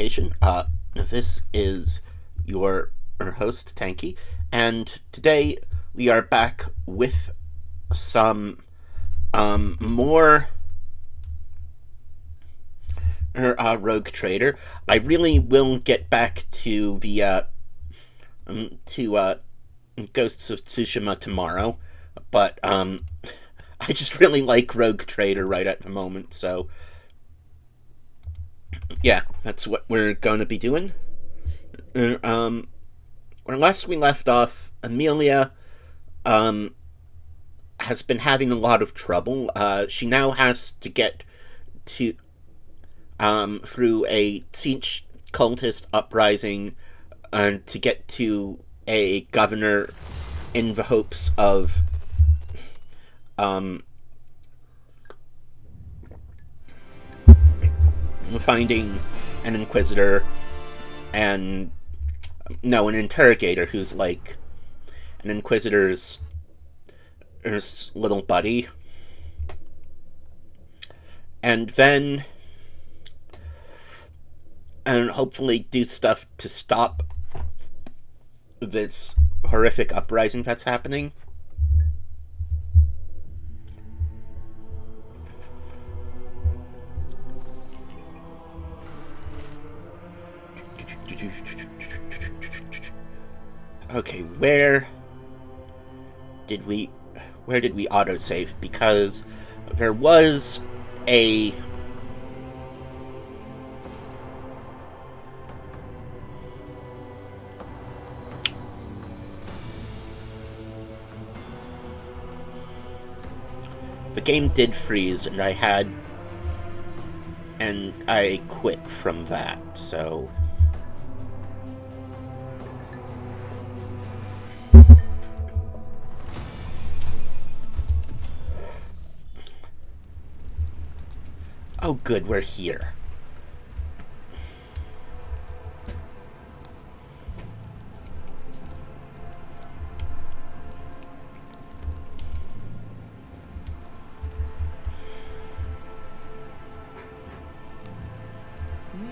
occasion. This is your host, Tanky, and today we are back with some more Rogue Trader. I really will get back to the Ghosts of Tsushima tomorrow, but I just really like Rogue Trader right at the moment, so yeah, that's what we're going to be doing. Where last we left off, Emilia has been having a lot of trouble. She now has to get to through a siege cultist uprising to get to a governor in the hopes of finding an inquisitor and an interrogator who's like an inquisitor's little buddy, and then hopefully do stuff to stop this horrific uprising that's happening. Okay, where did we autosave? Because there was a the game did freeze, and I quit from that, so oh good, we're here.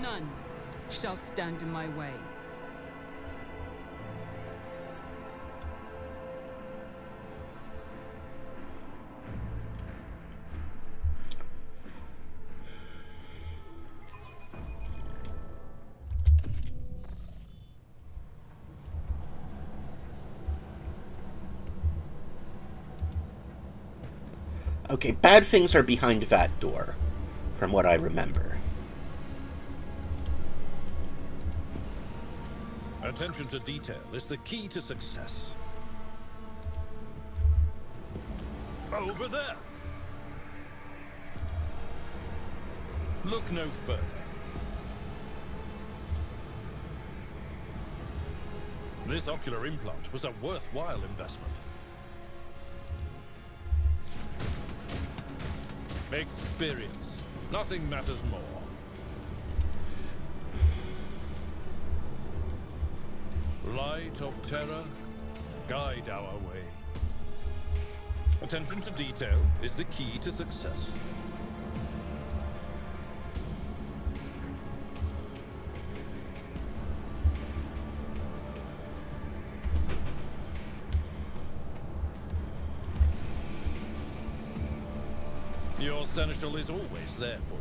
None shall stand in my way. Okay, bad things are behind that door, from what I remember. Attention to detail is the key to success. Over there! Look no further. This ocular implant was a worthwhile investment. Experience. Nothing matters more. Light of terror, guide our way. Attention to detail is the key to success. Your seneschal is always there for you.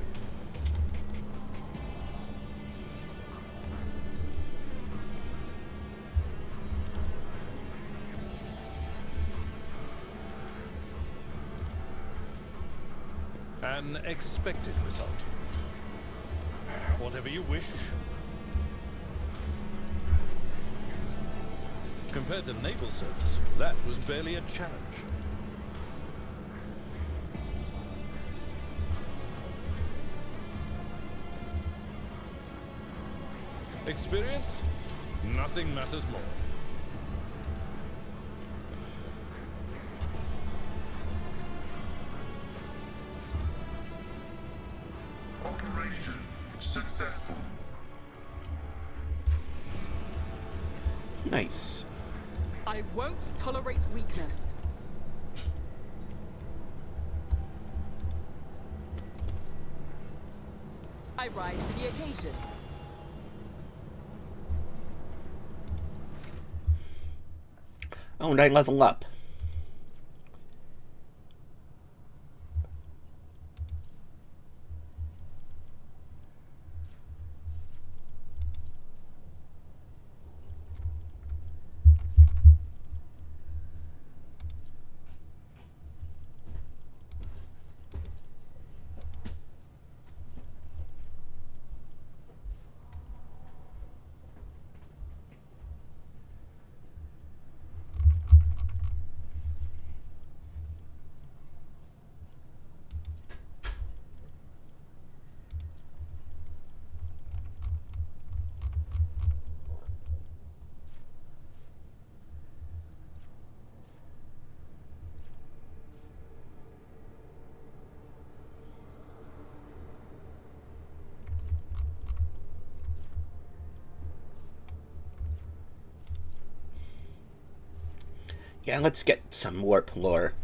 An expected result. Whatever you wish. Compared to naval service, that was barely a challenge. Experience? Nothing matters more. Operation successful. Nice. I won't tolerate weakness. I rise to the occasion. Oh, and I level up. Yeah, let's get some warp lore.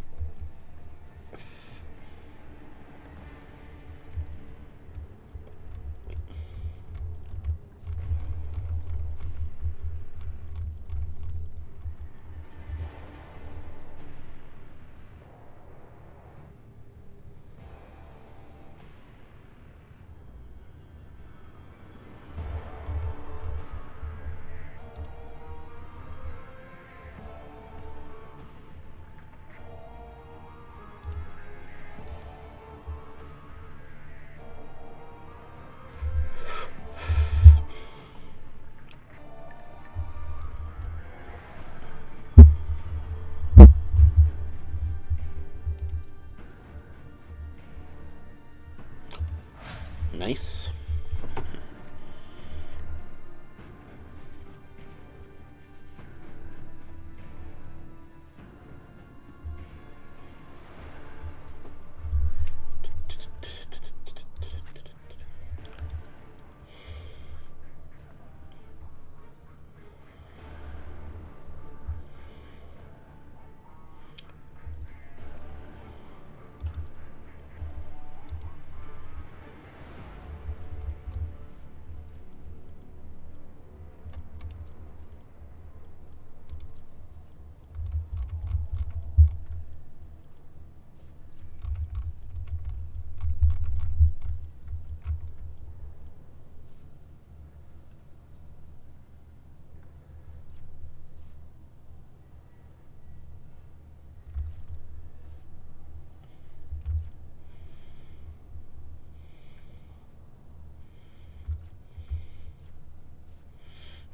Nice.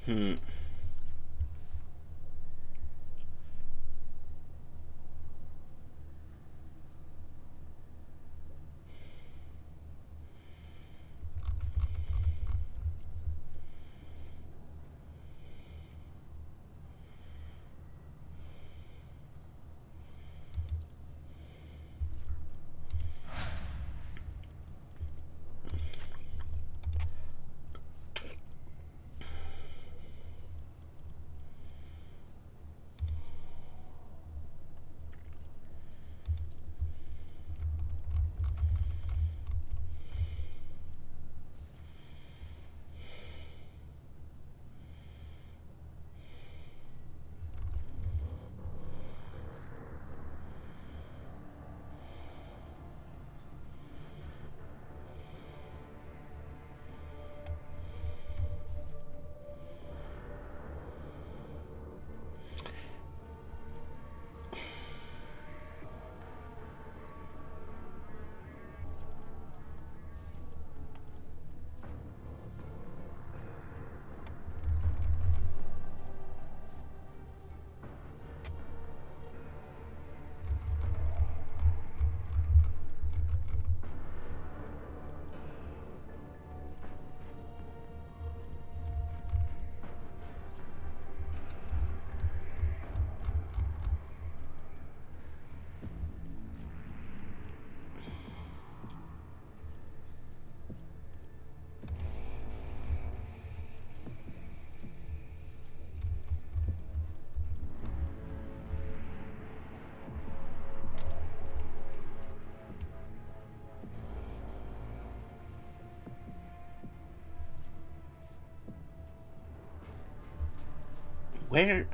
Hmm.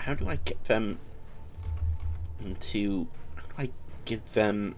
How do I get them? to... How do I give them...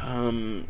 Um...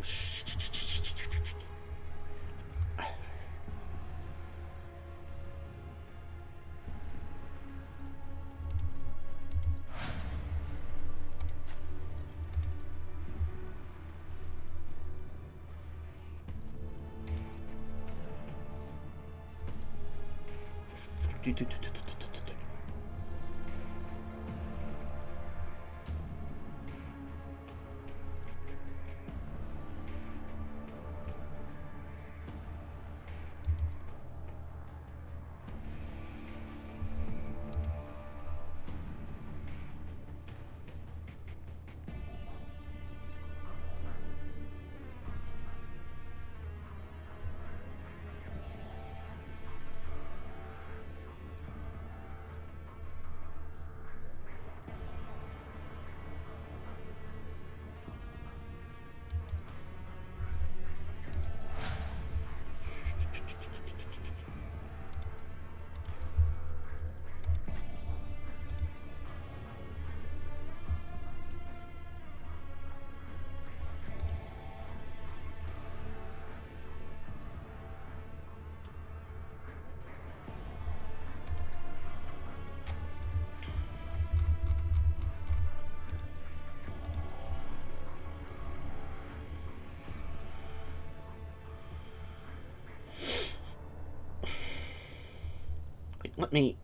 Let me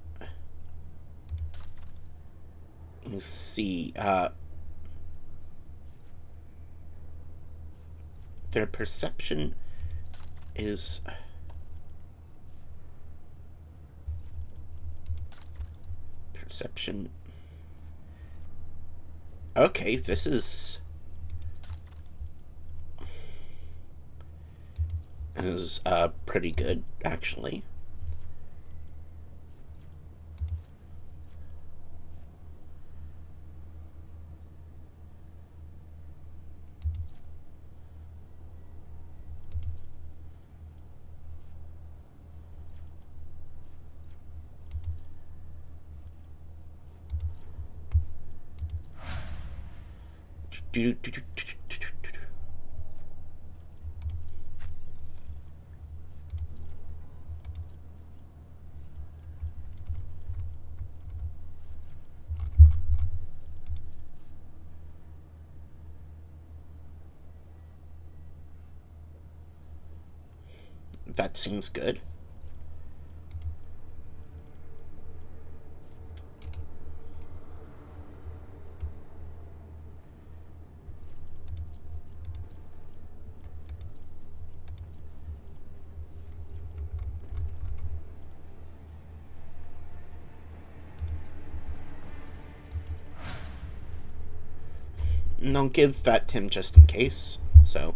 see. Their perception is... Perception... Okay, this is pretty good, actually. That seems good. And I'll give that to him just in case. So.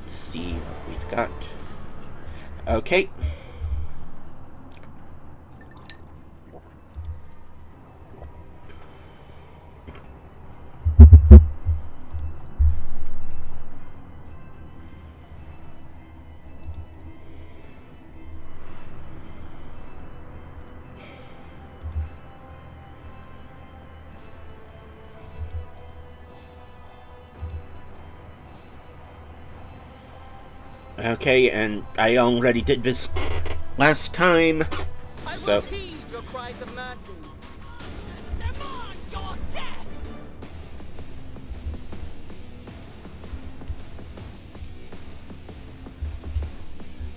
Let's see what we've got. Okay. Okay, and I already did this last time, I so. won't heed your cries of mercy. Demand your death!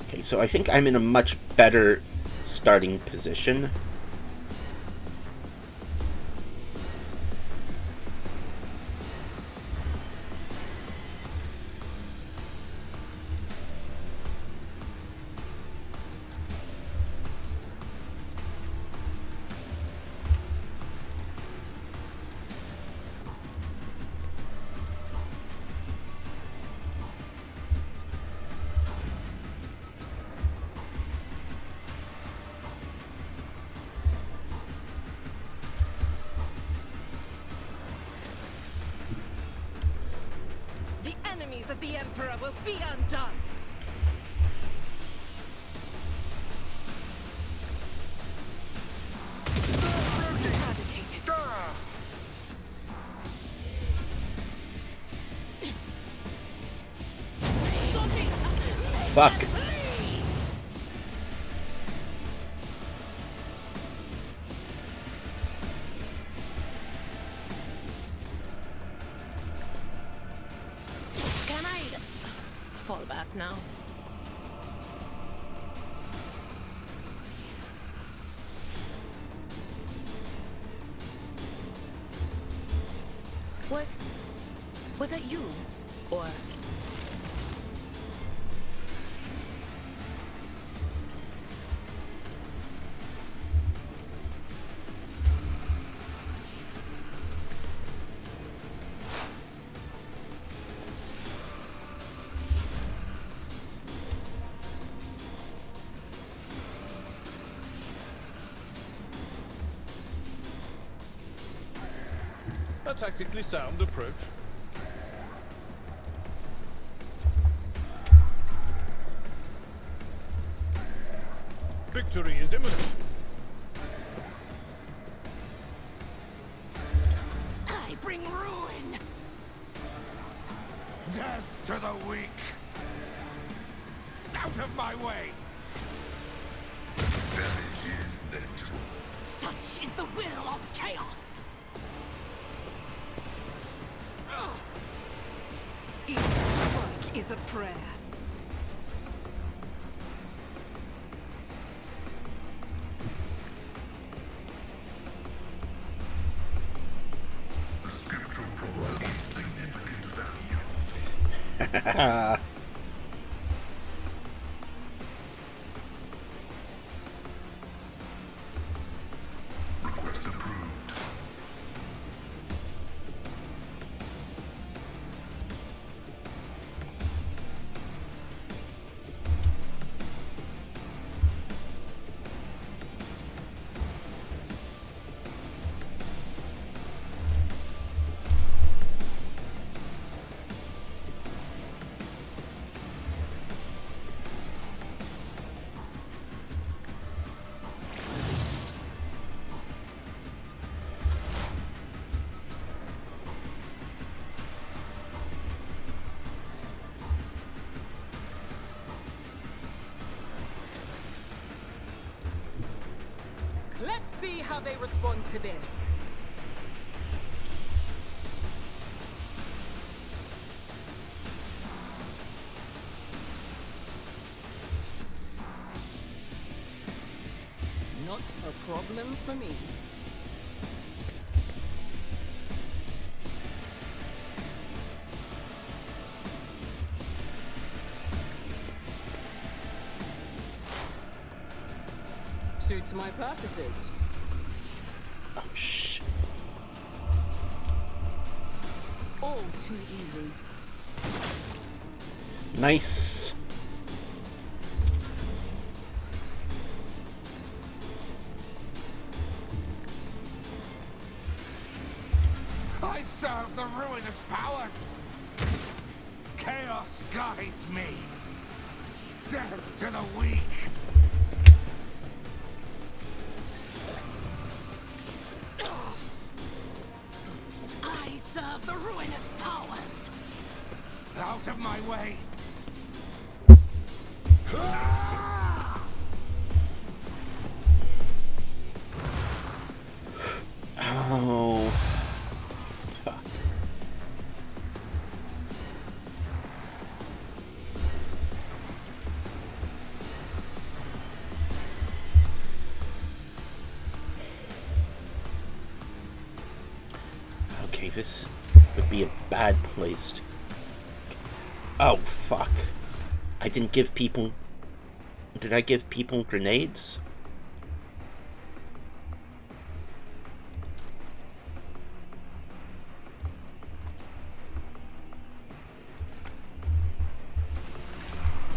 Okay, so I think I'm in a much better starting position. The enemies of the Emperor will be undone! Eradicated! Fuck. Can I fall back now? Was that you? Or... A tactically sound approach. Victory is imminent. I bring ruin! Death to the weak! Out of my way! Damage is natural. Such is the will of chaos! Each strike is a prayer. The scriptural provides significant value. Request approved. Let's see how they respond to this. Not a problem for me. Suits my purposes. Oh, shit. All too easy. Nice. I serve the ruinous powers. Chaos guides me. Death to the weak. I serve the ruinous powers. Out of my way. Oh. Fuck. Okay, this would be a bad place to... Oh, fuck. I didn't give people... Did I give people grenades?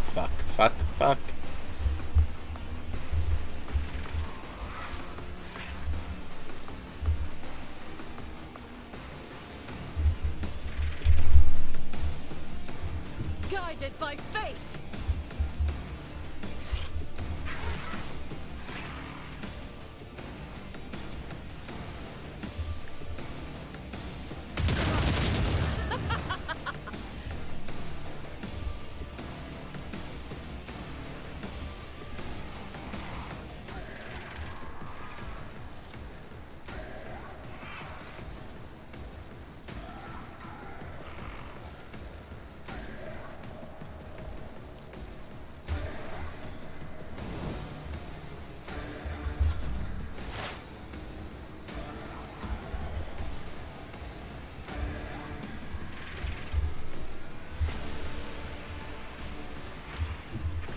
Fuck, fuck, fuck. Guided by faith.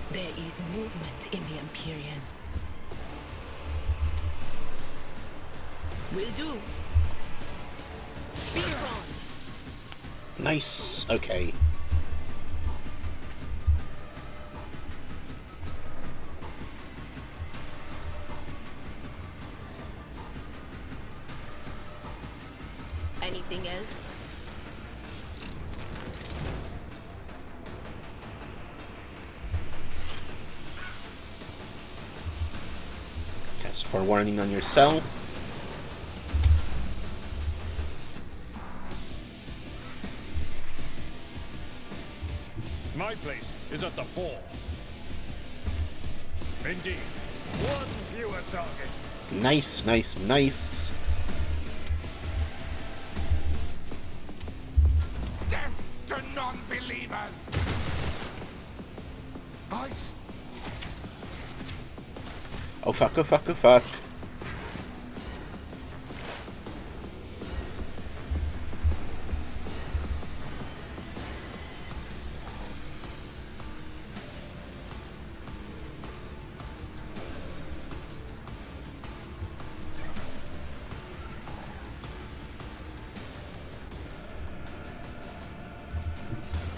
There is movement in the Empyrean. Will do. Be on. Nice, okay. Anything else? Cast forewarning on yourself. My place is at the fore. Indeed. One fewer target. Nice, nice, nice. Death to non-believers. Oh fuck, oh fuck, oh fuck.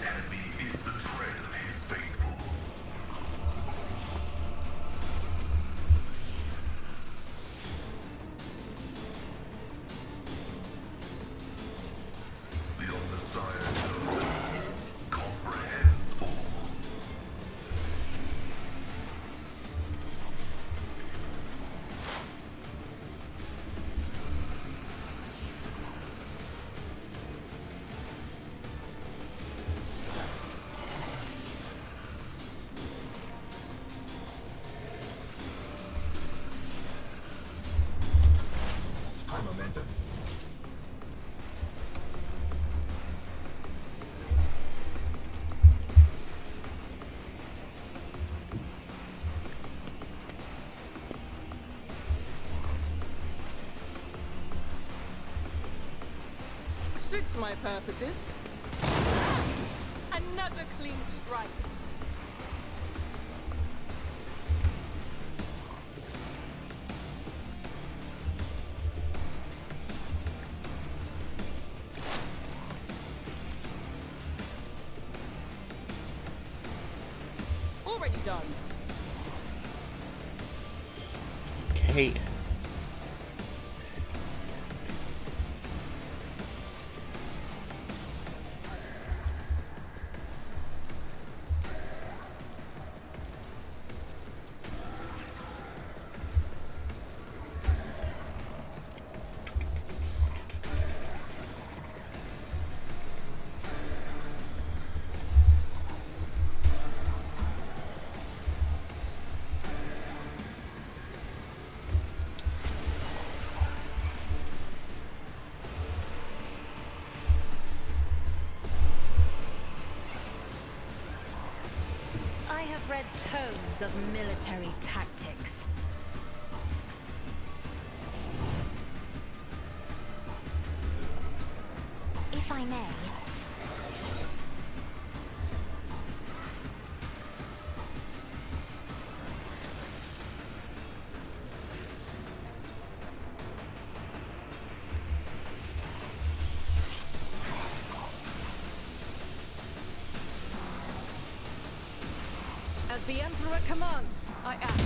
Heavy is the tread of his faithful. The Omnissiah knows all, comprehends all. High momentum. Suits my purposes. Another clean strike. already done. Okay. I have read tomes of military tactics. If I may. As the Emperor commands, I act.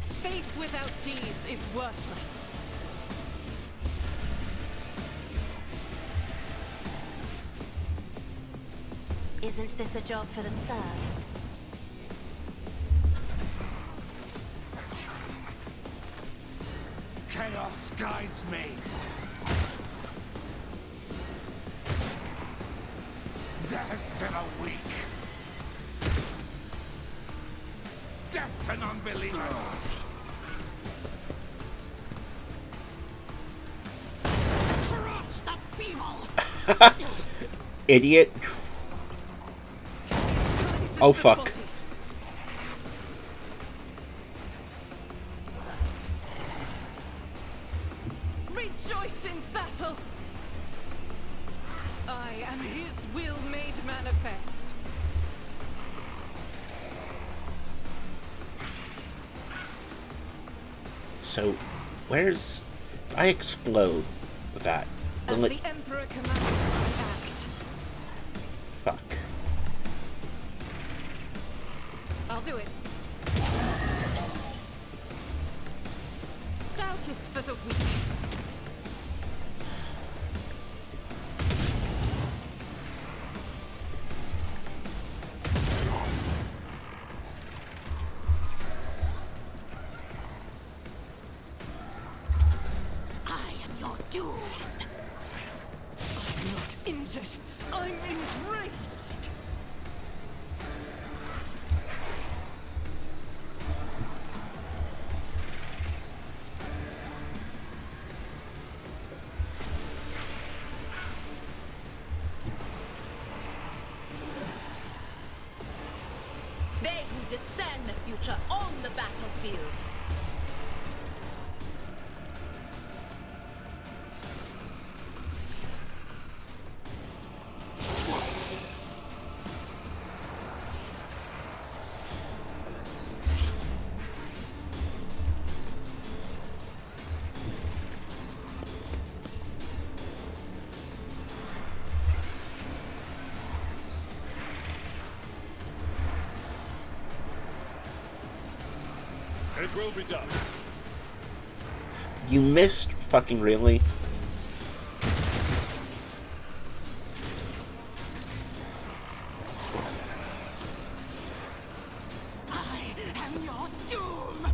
Faith without deeds is worthless. Isn't this a job for the serfs? Chaos guides me. Death to the weak. Death to non-believers. Crush the feeble. Idiot. Oh, fuck. Rejoice in battle. I am his will made manifest. So, where's... If I explode with that, As will it... the Emperor commands, I act. Fuck. I'll do it. Doubt is for the weak. I am your doom. I'm not injured. I'm enraged. They who discern the future on the battlefield. It will be done. You missed? Fucking really? I am your doom.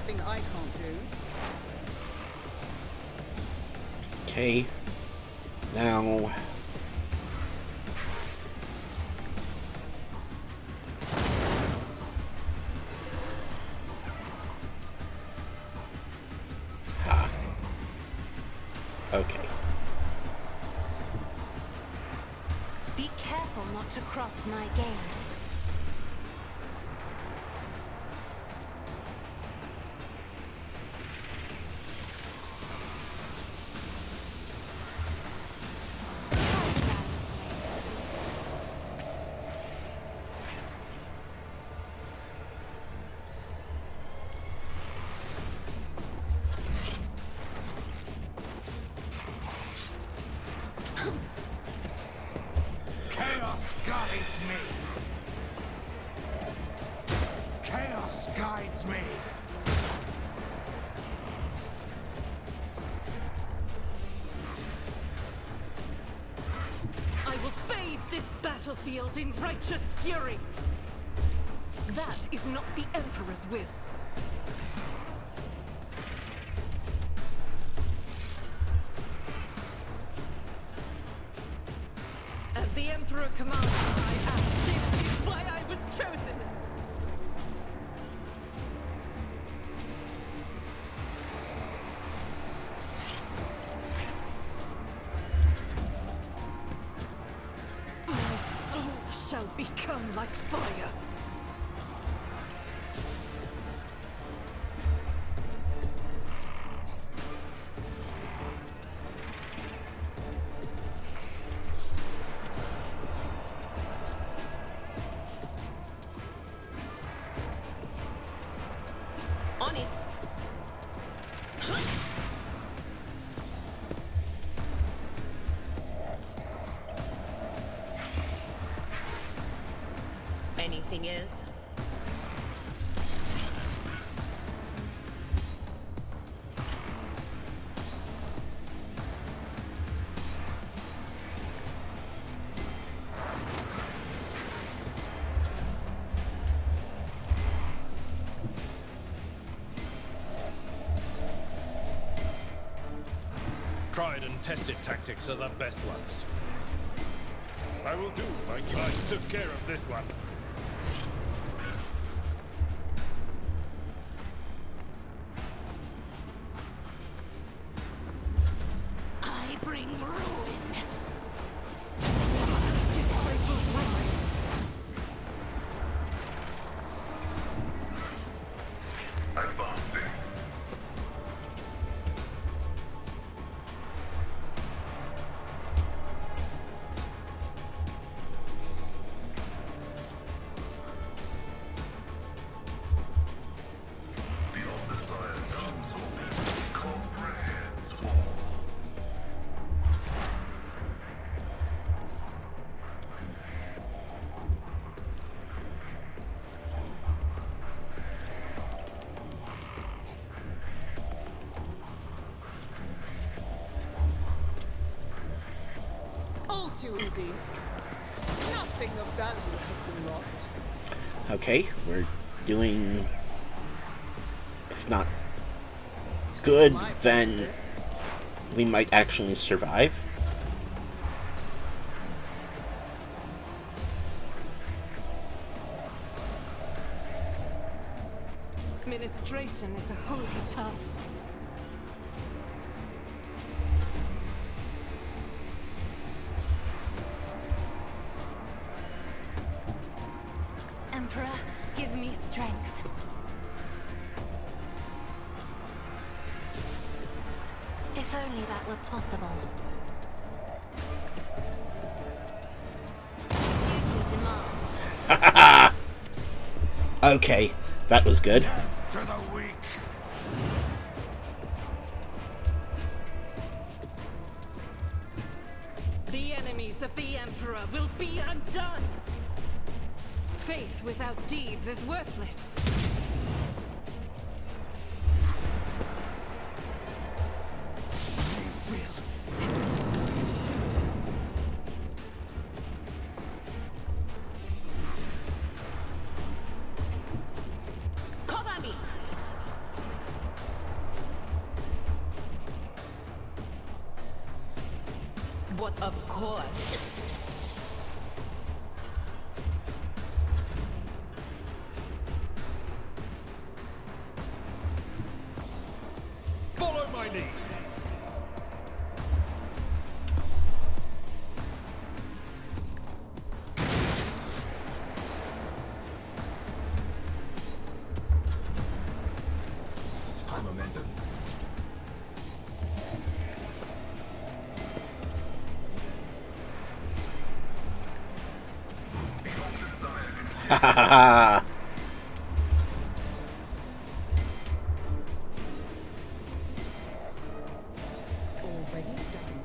nothing I can't do. Okay. Now... Ha. Okay. Be careful not to cross my gaze. Chaos guides me. Chaos guides me. I will bathe this battlefield in righteous fury. That is not the Emperor's will. As the Emperor commands, I act. This is why I was chosen. My soul shall become like fire. On it. Anything is. Tried and tested tactics are the best ones. I will do, my I took care of this one. I bring ruin. Ashes I will rise. Advancing. The Omnissiah Council comprehends all. All too easy. Nothing of value has been lost. Okay, we're doing... If not good, My then promises. we might actually survive. Administration is a holy task. Emperor, give me strength. If only that were possible. Duty demands. Okay, that was good. To the weak. The enemies of the Emperor will be undone. Faith without deeds is worthless. Cover me! Of course. Follow my lead. High momentum. Ha ha ha ha! Already done.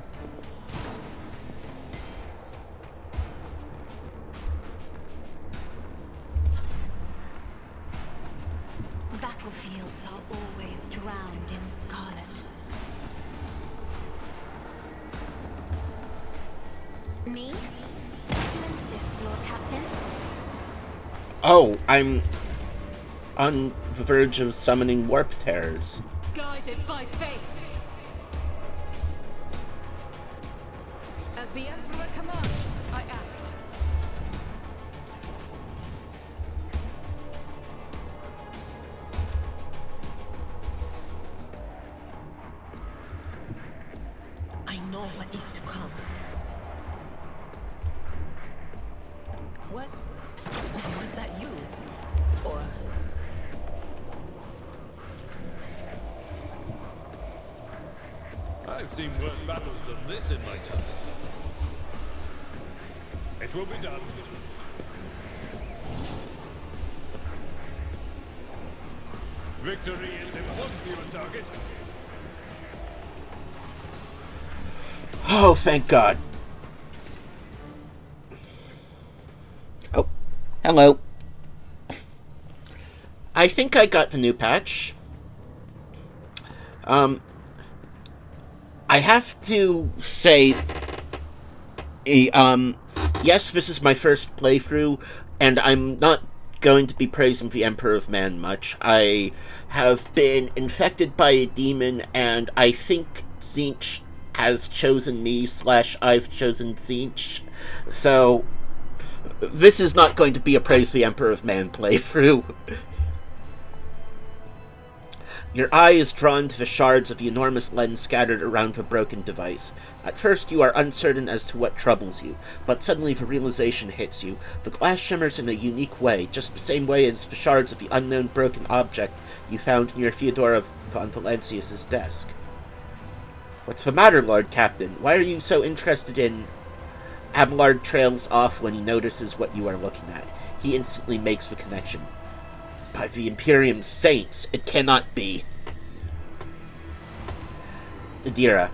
Battlefields are always drowned in scarlet. Me? You insist, Lord Captain? Oh, I'm on the verge of summoning warp terrors. Guided by faith. As the Emperor commands, I act. I know what is to come. Was that you? Or I've seen worse battles than this in my time. It will be done. Victory is impossible, target. Oh, thank God. Oh, hello. I think I got the new patch. I have to say, yes, this is my first playthrough, and I'm not going to be praising the Emperor of Man much. I have been infected by a demon, and I think Tzeentch has chosen me / I've chosen Tzeentch. So, this is not going to be a Praise the Emperor of Man playthrough. Your eye is drawn to the shards of the enormous lens scattered around the broken device. At first you are uncertain as to what troubles you, but suddenly the realization hits you. The glass shimmers in a unique way, just the same way as the shards of the unknown broken object you found near Theodora von Valancius' desk. What's the matter, Lord Captain? Why are you so interested in... Abelard trails off when he notices what you are looking at. He instantly makes the connection. By the Imperium's saints, it cannot be. Adira,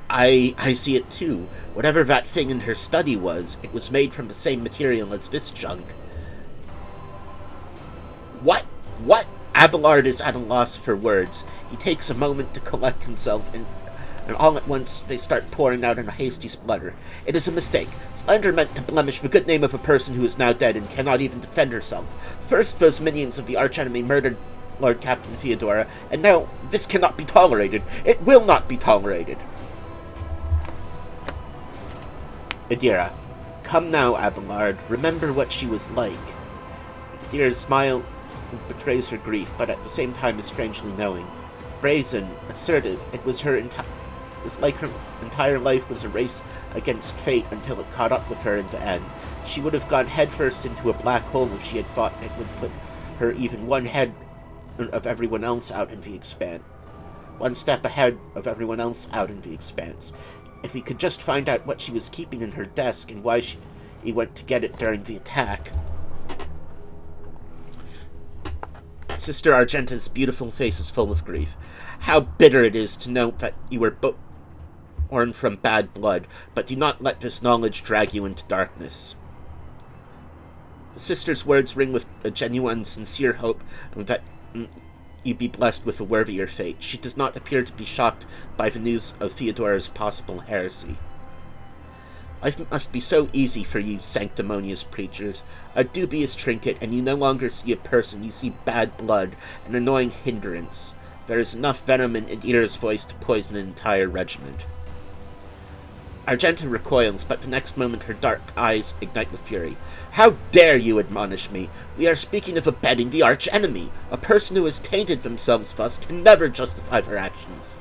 I see it too. Whatever that thing in her study was, it was made from the same material as this junk. What? Abelard is at a loss for words. He takes a moment to collect himself, and all at once they start pouring out in a hasty splutter. It is a mistake. Slander meant to blemish the good name of a person who is now dead and cannot even defend herself. First, those minions of the archenemy murdered Lord Captain Theodora, and now this cannot be tolerated. It will not be tolerated. Adira, come now, Abelard. Remember what she was like. Adira's smile betrays her grief, but at the same time is strangely knowing. Brazen, assertive, it was like her entire life was a race against fate until it caught up with her in the end. She would have gone headfirst into a black hole if she had thought it would put her even one head of everyone else out in the expanse. One step ahead of everyone else out in the expanse. If he could just find out what she was keeping in her desk and why he went to get it during the attack. Sister Argenta's beautiful face is full of grief. How bitter it is to know that you were born from bad blood, but do not let this knowledge drag you into darkness. The sister's words ring with a genuine, sincere hope that you be blessed with a worthier fate. She does not appear to be shocked by the news of Theodora's possible heresy. Life must be so easy for you sanctimonious preachers. A dubious trinket, and you no longer see a person, you see bad blood, an annoying hindrance. There is enough venom in Idira's voice to poison an entire regiment. Argenta recoils, but the next moment her dark eyes ignite with fury. How dare you admonish me? We are speaking of abetting the arch-enemy. A person who has tainted themselves thus can never justify their actions.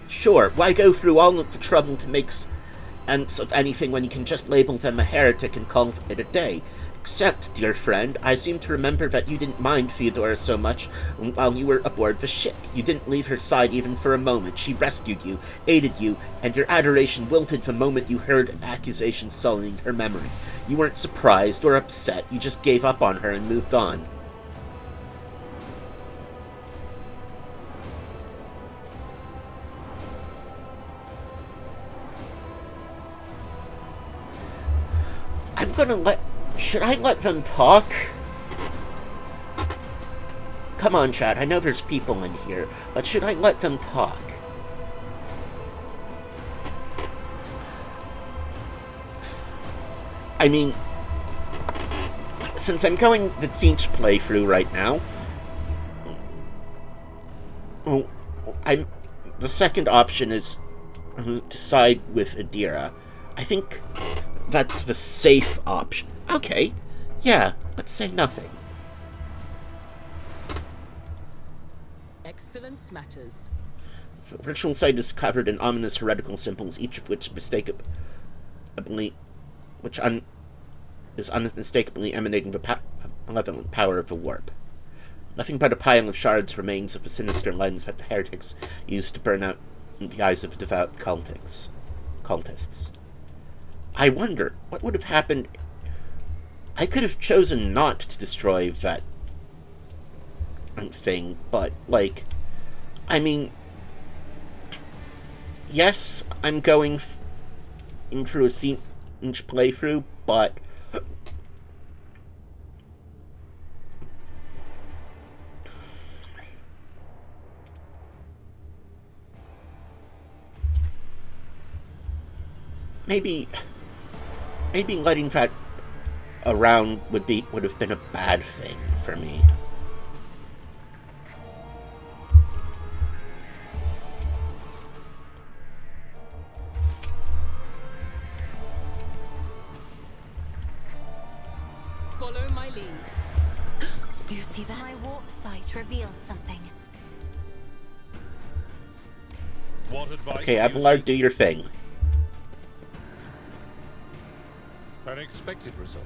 Sure, why go through all of the trouble to make sense of anything when you can just label them a heretic and call it a day? Except, dear friend, I seem to remember that you didn't mind Theodora so much while you were aboard the ship. You didn't leave her side even for a moment. She rescued you, aided you, and your adoration wilted the moment you heard an accusation sullying her memory. You weren't surprised or upset, you just gave up on her and moved on. I'm gonna should I let them talk? Come on, Chad, I know there's people in here, but should I let them talk? I mean, since I'm going the Tzeentch playthrough right now, the second option is to side with Adira. I think that's the safe option. Okay, yeah, let's say nothing. Excellence matters. The ritual site is covered in ominous heretical symbols, each of which is unmistakably emanating the malevolent power of the warp. Nothing but a pile of shards remains of the sinister lens that the heretics used to burn out in the eyes of devout cultists. I wonder, what would have happened. I could have chosen not to destroy that thing, but, like, I mean, yes, I'm going through a Tzeentch playthrough, but maybe letting that around would have been a bad thing for me. Follow my lead. Do you see that? My warp site reveals something. What advice Okay, do you Abelard, seek? do your thing. An expected result.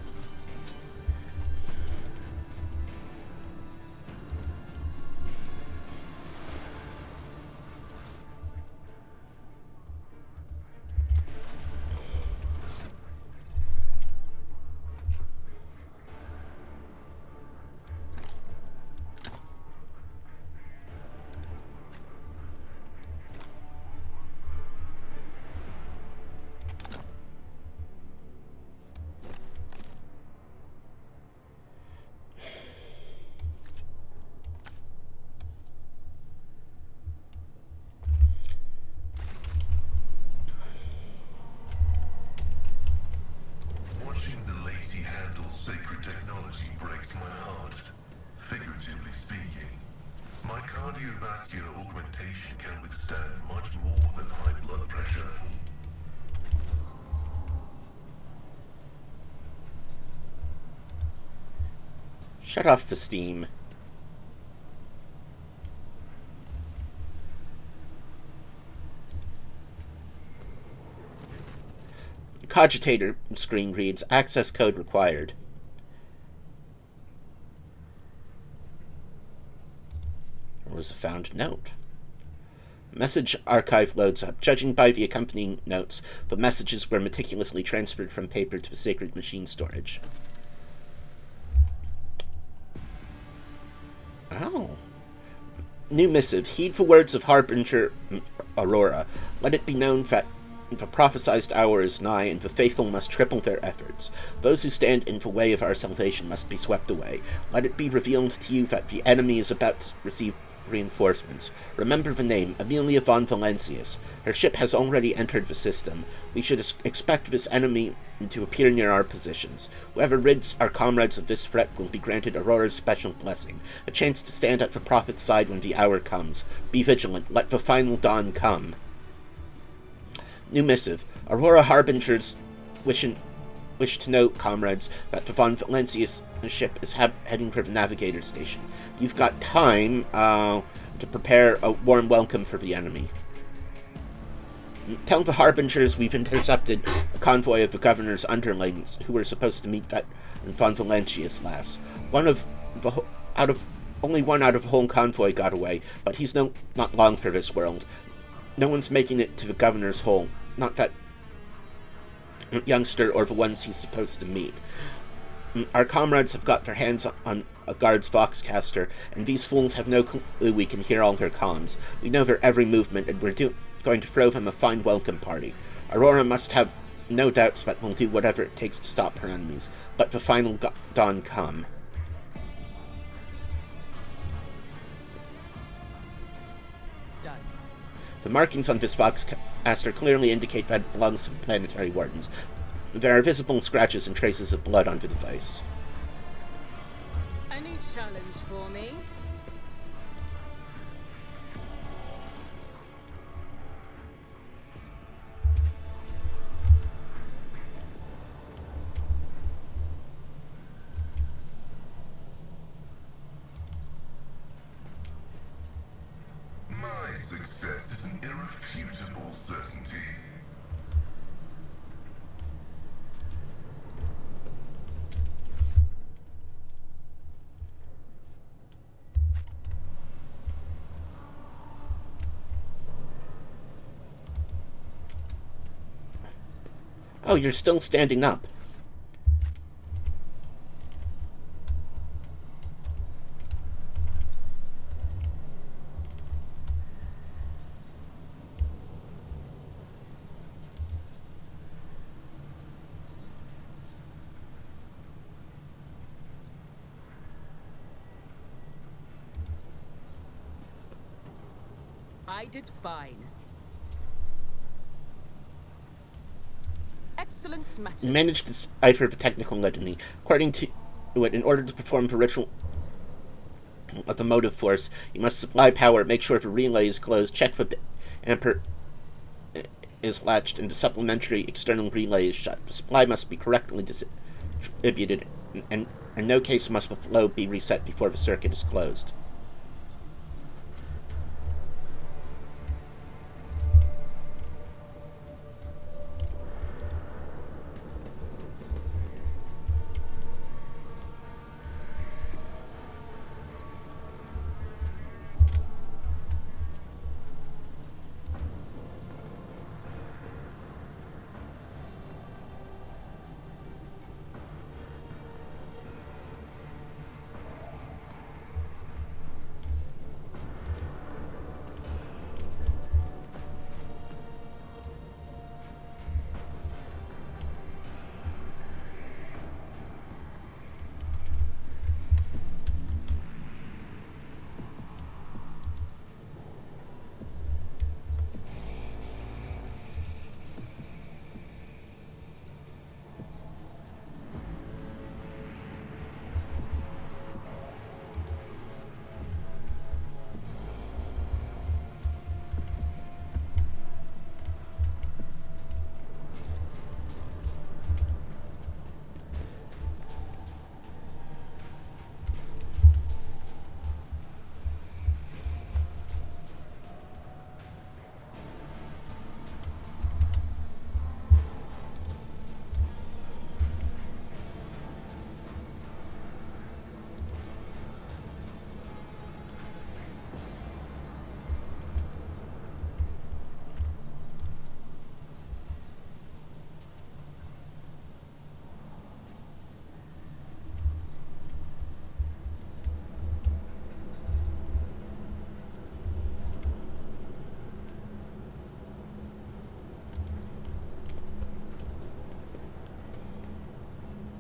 Watching the lazy handle sacred technology breaks my heart. Figuratively speaking, my cardiovascular augmentation can withstand much more than high blood pressure. Shut off the steam. Cogitator screen reads, access code required. There was a found note. Message archive loads up. Judging by the accompanying notes, the messages were meticulously transferred from paper to the sacred machine storage. Oh. New missive. Heed the words of Harbinger Aurora. Let it be known that the prophesied hour is nigh, and the faithful must triple their efforts. Those who stand in the way of our salvation must be swept away. Let it be revealed to you that the enemy is about to receive reinforcements. Remember the name, Emilia Von Valancius. Her ship has already entered the system. We should expect this enemy to appear near our positions. Whoever rids our comrades of this threat will be granted Aurora's special blessing, a chance to stand at the Prophet's side when the hour comes. Be vigilant. Let the final dawn come. New missive. Aurora Harbingers wish to note, comrades, that the Von Valancius ship is heading for the navigator station. You've got time to prepare a warm welcome for the enemy. Tell the Harbingers we've intercepted a convoy of the governor's underlings who were supposed to meet that Von Valancius last. Only one out of the whole convoy got away, but he's not long for this world. No one's making it to the governor's hole. Not that youngster or the ones he's supposed to meet. Our comrades have got their hands on a guard's voxcaster, and these fools have no clue we can hear all their comms. We know their every movement, and we're going to throw them a fine welcome party. Aurora must have no doubts that we'll do whatever it takes to stop her enemies. Let the final dawn come. Done. The markings on this voxcaster clearly indicate that it belongs to the planetary wardens. There are visible scratches and traces of blood on the device. Any challenge for me? My success is an irrefutable certainty. Oh, you're still standing up. I did fine. Excellence matters. You managed to decipher the technical litany. According to it, in order to perform the ritual of the motive force, you must supply power, make sure the relay is closed, check that the ampere is latched, and the supplementary external relay is shut. The supply must be correctly distributed, and in no case must the flow be reset before the circuit is closed.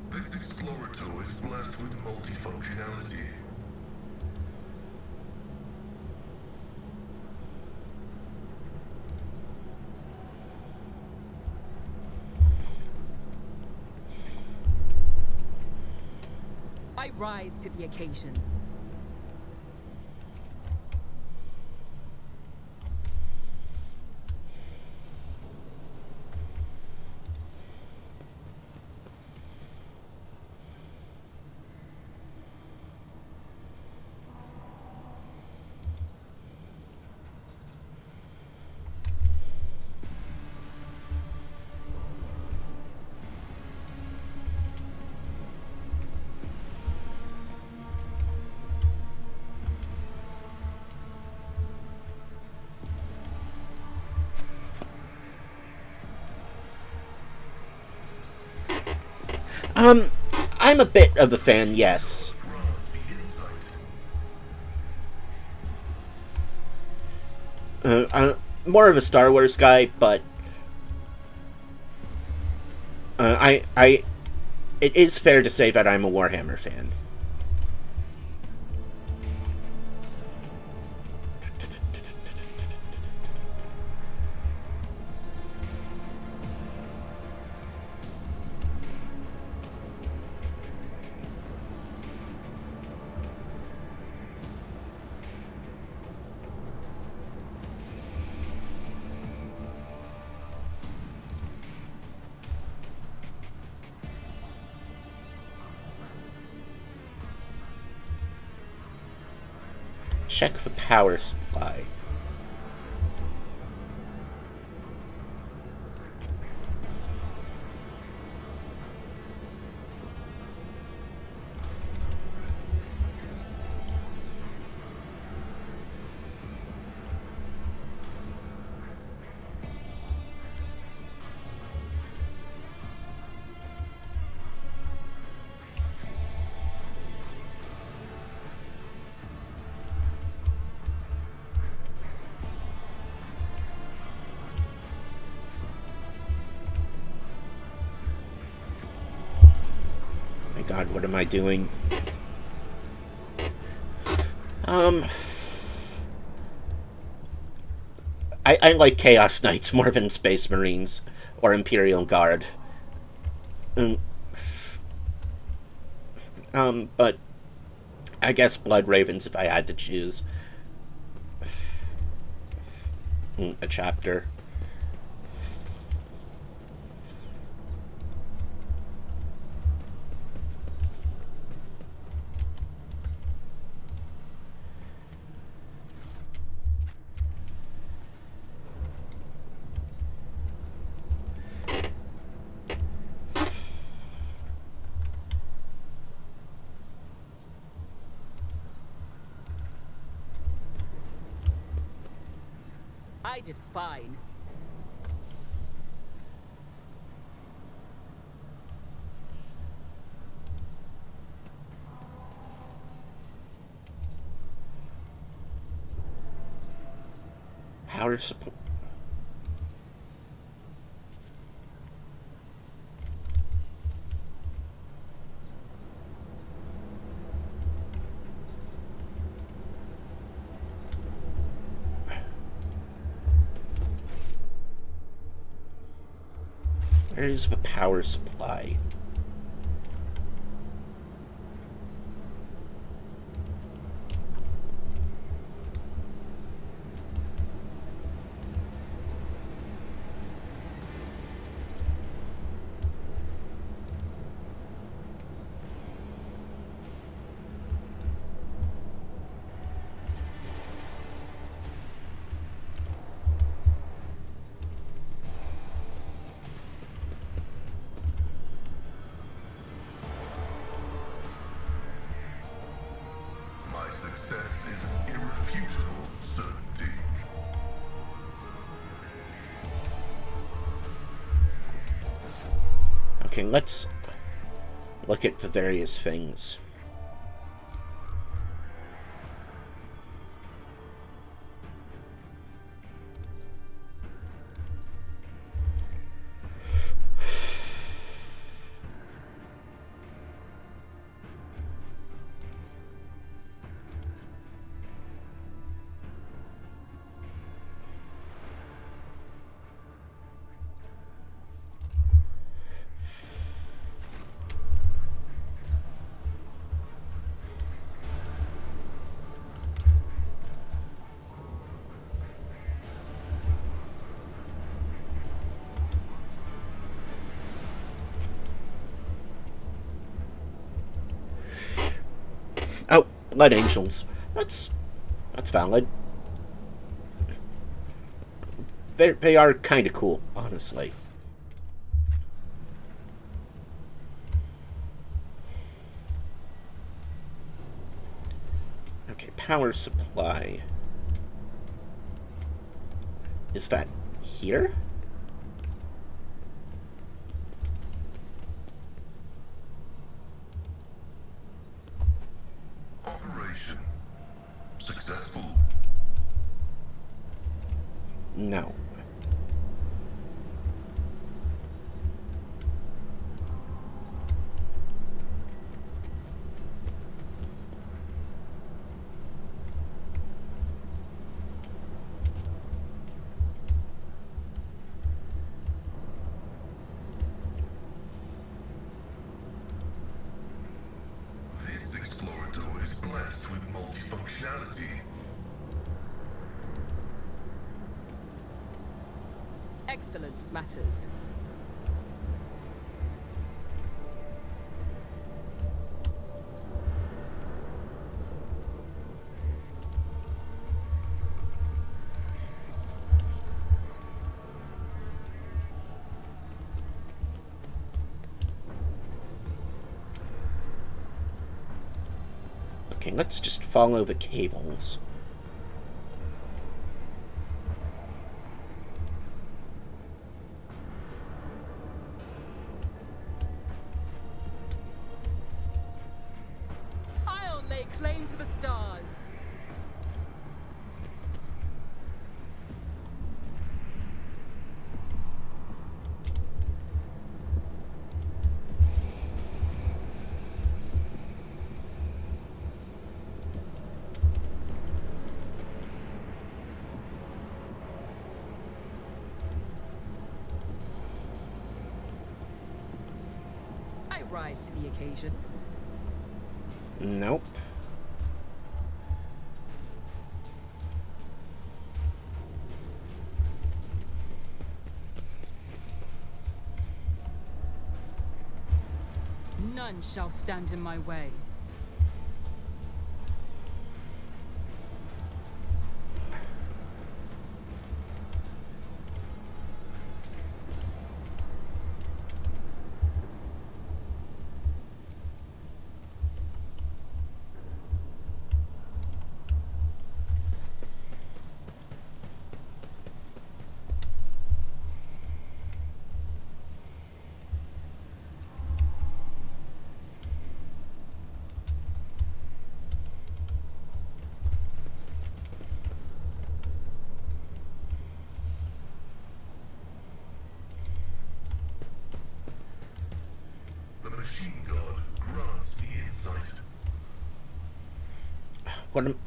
This explorator is blessed with multifunctionality. I rise to the occasion. I'm a bit of a fan, yes. I'm more of a Star Wars guy, but it is fair to say that I'm a Warhammer fan. Check for power supply. My God, what am I doing? I like Chaos Knights more than Space Marines or Imperial Guard. But I guess Blood Ravens if I had to choose a chapter. I did fine. Power supply. Where is the power supply? My success is an irrefutable certainty. Okay, let's look at the various things. Blood Angels. That's valid. They are kind of cool, honestly. Okay, power supply. Is that here? Operation successful. No. This explorator is blessed with multifunctionality. Excellence matters. Okay, let's just follow the cables. I'll lay claim to the stars. I rise to the occasion. Nope. None shall stand in my way. The machine god grants me insight. What am...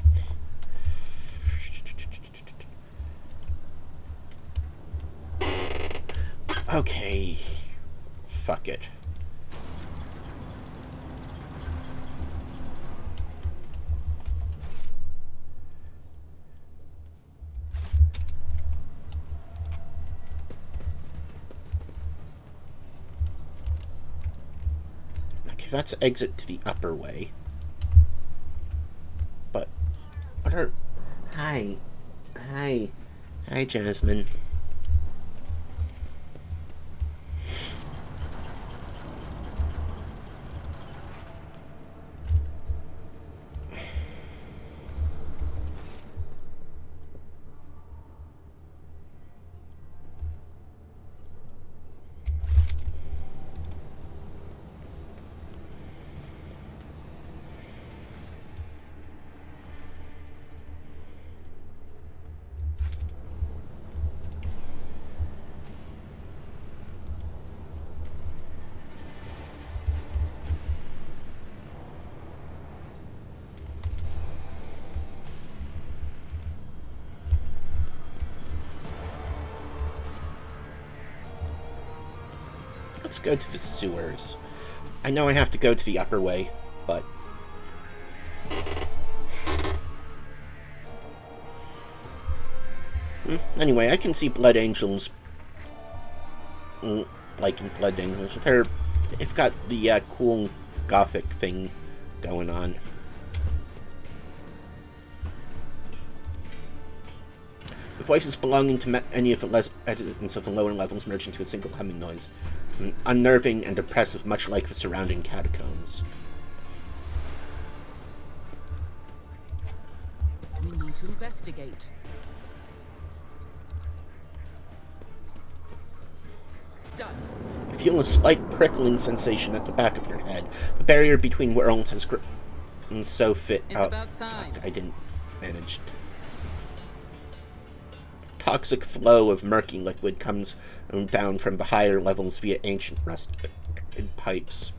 Okay. Fuck it. Okay, that's exit to the upper way. But what are... Hi. Hi. Hi, Jasmine. Let's go to the sewers. I know I have to go to the upper way, but... Anyway, I can see Blood Angels. Like in Blood Angels. They've got the cool gothic thing going on. voices belonging to any of the residents of the lower levels merge into a single humming noise, unnerving and oppressive, much like the surrounding catacombs. We need to investigate. Done. You feel a slight prickling sensation at the back of your head. The barrier between worlds has grown so fit. It's about time. Fuck, I didn't manage. Toxic flow of murky liquid comes down from the higher levels via ancient rusted pipes.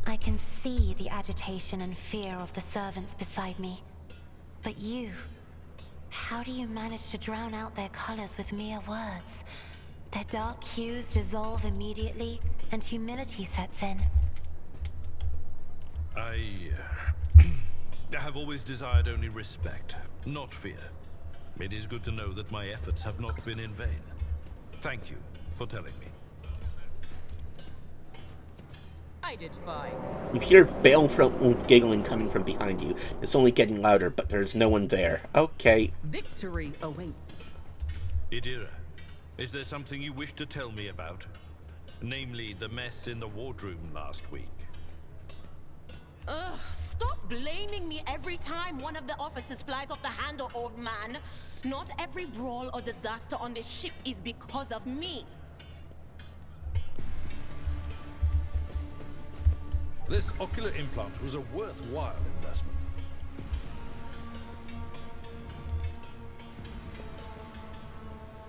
I can see the agitation and fear of the servants beside me. But you, how do you manage to drown out their colors with mere words? Their dark hues dissolve immediately, and humility sets in. I have always desired only respect, not fear. It is good to know that my efforts have not been in vain. Thank you for telling me. I did fine. You hear baleful giggling coming from behind you. It's only getting louder, but there's no one there. Okay. Victory awaits. Idira, is there something you wish to tell me about? Namely, the mess in the wardroom last week. Ugh, stop blaming me every time one of the officers flies off the handle, old man. Not every brawl or disaster on this ship is because of me. This ocular implant was a worthwhile investment.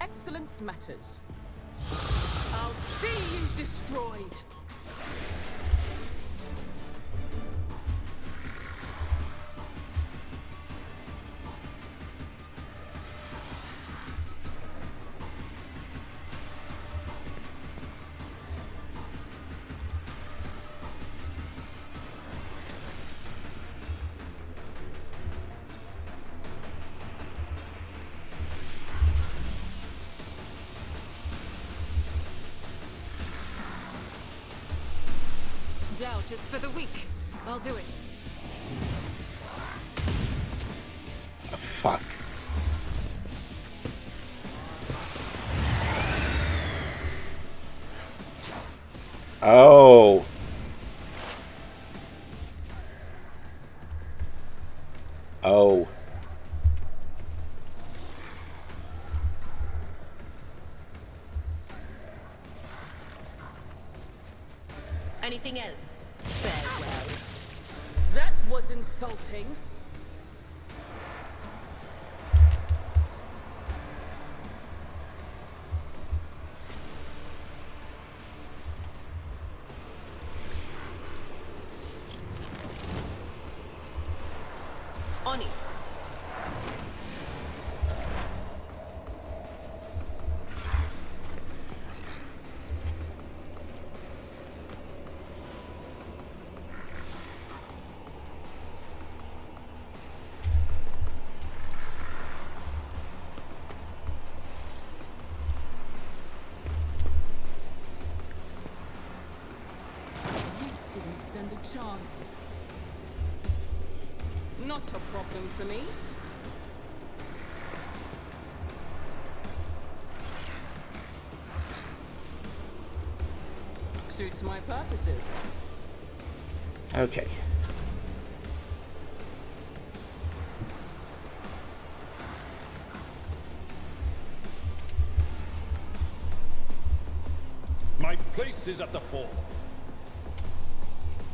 Excellence matters. I'll see you destroyed. Doubt is for the weak. I'll do it. Fuck. Oh. Oh. Anything else? Farewell. That was insulting. On it. You didn't stand a chance. Not a problem for me. Suits my purposes. Okay. My place is at the fore.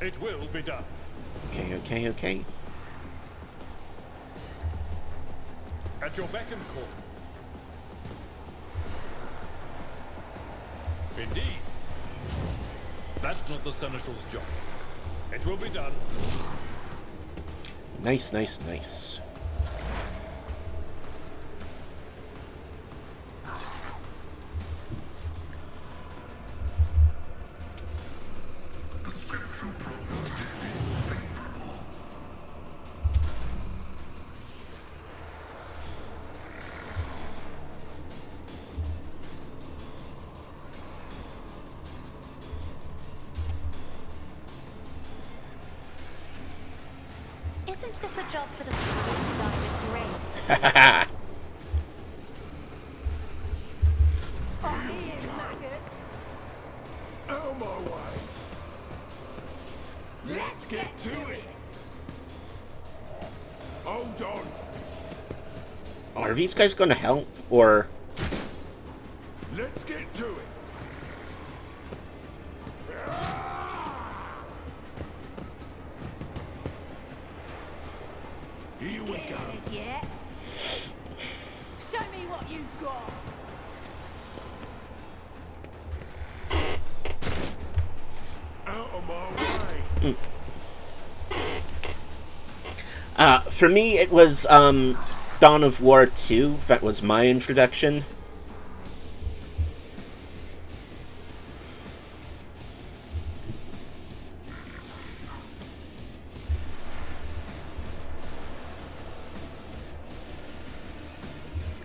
It will be done. Okay. At your beck and call. Indeed. That's not the Seneschal's job. It will be done. Nice. The scriptural prognosis is favorable. Isn't this a job for the Scarlet Diamond race? Are these guys gonna help, or... Let's get to it. Here we go. Yeah. Show me what you've got. Out of my way. For me, it was, Dawn of War 2. That was my introduction.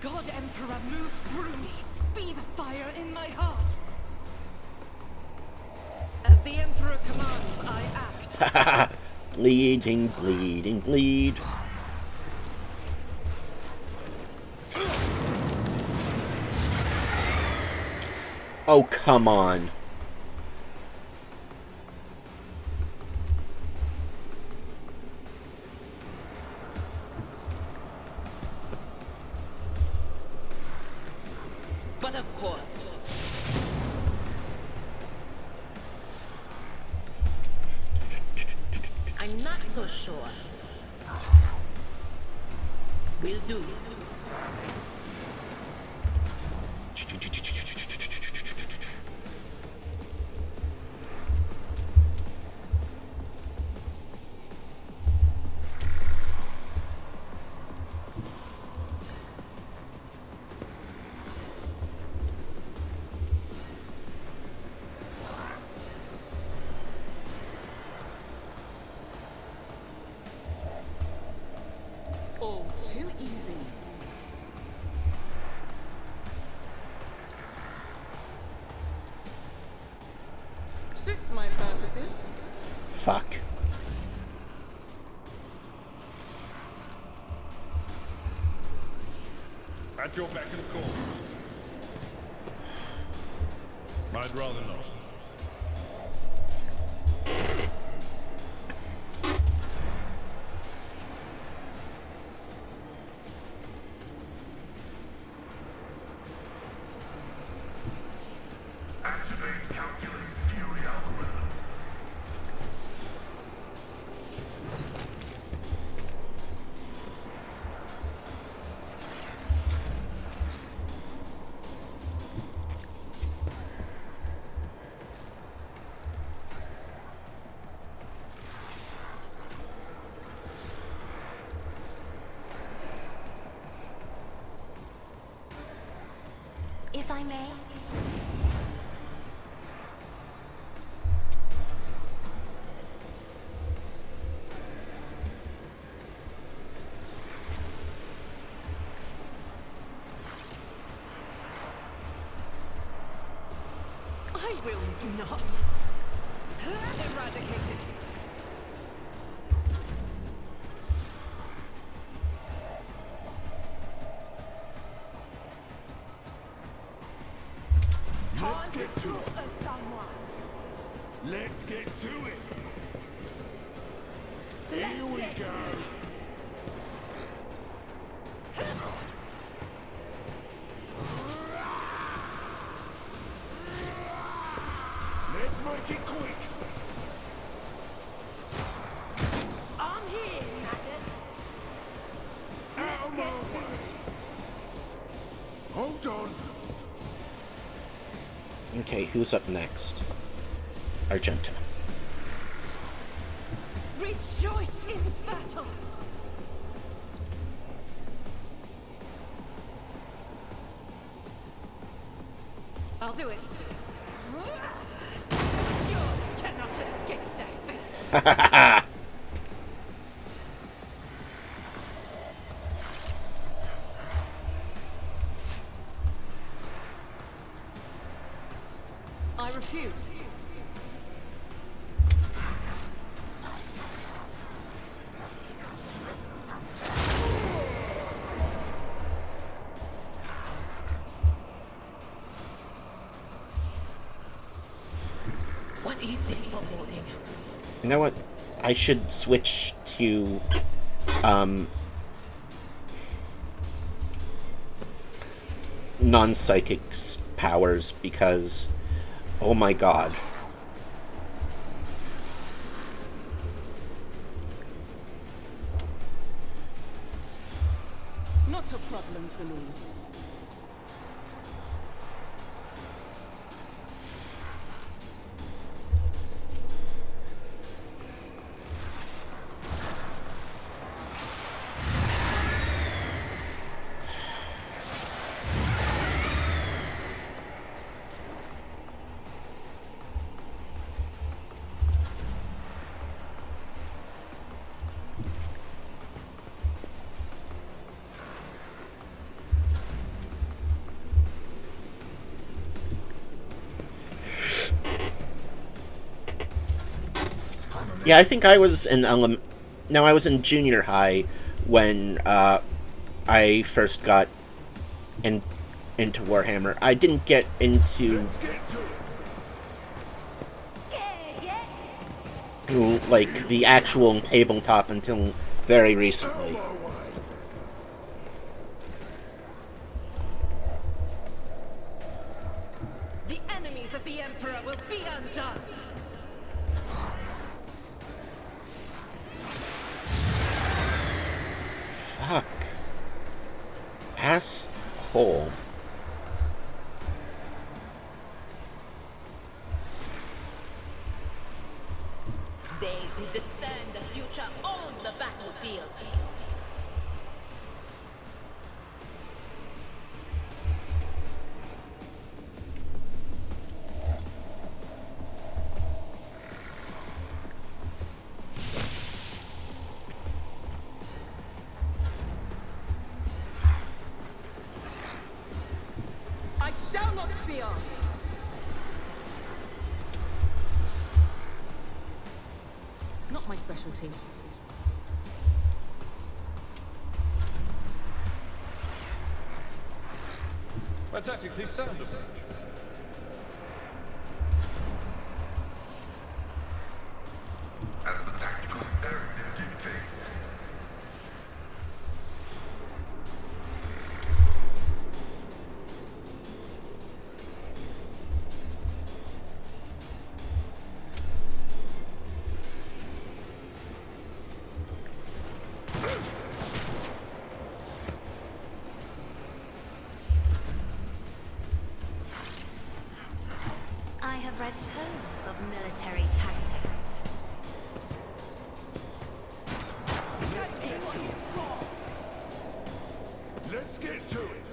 God Emperor, move through me. Be the fire in my heart. As the Emperor commands, I act. Bleeding, bleeding, bleed. Oh, come on. But of course, I'm not so sure. Will do. Oh, too easy. Suits my purposes. Fuck. At your beck and call. I'd rather not. Activate calculus fury algorithm. If I may. I will not. Eradicated. Let's get to it. Let's get to it. Here we go. Let's make it quick. I'm here, maggots. Out of my way. Hold on. Okay, who's up next? Argenta. Rejoice in battle. I'll do it. You cannot escape that fate. I refuse. What is this foreboding? You know what? I should switch to, non-psychic powers, because, oh my god. Not a problem for me. Yeah, I think I was in No, I was in junior high when I first got into Warhammer. I didn't get into like the actual tabletop until very recently. The enemies of the Emperor will be undone. Fuck. Asshole. They who discern the future own the battlefield. I shall not fear. Not my specialty. A tactically sound approach. As the tactical imperative dictates. I have read tomes of military tactics. Let's get to it.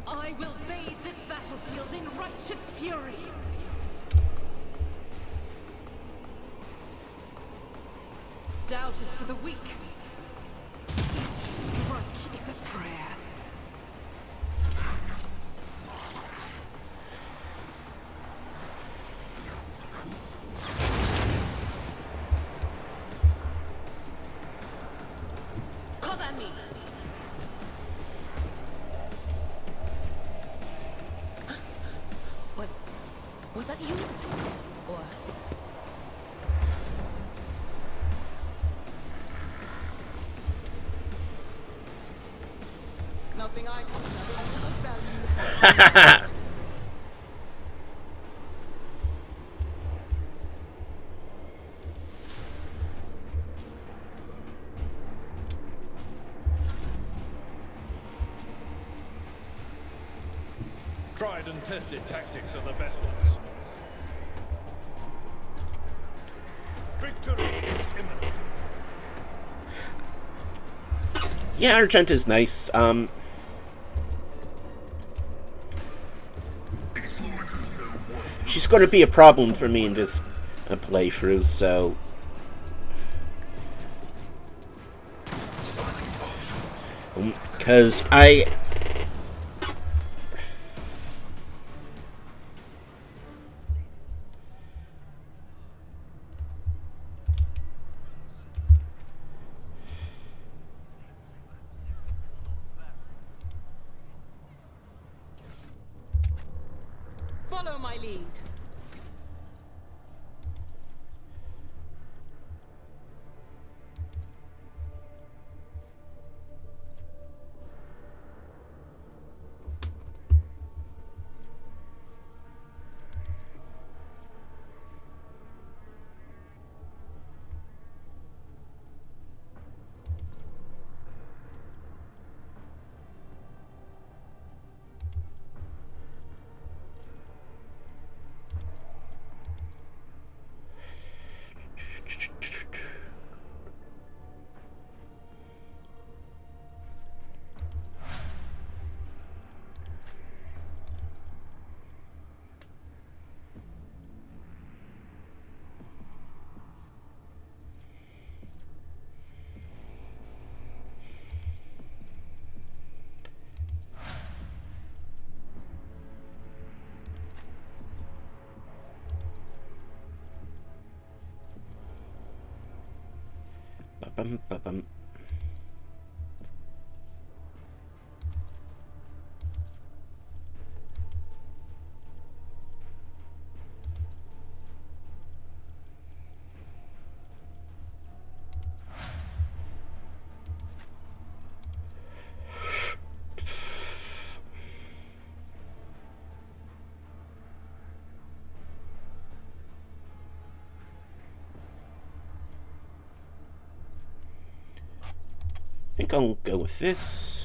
I will bathe this battlefield in righteous fury. Doubt is for the weak. Each strike is a prayer. Cover me. Was that you? Or Nothing I can value. Tried and tested tactics are the best ones. Victory is imminent. Yeah, Argenta's nice. She's going to be a problem for me in this playthrough, so... Because I... Follow my lead. Ba-bum, ba-bum. I think I'll go with this.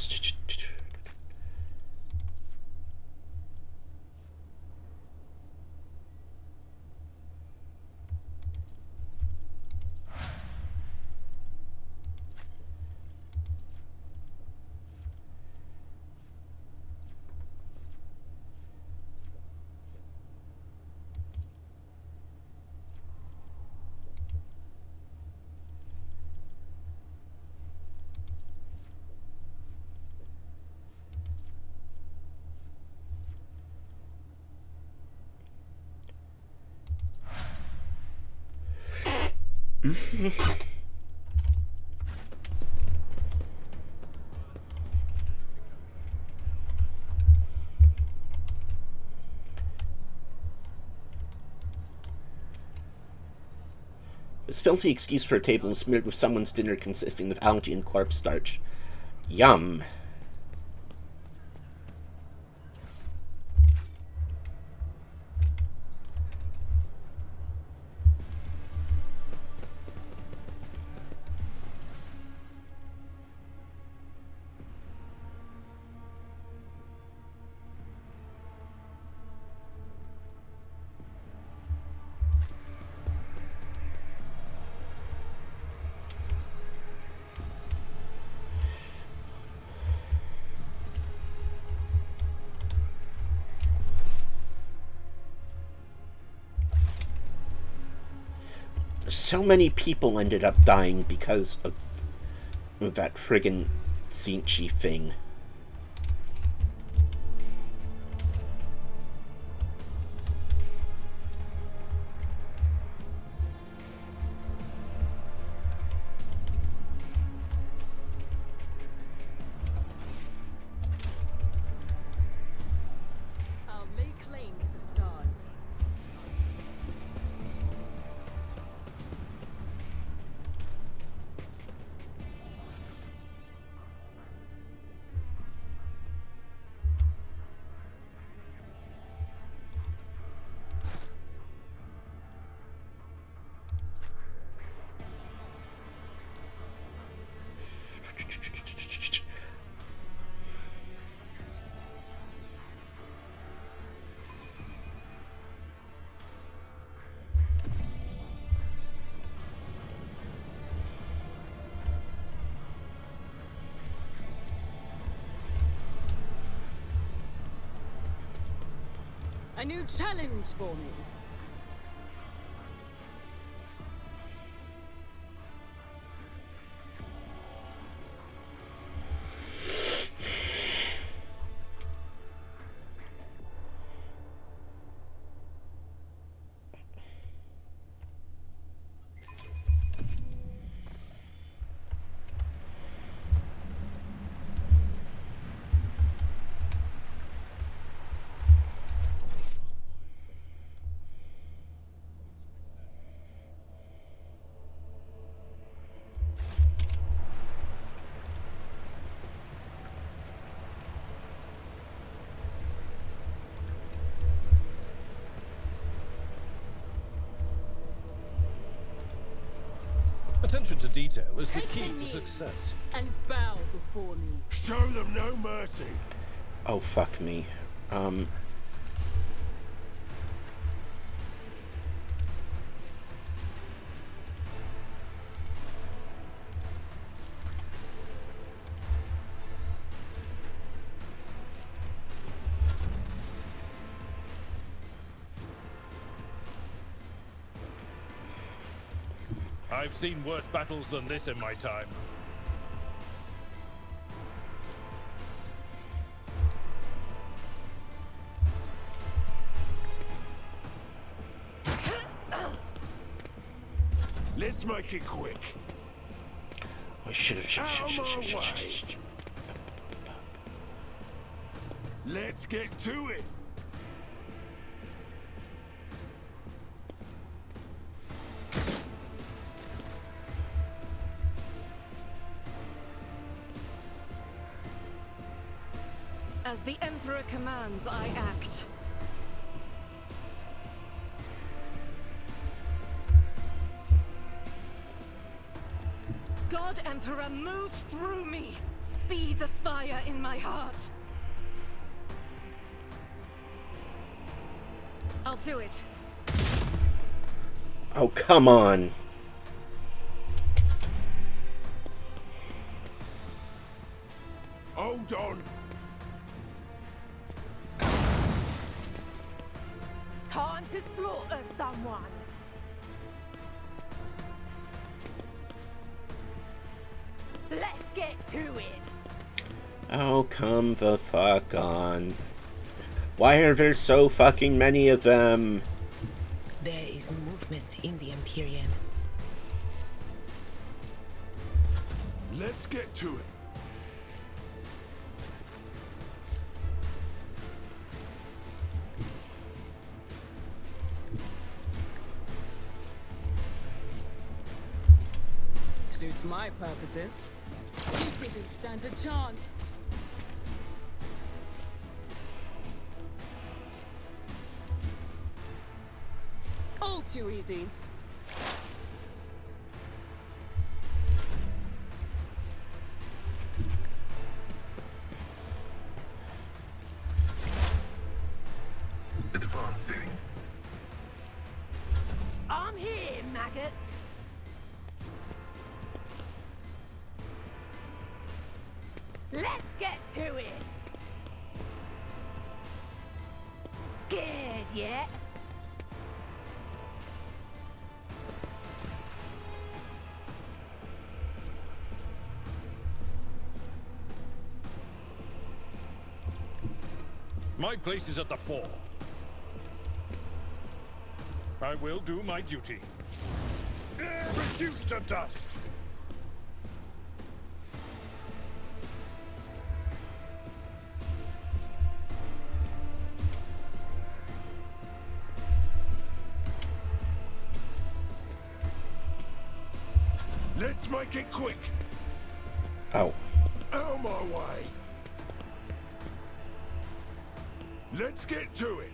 This filthy excuse for a table smeared with someone's dinner consisting of algae and corpse starch. Yum. So many people ended up dying because of that friggin' Sinchi thing. I'll lay claim to the stars. A new challenge for me. Attention to detail is the Take key a to knee success. and bow before me. Show them no mercy. Oh, fuck me. I've seen worse battles than this in my time. Let's make it quick. I should have. Let's get to it. As the Emperor commands, I act. God, Emperor, move through me! Be the fire in my heart! I'll do it. Oh, come on. Hold on. Time to slaughter someone. Let's get to it. Oh, come the fuck on. Why are there so fucking many of them? There is movement in the Empyrean. Let's get to it. Suits my purposes. You didn't stand a chance. All too easy. Advancing. I'm here, maggot. Let's get to it. Scared yet? My place is at the fore. I will do my duty. Reduce to dust! Let's make it quick. Oh. Out of my way. Let's get to it.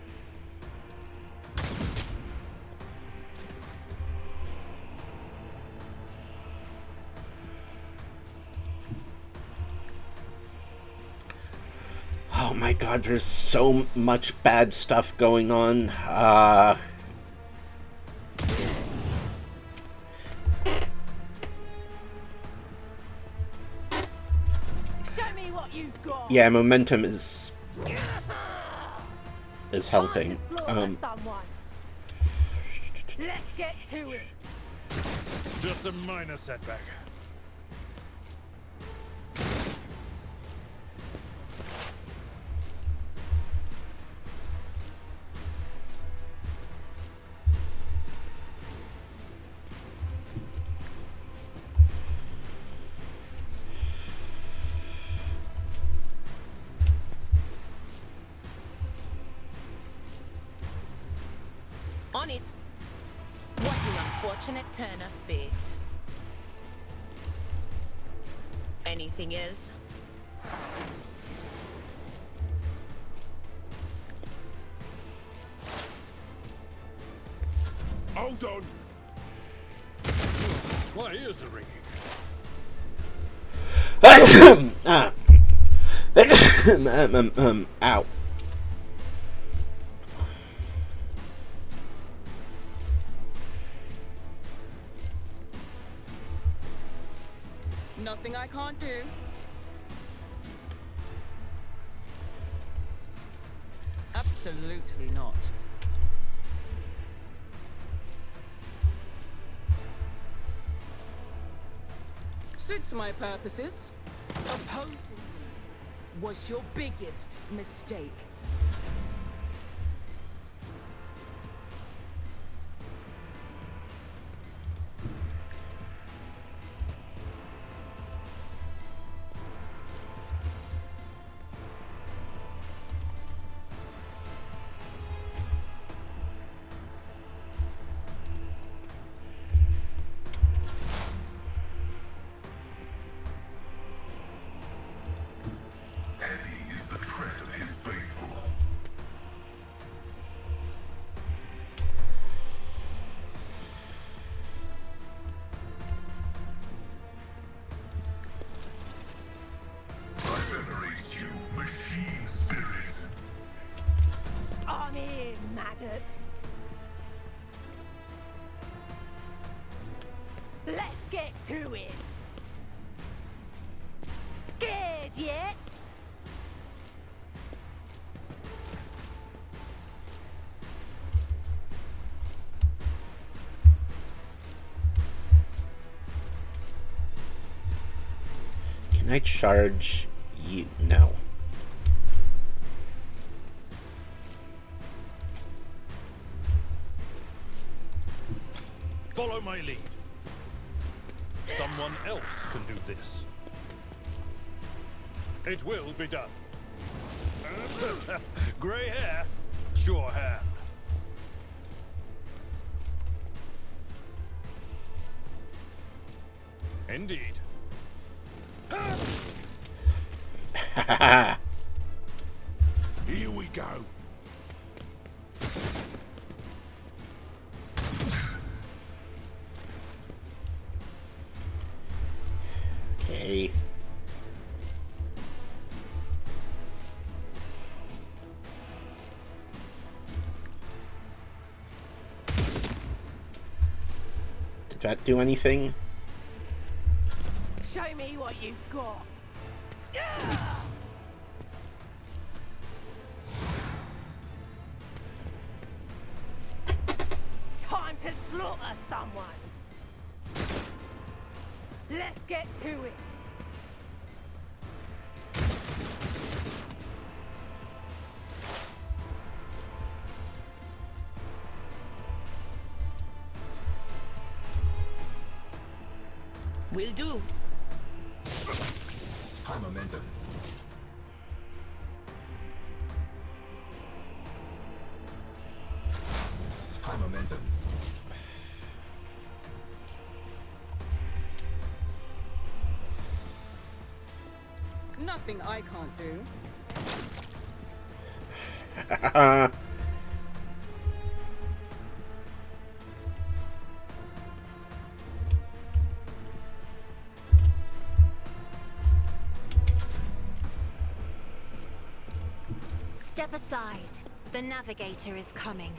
Oh my god, there's so much bad stuff going on. Show me what you got. Yeah, momentum is helping. Time to slaughter someone. Let's get to it. Just a minor setback. On it. What an unfortunate turn of fate. Anything is? Hold on. My ears are ringing. Ow. Nothing I can't do. Absolutely not. Suits my purposes. Opposing me was your biggest mistake. maggot. Let's get to it. Scared yet? Can I charge you? No. Follow my lead. Someone else can do this. It will be done. Grey hair, sure hand. Indeed. Here we go. Okay. Did that do anything? Show me what you've got. Time to slaughter someone. Let's get to it. Will do. High momentum. High momentum. Nothing I can't do. Step aside. The navigator is coming.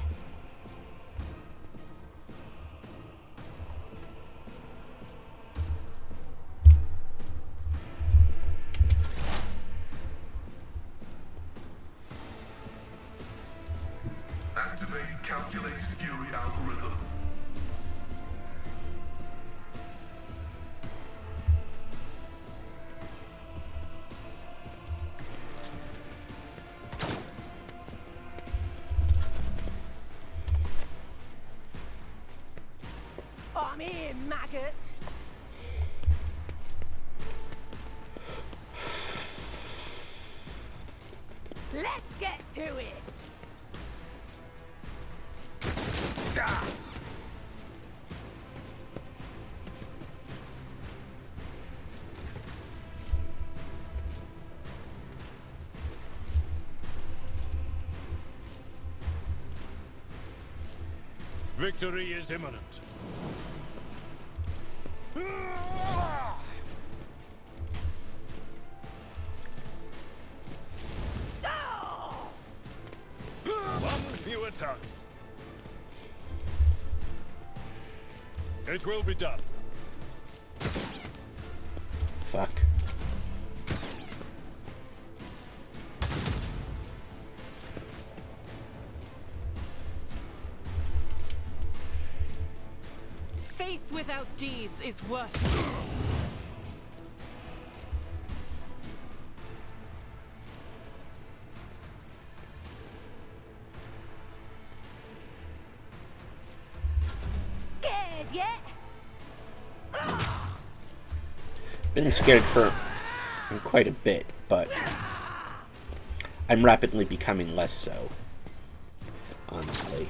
Activate calculated fury algorithm. I'm here, maggot. Let's get to it. Victory is imminent. One fewer tongue. It will be done. Fuck. Faith without deeds is worthless. Scared yet? Been scared for quite a bit, but I'm rapidly becoming less so. Honestly.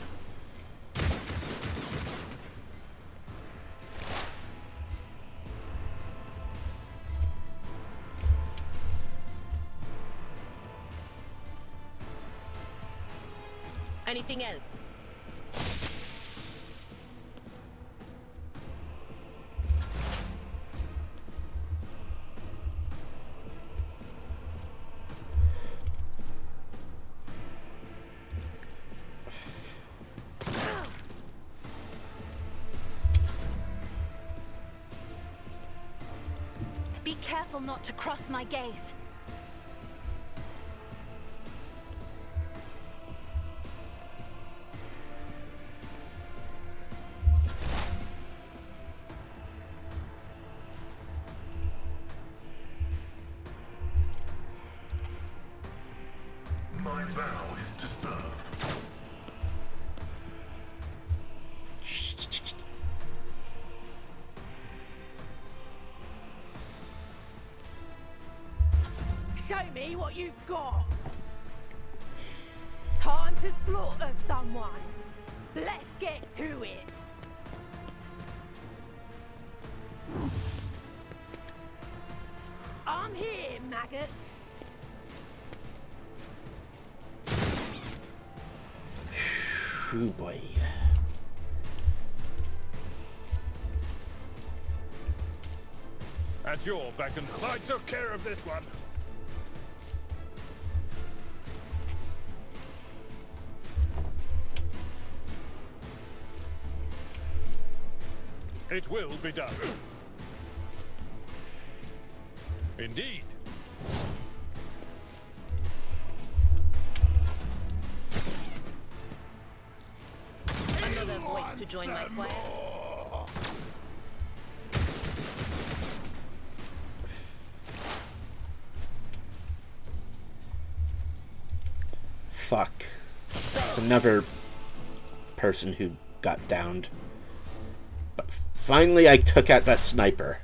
Anything else? careful not to cross my gaze. My vow is to serve. Show me what you've got. Time to slaughter someone. Let's get to it. I'm here, maggot. Oh boy. At your beck and I took care of this one. It will be done. Indeed. Another voice to join my choir. Fuck. It's another person who got downed. But finally I took out that sniper.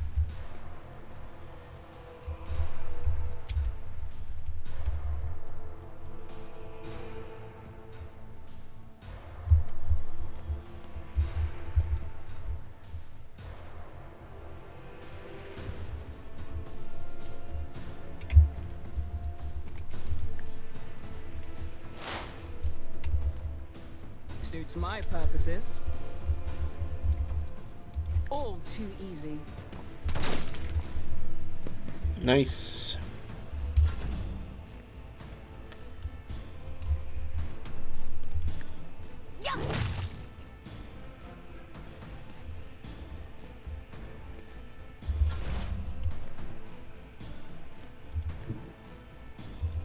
Suits my purposes. All too easy. Nice.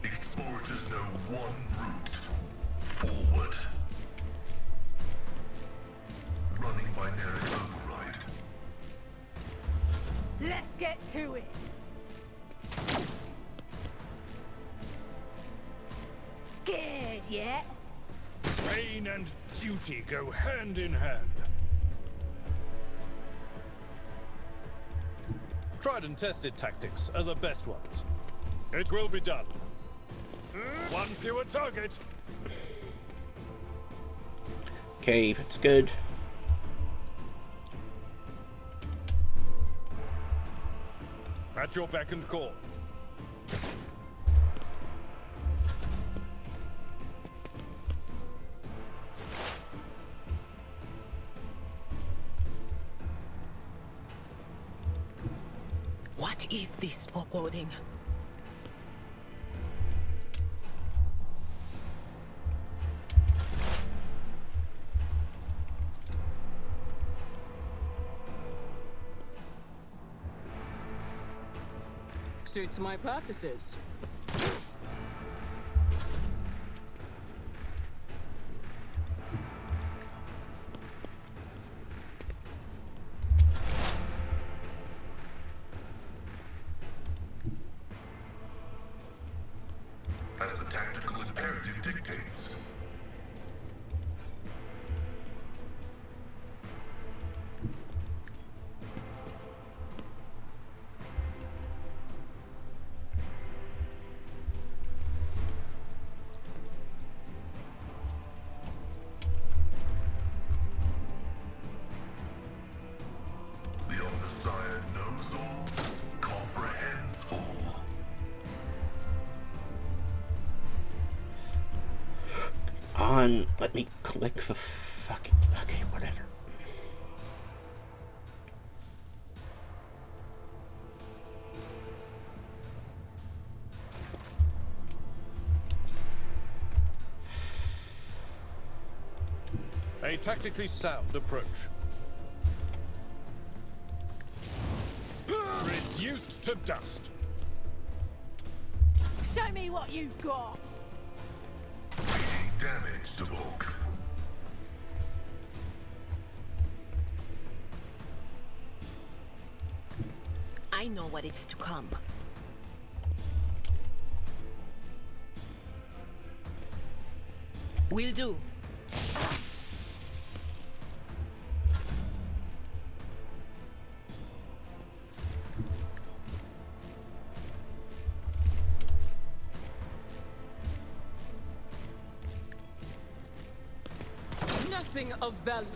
Explorers know one route. Forward. Running binary override. Let's get to it. Scared yet? Pain and duty go hand in hand. Tried and tested tactics are the best ones. It will be done. One fewer target. Okay, that's good. At your beck and call. What is this foreboding? Suits my purposes. As the tactical imperative dictates. The Omnissiah knows all, comprehends all. Let me click the fucking... Okay, whatever. A tactically sound approach. Reduced to dust. Show me what you've got. Taking damage to Volk. I know what is to come. Will do. Nothing of value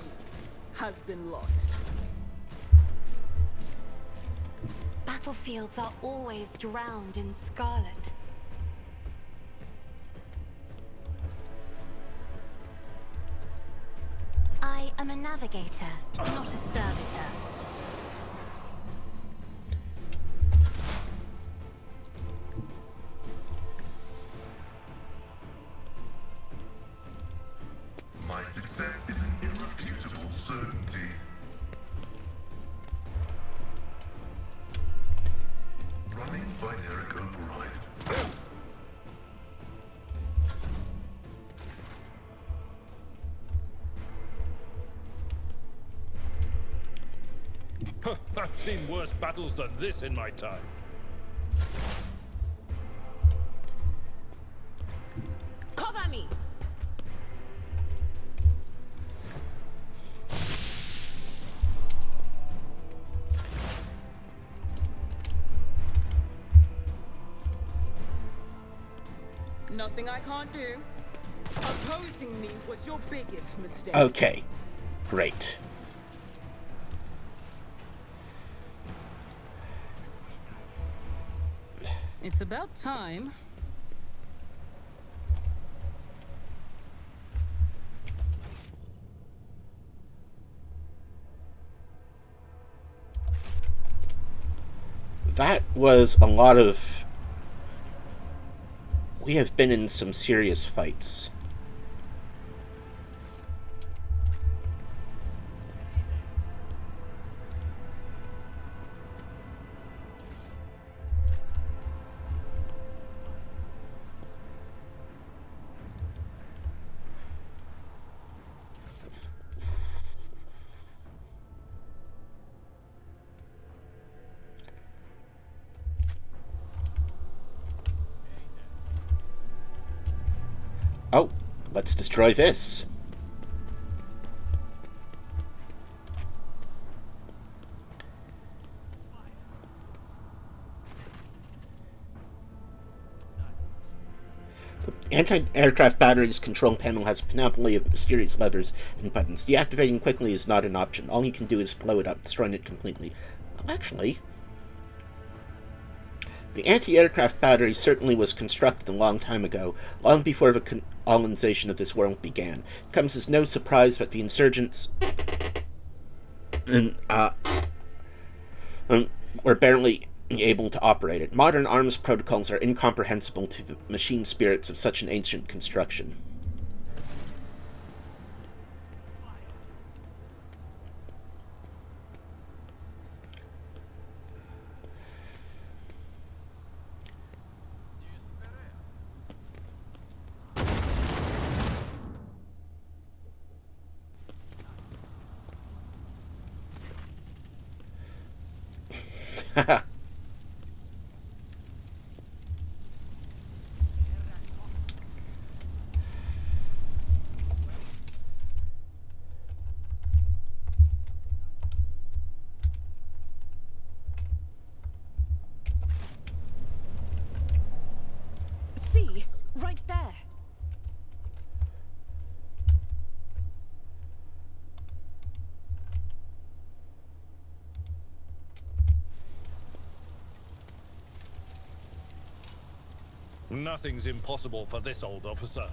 has been lost. Battlefields are always drowned in scarlet. I am a navigator, not a servitor. My success is an irrefutable certainty. Running binaric override. I've seen worse battles than this in my time. Cover me! Nothing I can't do. Opposing me was your biggest mistake. Okay, great. It's about time. That was a lot of... We have been in some serious fights. Oh, let's destroy this. The anti-aircraft battery's control panel has a panoply of mysterious levers and buttons. Deactivating quickly is not an option. All you can do is blow it up, destroying it completely. Well, actually, the anti-aircraft battery certainly was constructed a long time ago, long before the colonization of this world began. It comes as no surprise that the insurgents were barely able to operate it. Modern arms protocols are incomprehensible to the machine spirits of such an ancient construction. Haha. See, right there. Nothing's impossible for this old officer.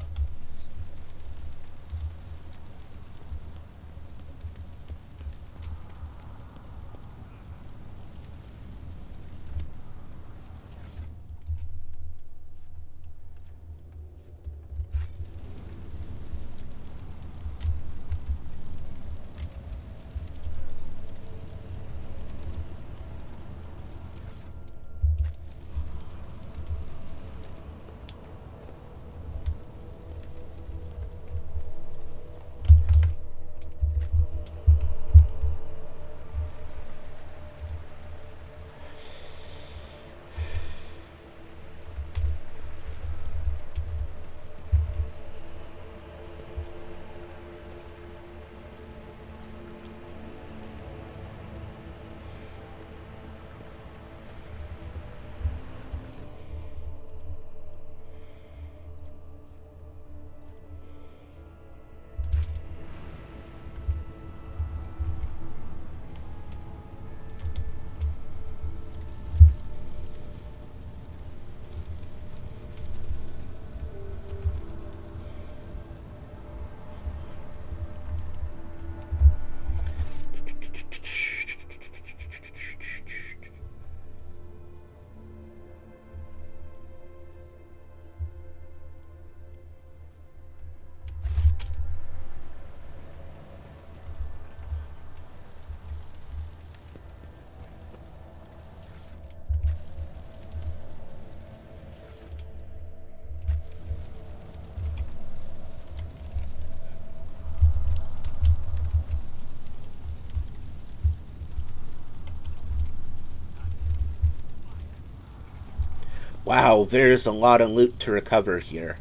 Wow, there's a lot of loot to recover here.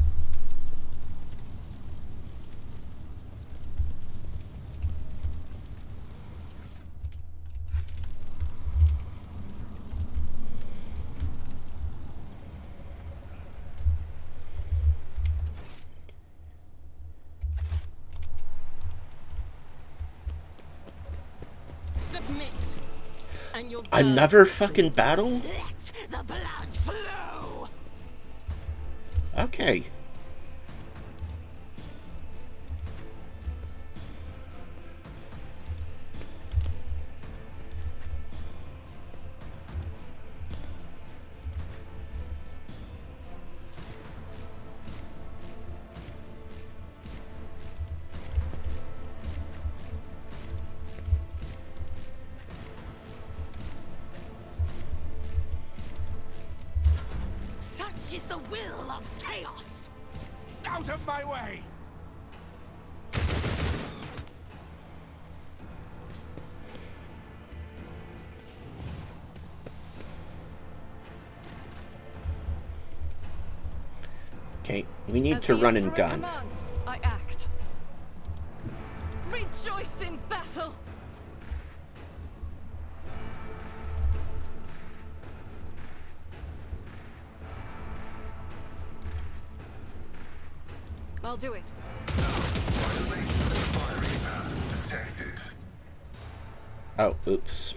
Submit. And you'll Another fucking battle? Let the blood flow! Okay. Such is the will of chaos! Out of my way! Okay, we need As to the run and Emperor gun. commands, I act. Rejoice in battle! I'll do it. Violation of firing pattern detected. Oh, oops.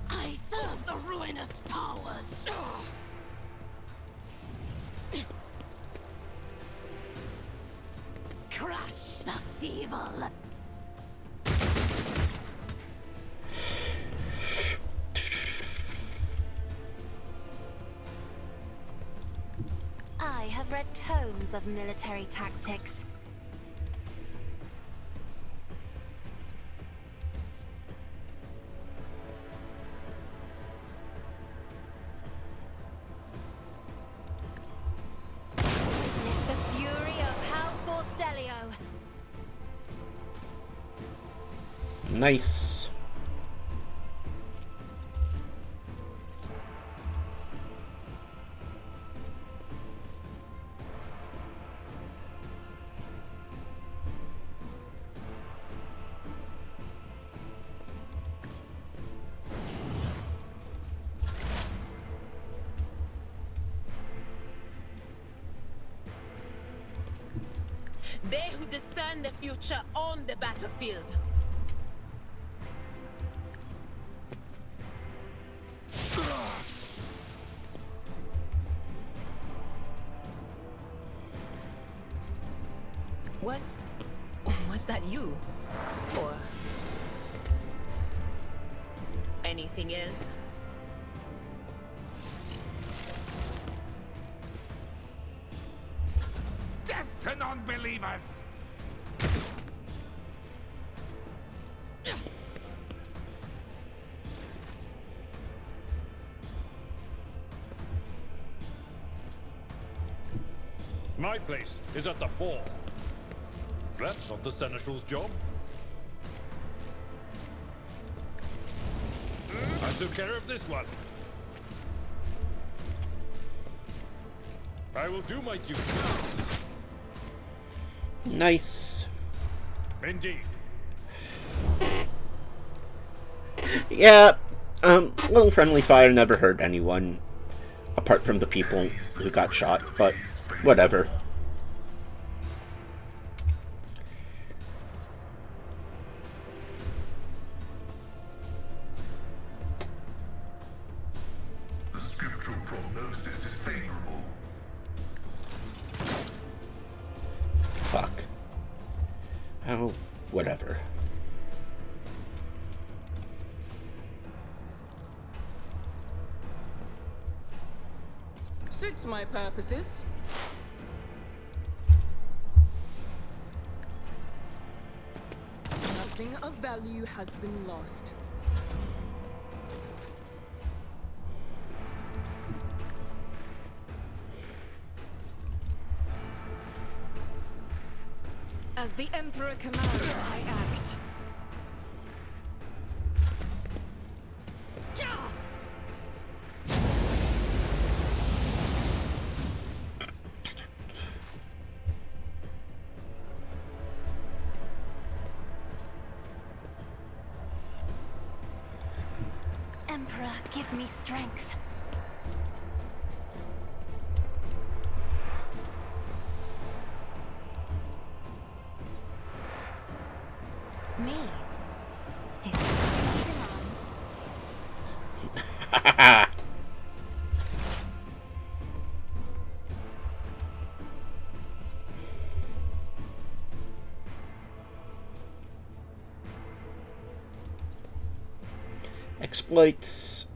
I serve the ruinous powers! Crush the feeble! I have read tomes of military tactics. Witness the fury of House Orcelio. Nice. They who discern the future on the battlefield. Was that you? Or anything else? Death to non-believers! My place is at the fore. That's not the Seneschal's job. I took care of this one. I will do my duty. Nice. Indeed. Yeah, little friendly fire never hurt anyone. Apart from the people who got shot, but whatever. The scriptural prognosis is favorable. Fuck. Oh, whatever. Suits my purposes. Nothing of value has been lost. As the Emperor commands, I act. Emperor, give me strength. Me? If he demands. Exploits.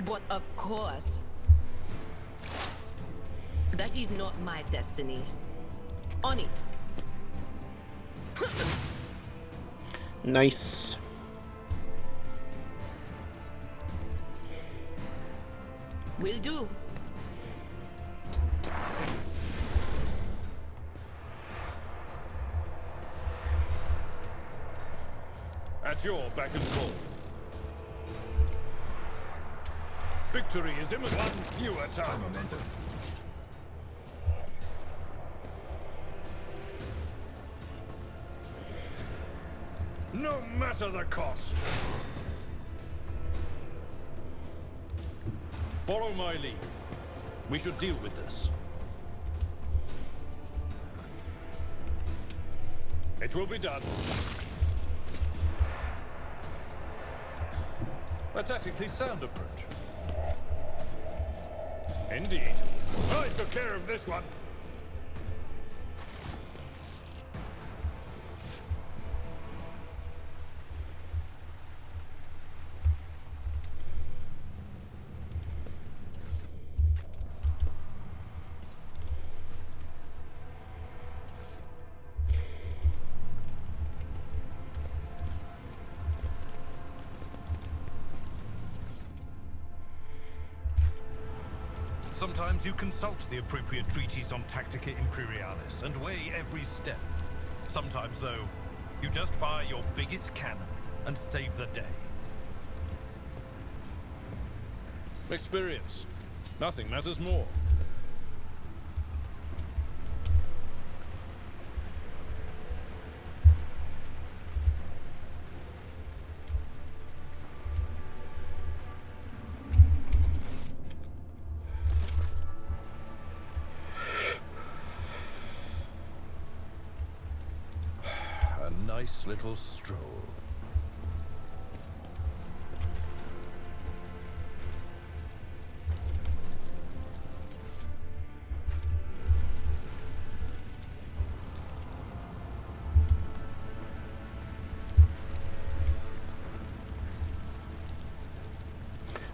But of course. That is not my destiny. On it. Nice. Will do. At your beck and call. Victory is imminent. One fewer time. Momentum. No matter the cost. Follow my lead. We should deal with this. It will be done. A tactically sound approach. Indeed. I took care of this one. Sometimes you consult the appropriate treatise on Tactica Imperialis and weigh every step. Sometimes, though, you just fire your biggest cannon and save the day. Experience. Nothing matters more. Nice little stroll.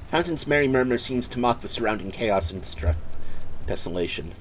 Fountain's merry murmur seems to mock the surrounding chaos and desolation.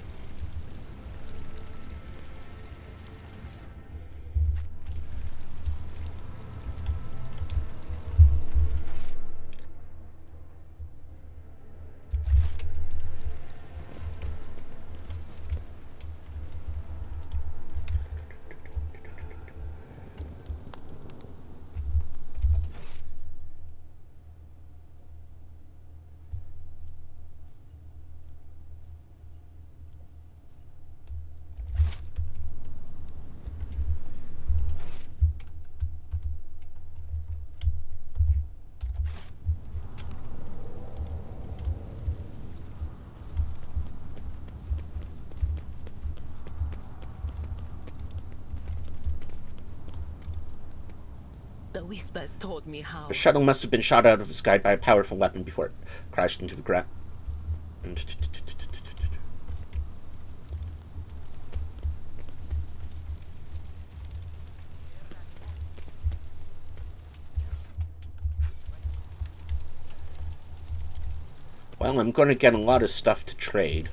The whispers told me how. The shuttle must have been shot out of the sky by a powerful weapon before it crashed into the ground. Well, I'm going to get a lot of stuff to trade.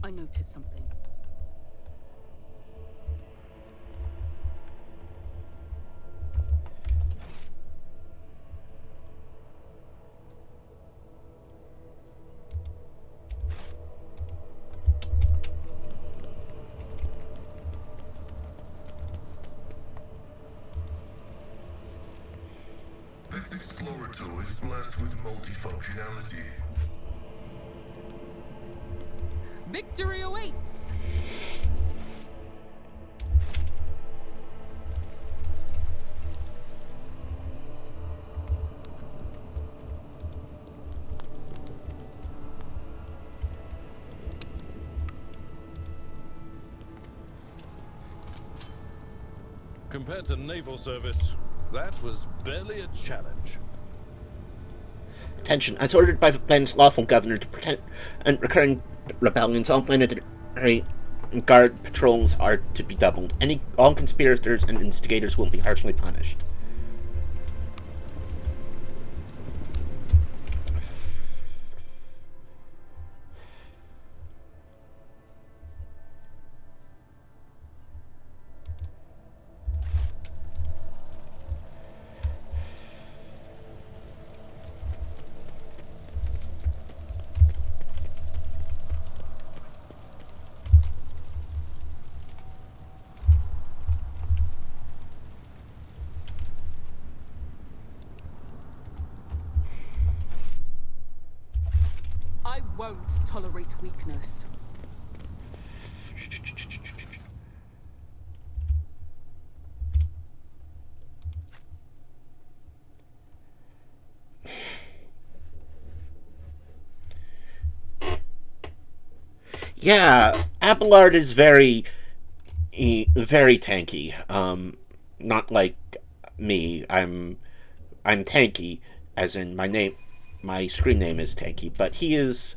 I noticed something. This Explorator is blessed with multifunctionality. Victory awaits! Compared to naval service, that was barely a challenge. Attention, as ordered by the planet's lawful governor to protect and recurring rebellions, all planetary guard patrols are to be doubled. All conspirators and instigators will be harshly punished. I won't tolerate weakness. Yeah, Abelard is very tanky. Not like me. I'm tanky, as in my screen name is Tanky, but he is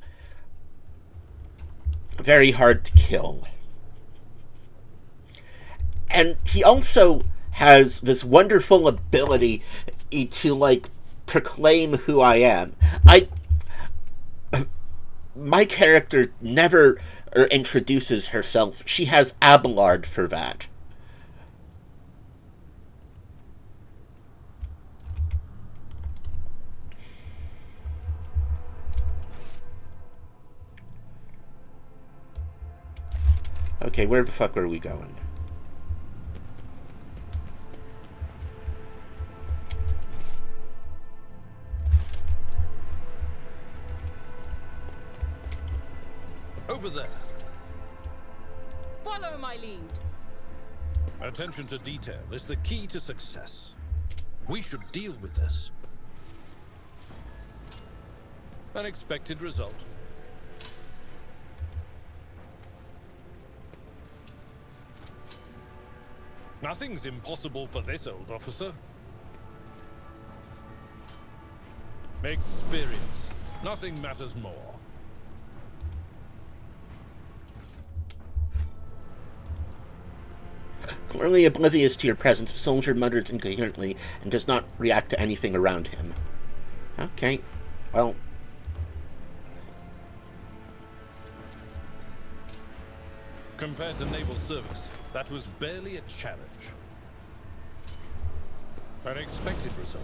very hard to kill. And he also has this wonderful ability to, like, proclaim who I am. My character never introduces herself. She has Abelard for that. Okay, where the fuck are we going? Over there. Follow my lead. Attention to detail is the key to success. We should deal with this. An expected result. Nothing's impossible for this old officer. Experience. Nothing matters more. Clearly oblivious to your presence, the soldier mutters incoherently and does not react to anything around him. Okay, well... Compared to naval service, that was barely a challenge. An expected result.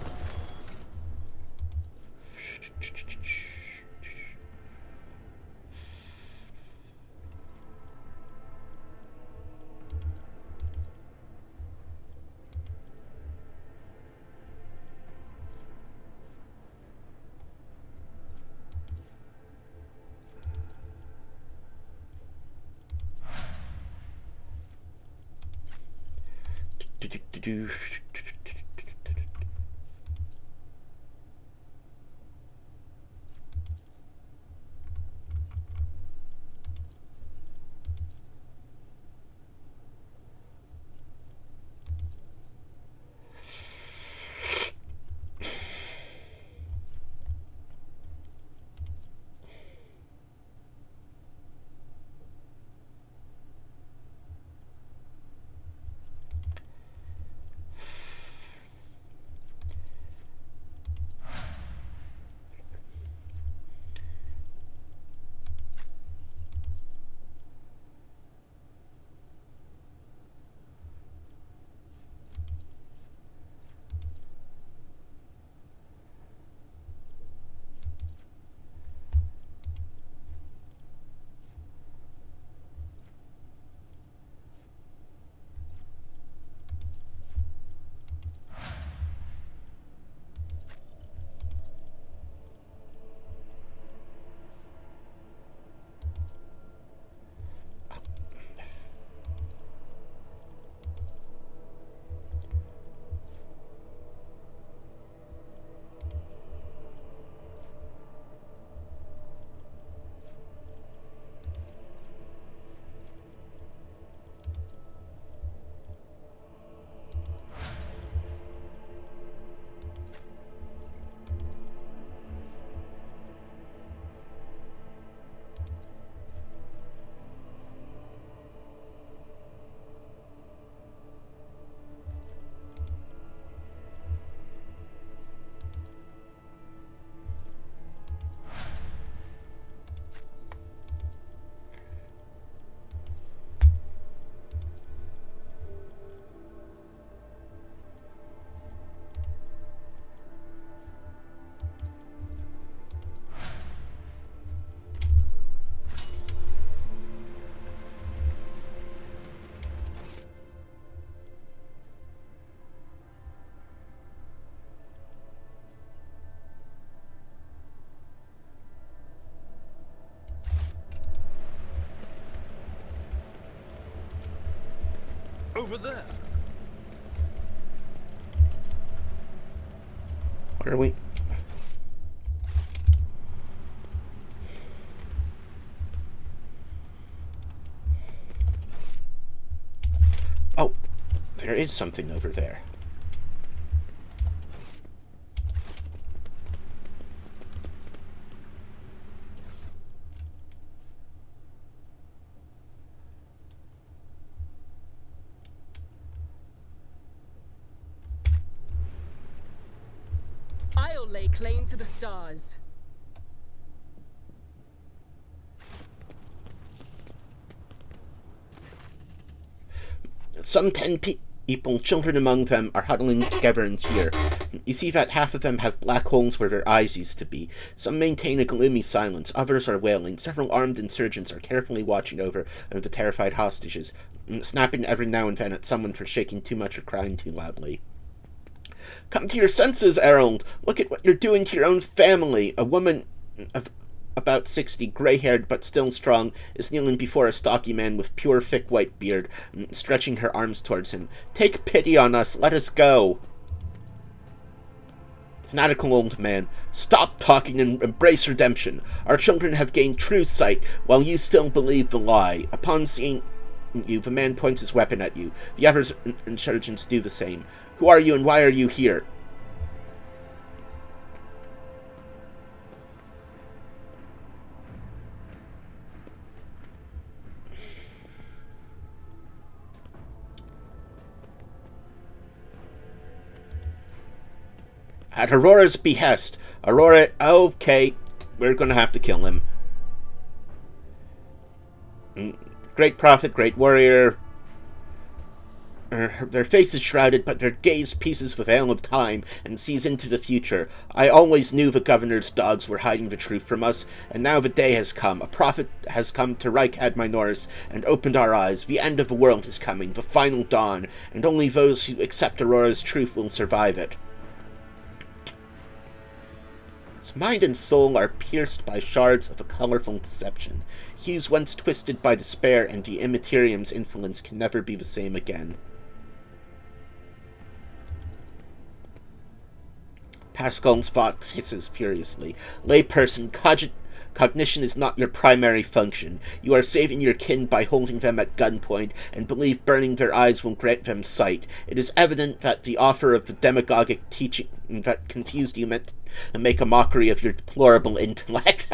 over there. Where are we? Oh, there is something over there. I'll lay claim to the stars. Some 10 people, children among them, are huddling together in fear. You see that half of them have black holes where their eyes used to be. Some maintain a gloomy silence, others are wailing. Several armed insurgents are carefully watching over the terrified hostages, snapping every now and then at someone for shaking too much or crying too loudly. Come to your senses, Errol! Look at what you're doing to your own family! A woman of about 60, grey-haired but still strong, is kneeling before a stocky man with pure, thick white beard, stretching her arms towards him. Take pity on us! Let us go! Fanatical old man, stop talking and embrace redemption. Our children have gained true sight, while you still believe the lie. Upon seeing you, the man points his weapon at you. The other insurgents do the same. Who are you and why are you here? At Aurora's behest. Aurora, okay, we're gonna have to kill him. Great prophet, great warrior. Their faces shrouded, but their gaze pierces the veil of time and sees into the future. I always knew the governor's dogs were hiding the truth from us, and now the day has come. A prophet has come to Reichad Minoris and opened our eyes. The end of the world is coming, the final dawn, and only those who accept Aurora's truth will survive it. His mind and soul are pierced by shards of a colorful deception. Hues once twisted by despair and the Immaterium's influence can never be the same again. Pascal's fox hisses furiously. Layperson, cognition is not your primary function. You are saving your kin by holding them at gunpoint, and believe burning their eyes will grant them sight. It is evident that the offer of the demagogic teaching that confused you meant to make a mockery of your deplorable intellect.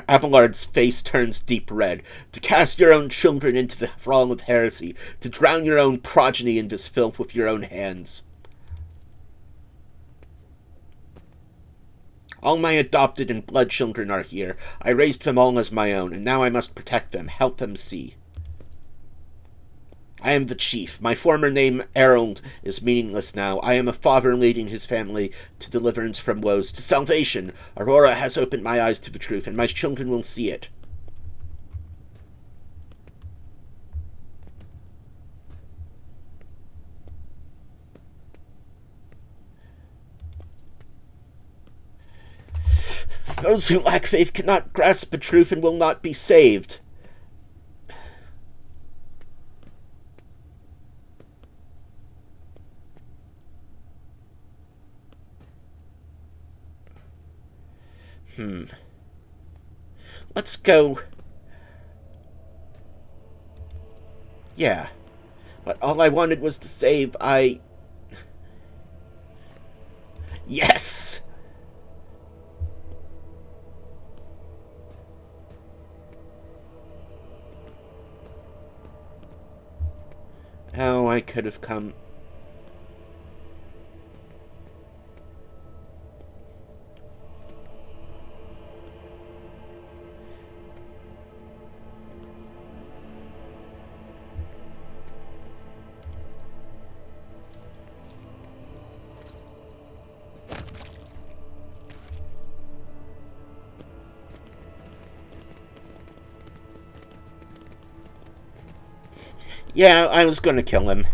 Abelard's face turns deep red. To cast your own children into the thrall of heresy, to drown your own progeny in this filth with your own hands. All my adopted and blood children are here. I raised them all as my own, and now I must protect them, help them see. I am the chief. My former name, Errol, is meaningless now. I am a father leading his family to deliverance from woes, to salvation. Aurora has opened my eyes to the truth, and my children will see it. Those who lack faith cannot grasp the truth and will not be saved. Let's go. Yeah. But all I wanted was to save. Yes! Oh, I could have come. Yeah, I was gonna kill him.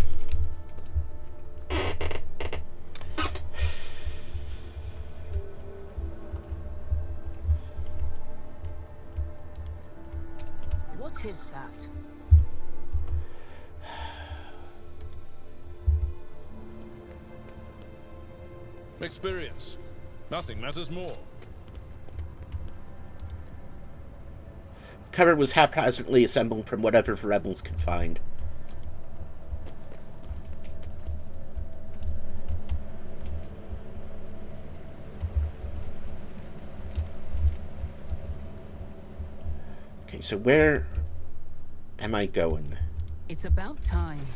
What is that? Experience. Nothing matters more. Cover was haphazardly assembled from whatever the rebels could find. Okay, so where am I going? It's about time.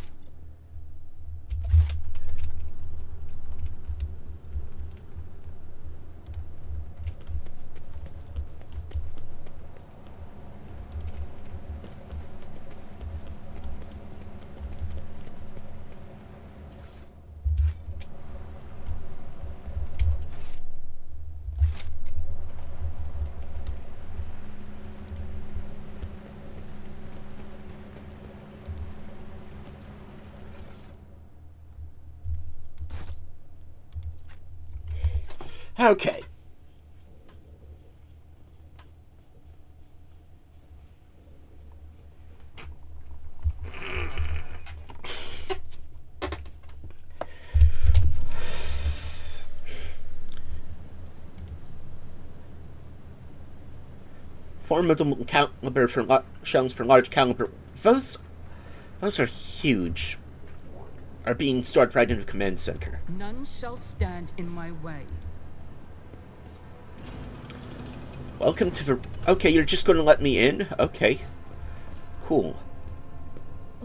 Okay. Formidable caliber for shells for large caliber. Those are huge. Are being stored right in the command center. None shall stand in my way. Welcome to the... Okay, you're just going to let me in? Okay. Cool.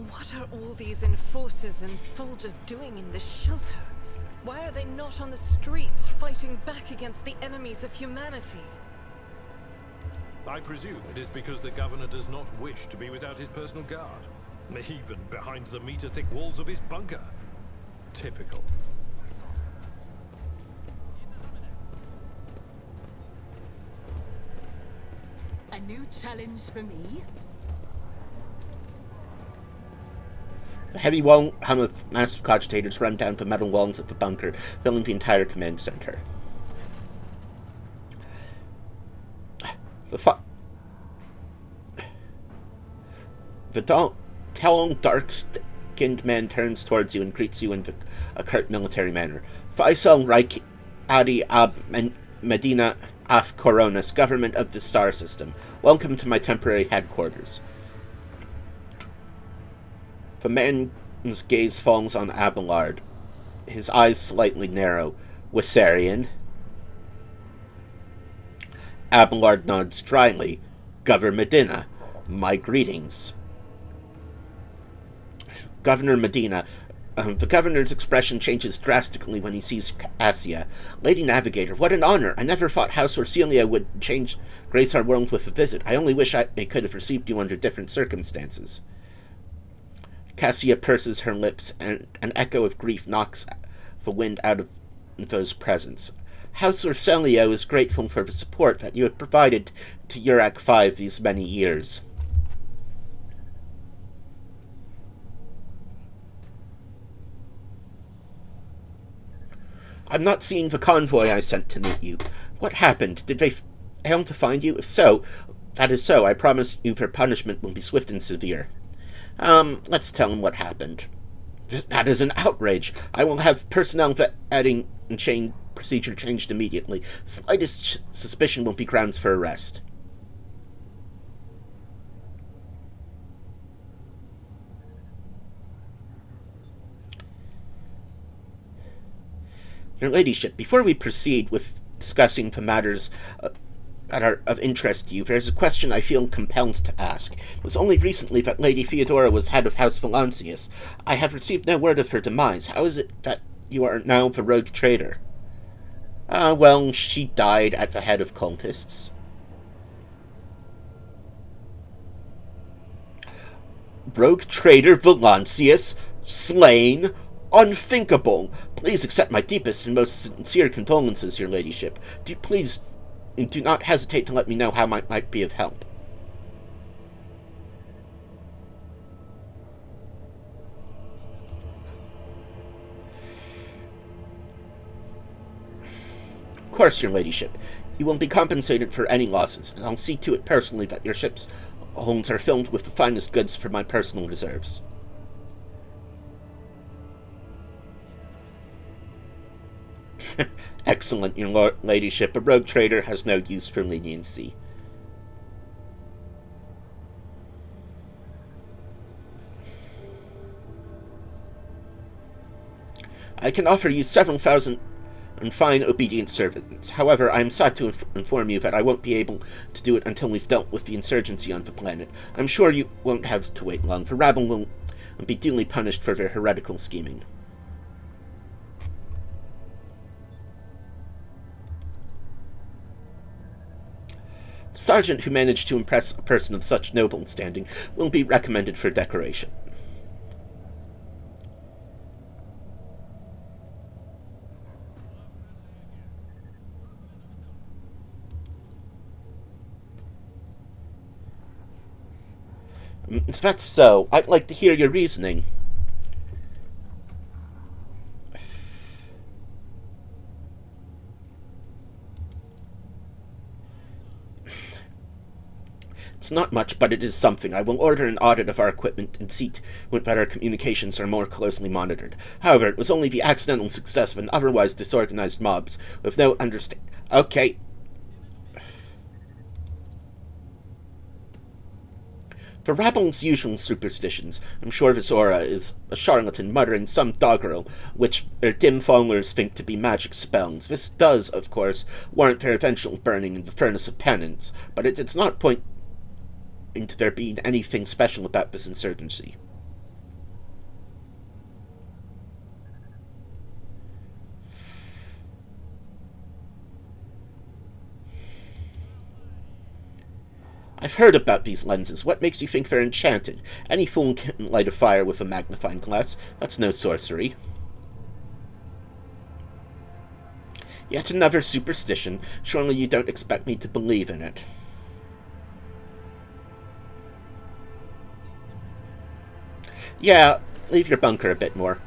What are all these enforcers and soldiers doing in this shelter? Why are they not on the streets fighting back against the enemies of humanity? I presume it is because the governor does not wish to be without his personal guard, even behind the meter-thick walls of his bunker. Typical. A new challenge for me? The heavy hum of massive cogitators run down the metal walls of the bunker, filling the entire command center. The tall, dark-skinned man turns towards you and greets you in a curt military manner. Faisal Reich Adi Ab Medina Af Coronas, Government of the Star System. Welcome to my temporary headquarters. The man's gaze falls on Abelard, his eyes slightly narrow. Wissarian. Abelard nods dryly. Governor Medina, my greetings. Governor Medina. The governor's expression changes drastically when he sees Cassia. Lady Navigator, what an honor! I never thought House Orcelia would grace our world with a visit. I only wish I could have received you under different circumstances. Cassia purses her lips, and an echo of grief knocks the wind out of those present. House Orcelia is grateful for the support that you have provided to Urak 5 these many years. I'm not seeing the convoy I sent to meet you. What happened? Did they fail to find you? If so, that is so. I promise you their punishment will be swift and severe. Let's tell them what happened. That is an outrage. I will have personnel vetting and chain procedure changed immediately. The slightest suspicion will be grounds for arrest. Your Ladyship, before we proceed with discussing the matters that are of interest to you, there is a question I feel compelled to ask. It was only recently that Lady Theodora was head of House Valancius. I have received no word of her demise. How is it that you are now the rogue traitor? Well, she died at the head of cultists. Rogue traitor Valancius? Slain? Unthinkable! Please accept my deepest and most sincere condolences, Your Ladyship. Please do not hesitate to let me know how I might be of help. Of course, Your Ladyship. You will be compensated for any losses, and I'll see to it personally that your ship's holds are filled with the finest goods for my personal reserves. Excellent, your ladyship. A rogue trader has no use for leniency. I can offer you several thousand and fine, obedient servants. However, I am sad to inform you that I won't be able to do it until we've dealt with the insurgency on the planet. I'm sure you won't have to wait long. The rabble will be duly punished for their heretical scheming. The sergeant who managed to impress a person of such noble standing will be recommended for decoration. If that's so, I'd like to hear your reasoning. It's not much, but it is something. I will order an audit of our equipment and see that our communications are more closely monitored. However, it was only the accidental success of an otherwise disorganized mobs with no understanding. Okay. For rabble's usual superstitions, I'm sure this aura is a charlatan muttering some doggerel which their dim followers think to be magic spells. This does, of course, warrant their eventual burning in the furnace of penance, but it does not point into there being anything special about this insurgency. I've heard about these lenses. What makes you think they're enchanted? Any fool can light a fire with a magnifying glass. That's no sorcery. Yet another superstition. Surely you don't expect me to believe in it. Yeah, leave your bunker a bit more.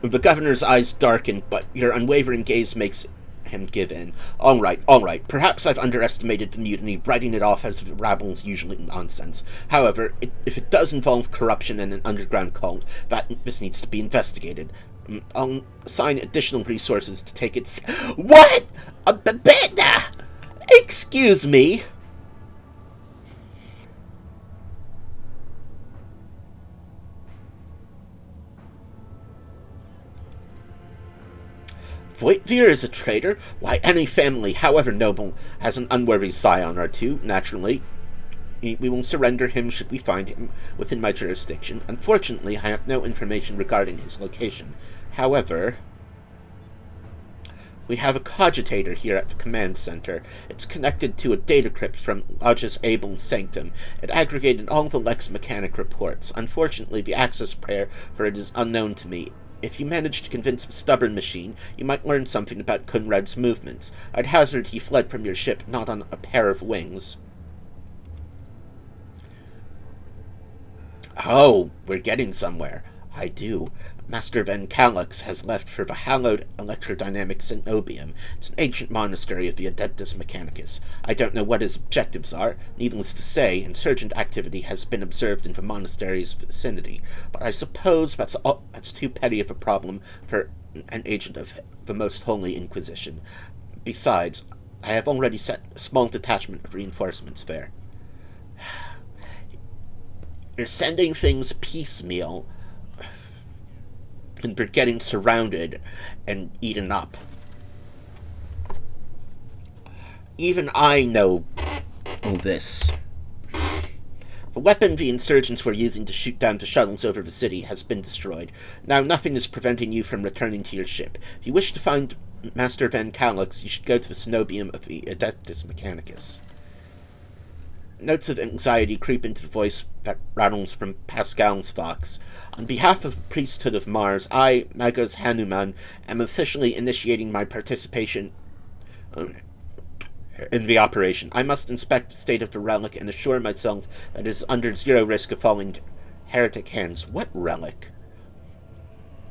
The governor's eyes darken, but your unwavering gaze makes him give in. All right. Perhaps I've underestimated the mutiny, writing it off as the rabble's usually nonsense. However, if it does involve corruption and an underground cult, this needs to be investigated. I'll assign additional resources to take its... What? Excuse me? Voigtveer is a traitor? Why, any family, however noble, has an unworthy scion or two, naturally. We will surrender him should we find him within my jurisdiction. Unfortunately, I have no information regarding his location. However, we have a cogitator here at the command center. It's connected to a data crypt from Lodge's Abel's Sanctum. It aggregated all the Lex Mechanic reports. Unfortunately, the access prayer for it is unknown to me. If you manage to convince the stubborn machine, you might learn something about Kunrad's movements. I'd hazard he fled from your ship not on a pair of wings. Oh, we're getting somewhere. I do. Master Van Calyx has left for the hallowed electrodynamic Cenobium. It's an ancient monastery of the Adeptus Mechanicus. I don't know what his objectives are. Needless to say, insurgent activity has been observed in the monastery's vicinity, but I suppose that's too petty of a problem for an agent of the Most Holy Inquisition. Besides, I have already set a small detachment of reinforcements there. You're sending things piecemeal, and they're getting surrounded and eaten up. Even I know this. The weapon the insurgents were using to shoot down the shuttles over the city has been destroyed. Now nothing is preventing you from returning to your ship. If you wish to find Master Van Calyx, you should go to the Cenobium of the Adeptus Mechanicus. Notes of anxiety creep into the voice that rattles from Pascal's Vox. On behalf of the priesthood of Mars, I, Magos Hanuman, am officially initiating my participation in the operation. I must inspect the state of the relic and assure myself that it is under zero risk of falling into heretic hands. What relic?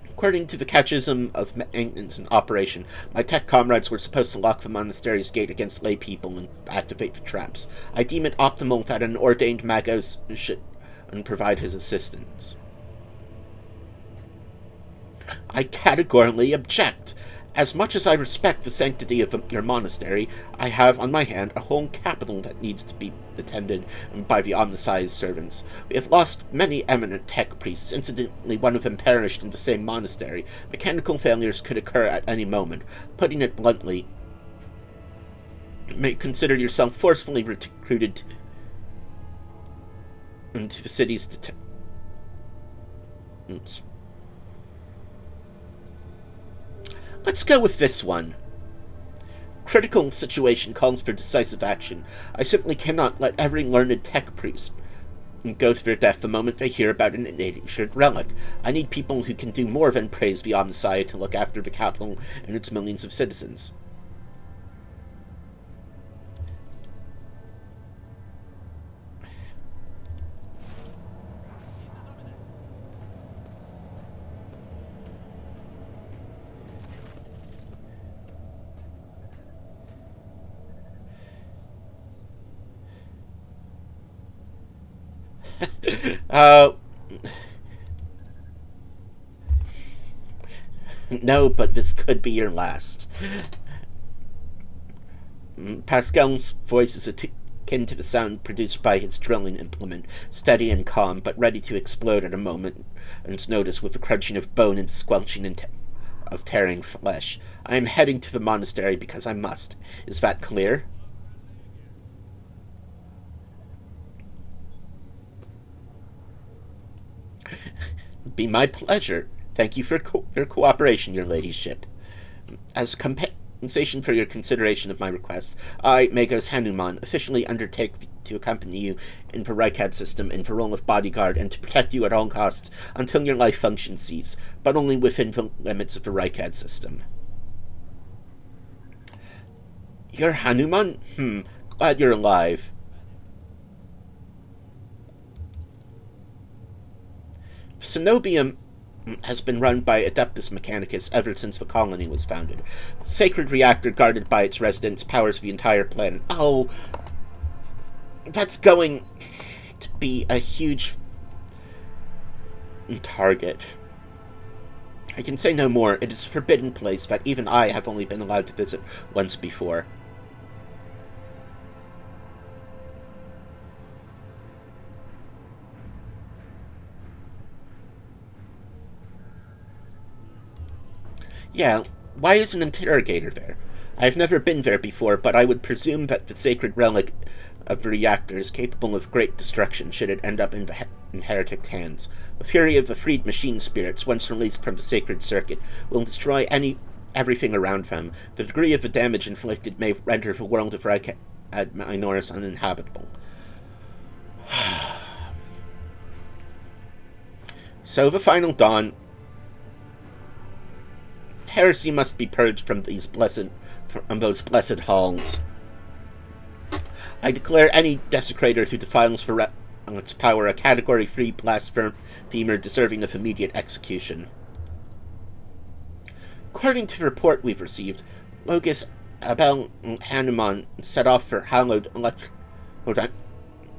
According to the catechism of maintenance and operation, my tech comrades were supposed to lock the monastery's gate against lay people and activate the traps. I deem it optimal that an ordained magos should provide his assistance. I categorically object. As much as I respect the sanctity of your monastery, I have on my hand a whole capital that needs to be attended by the omniscience servants. We have lost many eminent tech priests. Incidentally, one of them perished in the same monastery. Mechanical failures could occur at any moment. Putting it bluntly, you may consider yourself forcefully recruited into the city's Let's go with this one. Critical situation calls for decisive action. I simply cannot let every learned tech priest go to their death the moment they hear about an endangered relic. I need people who can do more than praise the Omnissiah to look after the capital and its millions of citizens. No, but this could be your last. Pascal's voice is akin to the sound produced by his drilling implement, steady and calm, but ready to explode at a moment's notice with the crunching of bone and squelching of tearing flesh. I am heading to the monastery because I must. Is that clear? Be my pleasure. Thank you for your cooperation, your ladyship. As compensation for your consideration of my request, I, Magos Hanuman, officially undertake to accompany you in the Rykad system in the role of bodyguard and to protect you at all costs until your life function cease, but only within the limits of the Rykad system. You're Hanuman? Glad you're alive. Cenobium has been run by Adeptus Mechanicus ever since the colony was founded. The sacred reactor guarded by its residents powers the entire planet. Oh, that's going to be a huge target. I can say no more. It is a forbidden place that even I have only been allowed to visit once before. Yeah, why is an interrogator there? I've never been there before, but I would presume that the sacred relic of the reactor is capable of great destruction should it end up in heretic hands. The fury of the freed machine spirits, once released from the sacred circuit, will destroy everything around them. The degree of the damage inflicted may render the world of Rykad Minoris uninhabitable. So the final dawn. Heresy must be purged from those blessed halls. I declare any desecrator who defiles for its power a Category 3 blasphemer deserving of immediate execution. According to the report we've received, Logis Abel Hanuman set off for hallowed electrodynamic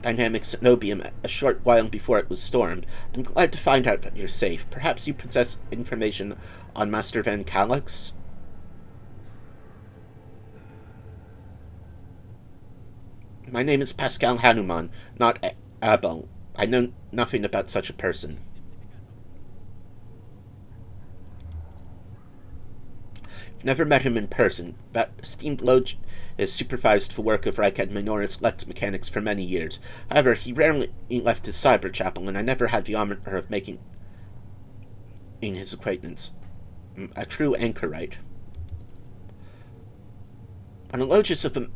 Cenobium a short while before it was stormed. I'm glad to find out that you're safe. Perhaps you possess information on Master Van Calyx? My name is Pascal Hanuman, not Abel. I know nothing about such a person. I've never met him in person. That esteemed Loge has supervised the work of Rykad Minoris Lex Mechanics for many years. However, he rarely left his cyber chapel, and I never had the honor of making his acquaintance. A true anchorite. When a Logus of the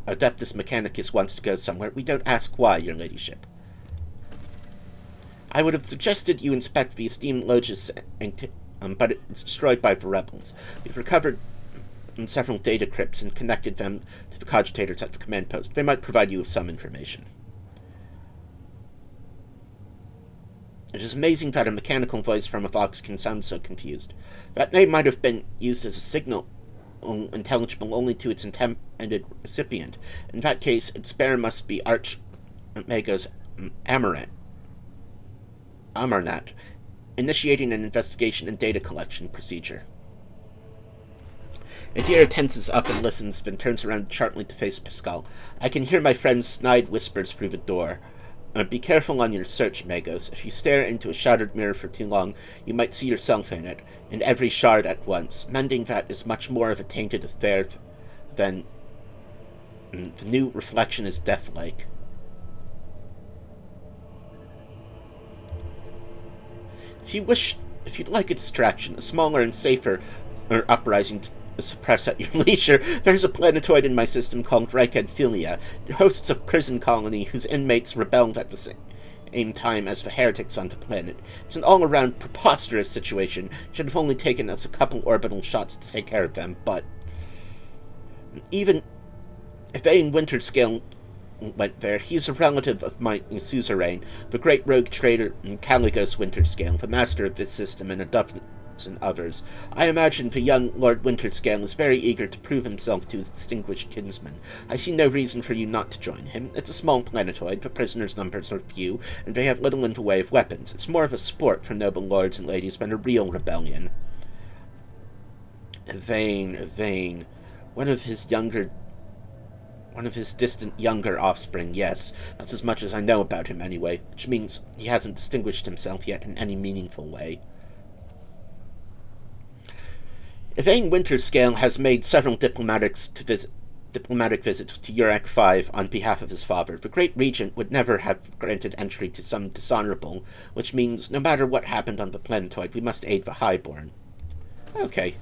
Adeptus Mechanicus wants to go somewhere, we don't ask why, your ladyship. I would have suggested you inspect the esteemed Logus, but it's destroyed by the rebels. We've recovered several data crypts and connected them to the cogitators at the command post. They might provide you with some information. It is amazing that a mechanical voice from a Vox can sound so confused. That name might have been used as a signal, intelligible only to its intended recipient. In that case, its bearer must be Archmagos Amarnat. Initiating an investigation and data collection procedure. Adira tenses up and listens, then turns around sharply to face Pascal. I can hear my friend's snide whispers through the door. Be careful on your search, Magos. If you stare into a shattered mirror for too long, you might see yourself in it, and every shard at once. Mending that is much more of a tainted affair than... The new reflection is death-like. If you'd like a distraction, a smaller and safer uprising to suppress at your leisure, there's a planetoid in my system called Reichedphilia. It hosts a prison colony whose inmates rebelled at the same time as the heretics on the planet. It's an all-around preposterous situation. Should have only taken us a couple orbital shots to take care of them, but... Even if Ain Winterscale went there, he's a relative of my suzerain, the great rogue trader Caligos Winterscale, the master of this system and a dozen others. I imagine the young Lord Winterscale is very eager to prove himself to his distinguished kinsman. I see no reason for you not to join him. It's a small planetoid, the prisoners' numbers are few, and they have little in the way of weapons. It's more of a sport for noble lords and ladies than a real rebellion. Vain. One of his distant younger offspring, yes. That's as much as I know about him anyway, which means he hasn't distinguished himself yet in any meaningful way. Yvain Winterscale has made several diplomatic visits to Urak 5 on behalf of his father. The Great Regent would never have granted entry to some dishonorable, which means no matter what happened on the planetoid, we must aid the Highborn. Okay.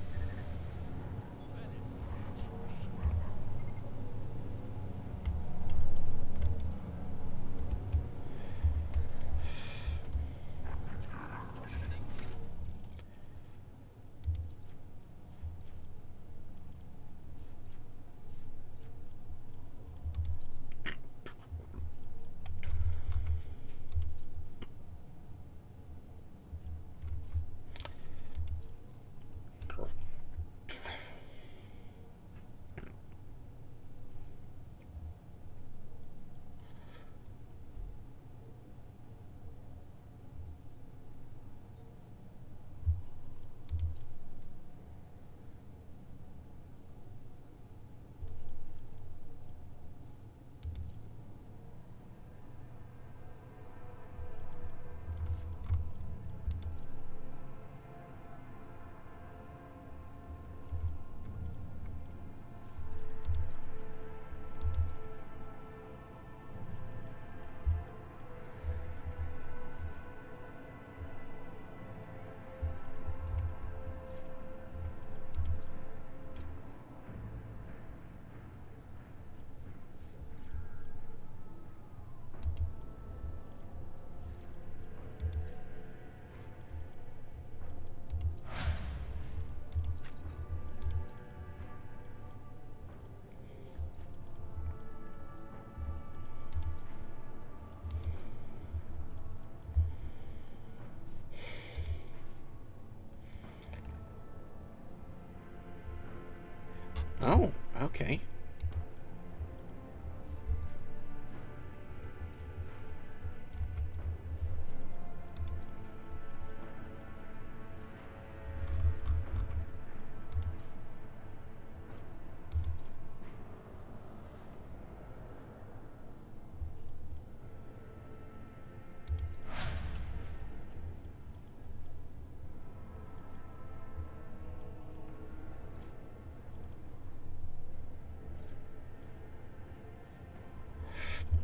Oh, okay.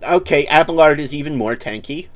Okay, Abelard is even more tanky.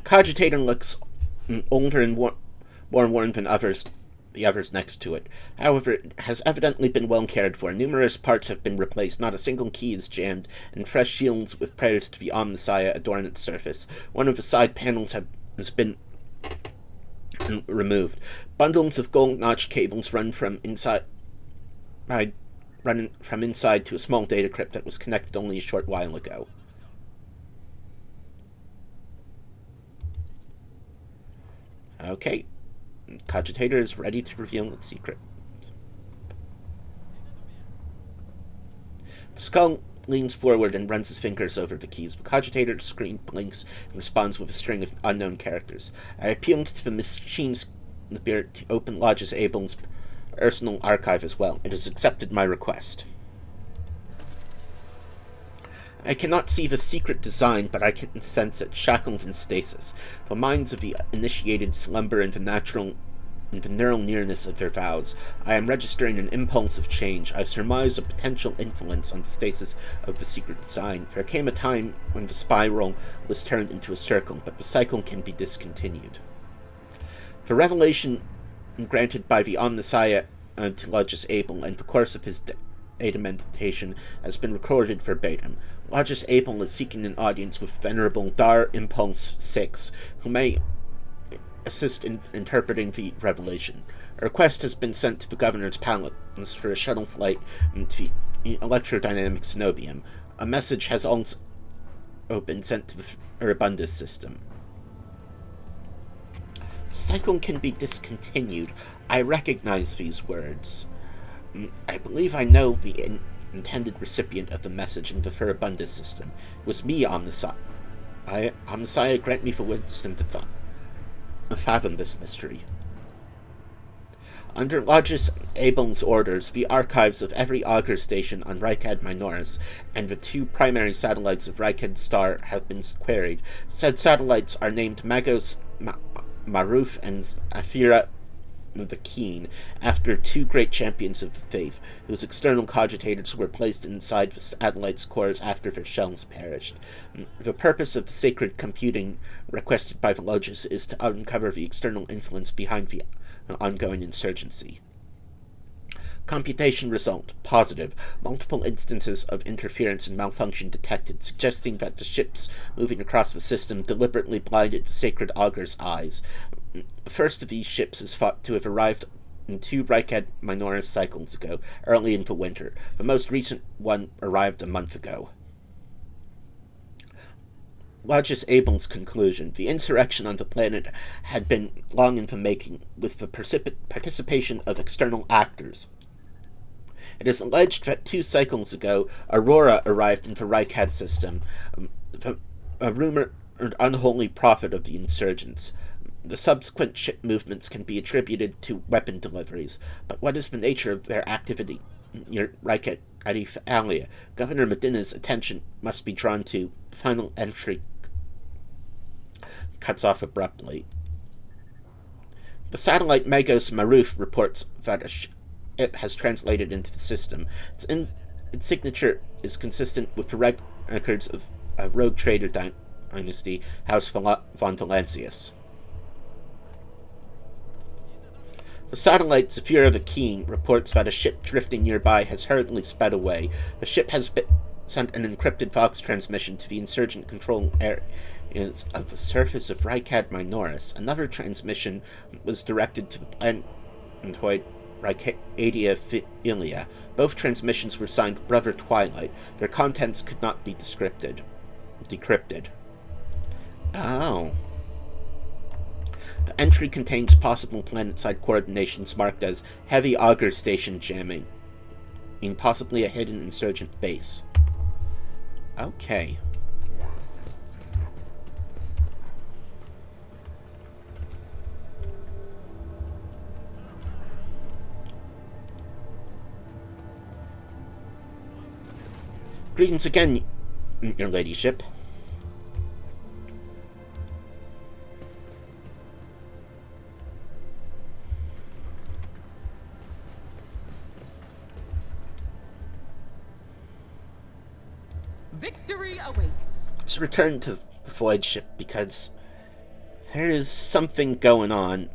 Cogitator looks older and more worn than the others next to it. However, it has evidently been well cared for. Numerous parts have been replaced, not a single key is jammed, and fresh shields with prayers to the Omnissiah adorn its surface. One of the side panels has been removed. Bundles of gold-notched cables run from inside to a small data crypt that was connected only a short while ago. Okay. Cogitator is ready to reveal its secret. Skull leans forward and runs his fingers over the keys. The Cogitator's screen blinks and responds with a string of unknown characters. I appealed to the machine's spirit to open Lodge's Abel's personal archive as well. It has accepted my request. I cannot see the secret design, but I can sense it, shackled in stasis. The minds of the initiated slumber in the neural nearness of their vows. I am registering an impulse of change. I surmise a potential influence on the stasis of the secret design. There came a time when the spiral was turned into a circle, but the cycle can be discontinued. The revelation granted by the Omnissiah to Lodge's Abel and the course of his data meditation has been recorded verbatim. Lodge's Abel is seeking an audience with Venerable Dar Impulse 6, who may assist in interpreting the revelation. A request has been sent to the Governor's Palace for a shuttle flight to the electrodynamic cenobium. A message has also been sent to the Erebundus system. Cycle can be discontinued. I recognize these words. I believe I know the intended recipient of the message in the Erebundus system. It was me, Omnissiah. Omnissiah, grant me the wisdom to fathom this mystery. Under Lodge's Abel's orders, the archives of every augur station on Rykad Minoris and the 2 primary satellites of Rykad Star have been queried. Said satellites are named Magos Maruf and Zafira the Keen, after 2 great champions of the faith, whose external cogitators were placed inside the satellites' cores after their shells perished. The purpose of sacred computing requested by the Lodges is to uncover the external influence behind the ongoing insurgency. Computation result, positive. Multiple instances of interference and malfunction detected, suggesting that the ships moving across the system deliberately blinded the sacred augur's eyes. The first of these ships is thought to have arrived in 2 Rykad Minoris cycles ago, early in the winter. The most recent one arrived a month ago. Lodge's Abel's conclusion. The insurrection on the planet had been long in the making, with the participation of external actors. It is alleged that 2 cycles ago, Aurora arrived in the Rykad system, a rumored unholy prophet of the insurgents. The subsequent ship movements can be attributed to weapon deliveries, but what is the nature of their activity near Rykad Emilia? Governor Medina's attention must be drawn to. The final entry cuts off abruptly. The satellite Magos Maruf reports that it has translated into the system. Its signature is consistent with the records of a rogue trader dynasty, House Von Valancius. The satellite Zafira the Keen reports that a ship drifting nearby has hurriedly sped away. The ship has sent an encrypted Vox transmission to the insurgent control areas of the surface of Rykad Minoris. Another transmission was directed to the planetoid Rykadia Filia. Both transmissions were signed Brother Twilight. Their contents could not be decrypted. Oh. The entry contains possible planet-side coordinations marked as heavy augur station jamming, in possibly a hidden insurgent base. Okay. Greetings again, your ladyship. Victory awaits. Let's return to the void ship because There is something going on.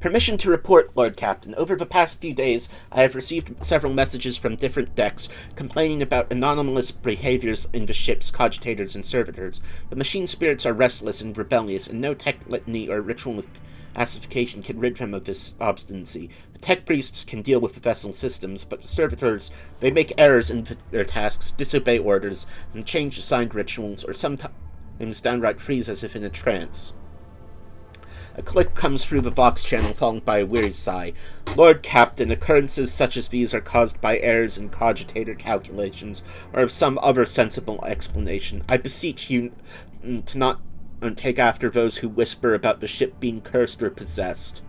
Permission to report, Lord Captain. Over the past few days, I have received several messages from different decks complaining about anomalous behaviors in the ship's cogitators and servitors. The machine spirits are restless and rebellious, and no tech litany or ritual of pacification can rid them of this obstinacy. The tech priests can deal with the vessel systems, but the servitors, they make errors in their tasks, disobey orders, and change assigned rituals, or sometimes downright freeze as if in a trance. A click comes through the Vox channel, followed by a weary sigh. Lord Captain, occurrences such as these are caused by errors in cogitator calculations, or of some other sensible explanation. I beseech you to not take after those who whisper about the ship being cursed or possessed.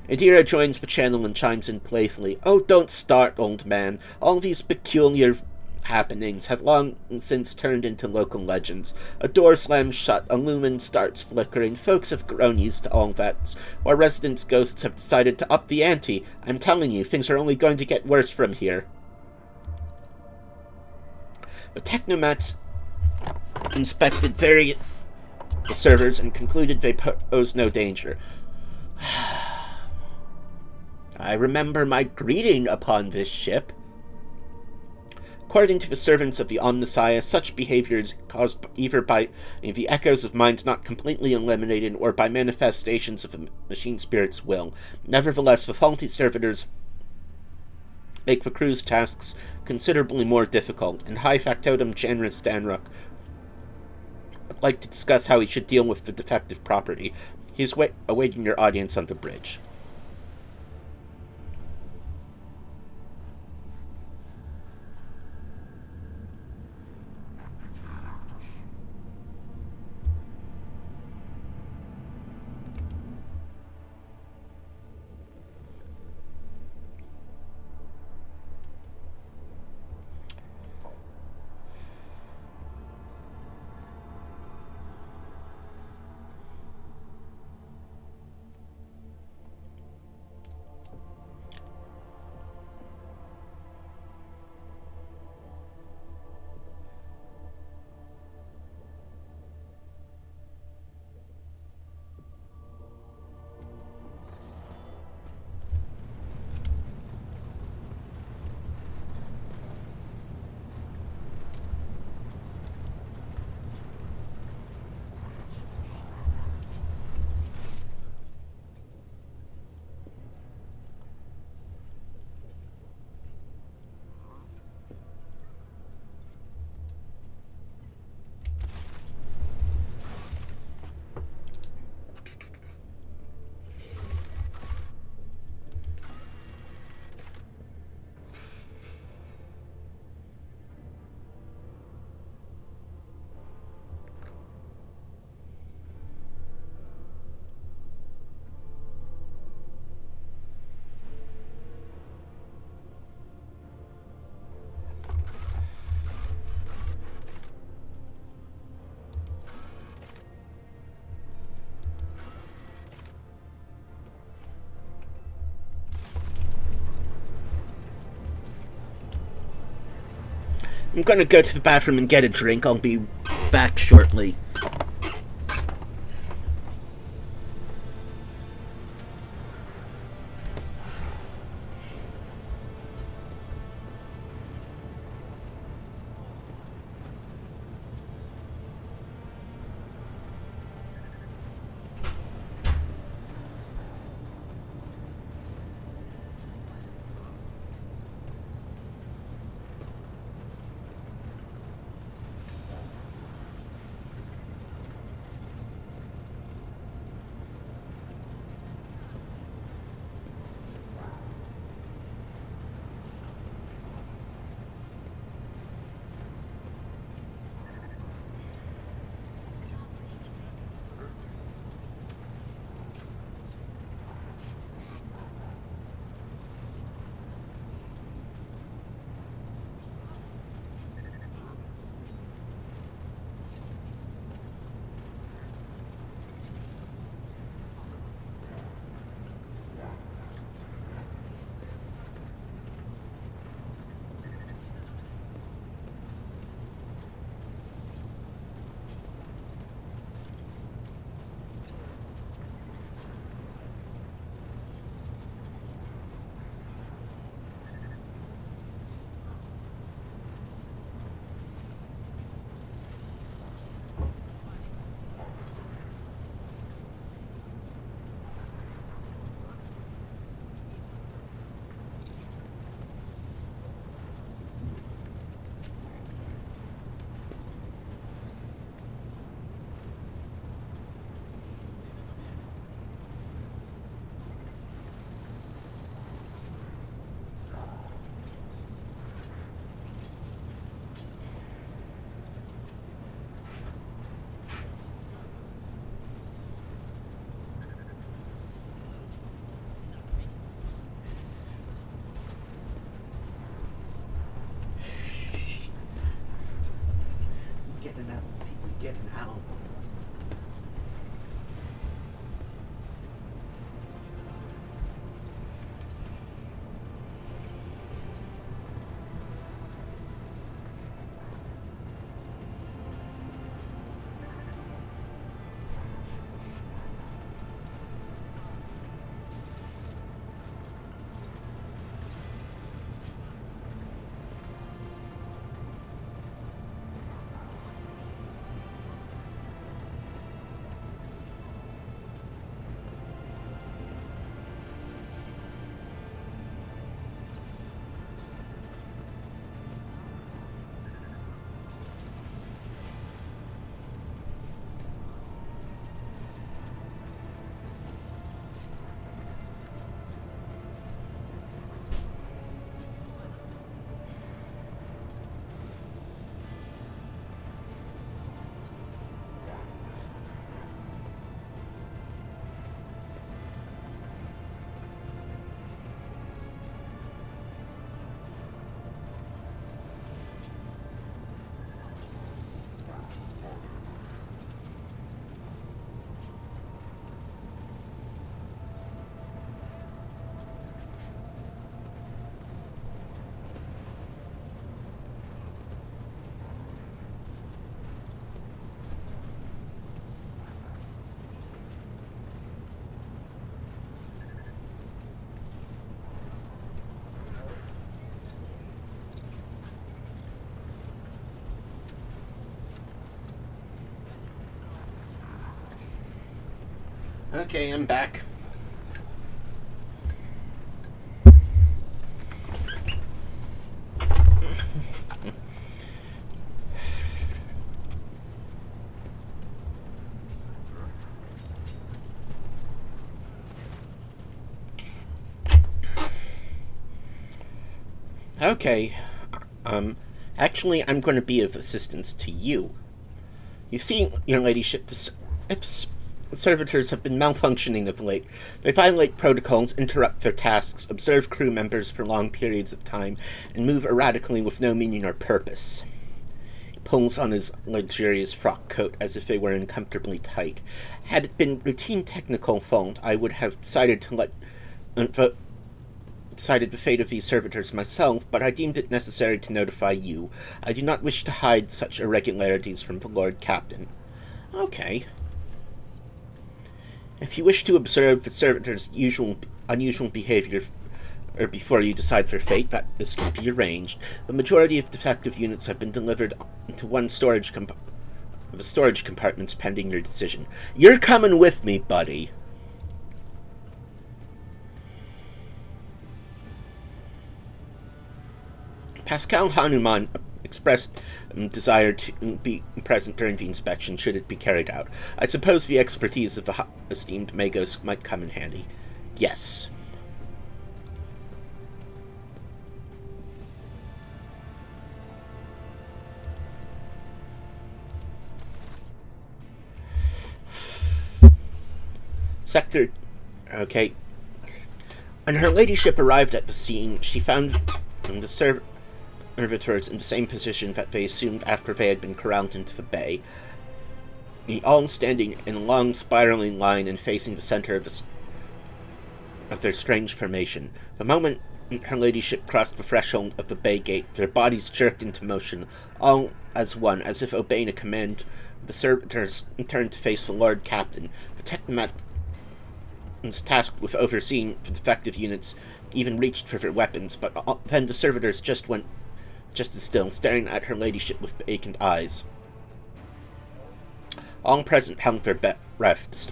Adira joins the channel and chimes in playfully. Oh, don't start, old man. All these peculiar happenings have long since turned into local legends. A door slams shut, a lumen starts flickering. Folks have grown used to all that. Our residents' ghosts have decided to up the ante. I'm telling you, things are only going to get worse from here. The technomats inspected various servers and concluded they pose no danger. I remember my greeting upon this ship. According to the servants of the Omnissiah, such behavior is caused either by the echoes of minds not completely eliminated or by manifestations of a machine spirit's will. Nevertheless, the faulty servitors make the crew's tasks considerably more difficult, and High Factotum General Stanrock would like to discuss how he should deal with the defective property. He is awaiting your audience on the bridge. I'm gonna go to the bathroom and get a drink. I'll be back shortly. get an album. Okay, I'm back. Okay, actually, I'm going to be of assistance to you. You see, your ladyship, the servitors have been malfunctioning of late. They violate protocols, interrupt their tasks, observe crew members for long periods of time, and move erratically with no meaning or purpose. He pulls on his luxurious frock coat as if they were uncomfortably tight. Had it been routine technical fault, I would have decided the fate of these servitors myself, but I deemed it necessary to notify you. I do not wish to hide such irregularities from the Lord Captain. Okay. If you wish to observe the servitors' unusual behavior before you decide their fate, this can be arranged. The majority of defective units have been delivered to one storage compartments pending your decision. You're coming with me, buddy. Pascal Hanuman expressed desire to be present during the inspection should it be carried out. I suppose the expertise of the esteemed Magos might come in handy. Yes. Sector... Okay. When her ladyship arrived at the scene, she found the servitors in the same position that they assumed after they had been corralled into the bay, all standing in a long spiraling line and facing the center of their strange formation. The moment her ladyship crossed the threshold of the bay gate, their bodies jerked into motion, all as one, as if obeying a command. The servitors turned to face the Lord Captain. The technomat tasked with overseeing the defective units even reached for their weapons, but then the servitors just went just as still, staring at her ladyship with vacant eyes. All present held their breath.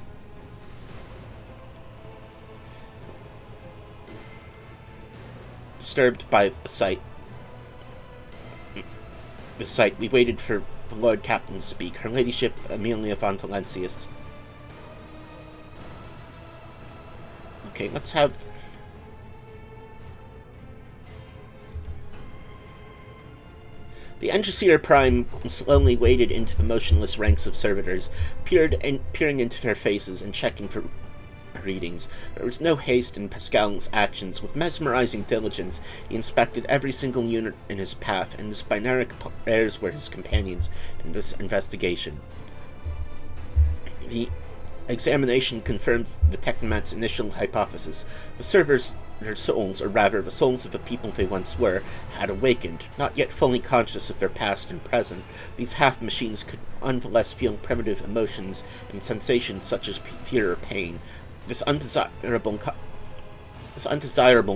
Disturbed by the sight, we waited for the Lord Captain to speak. Her ladyship, Emilia Von Valancius. Okay, let's have... The Engineer Prime slowly waded into the motionless ranks of servitors, peering into their faces and checking for readings. There was no haste in Pascal's actions. With mesmerizing diligence, he inspected every single unit in his path, and his binary pairs were his companions in this investigation. The examination confirmed the Technomat's initial hypothesis. The servers, their souls, or rather the souls of the people they once were, had awakened. Not yet fully conscious of their past and present, these half-machines could nonetheless feel primitive emotions and sensations such as fear or pain. This undesirable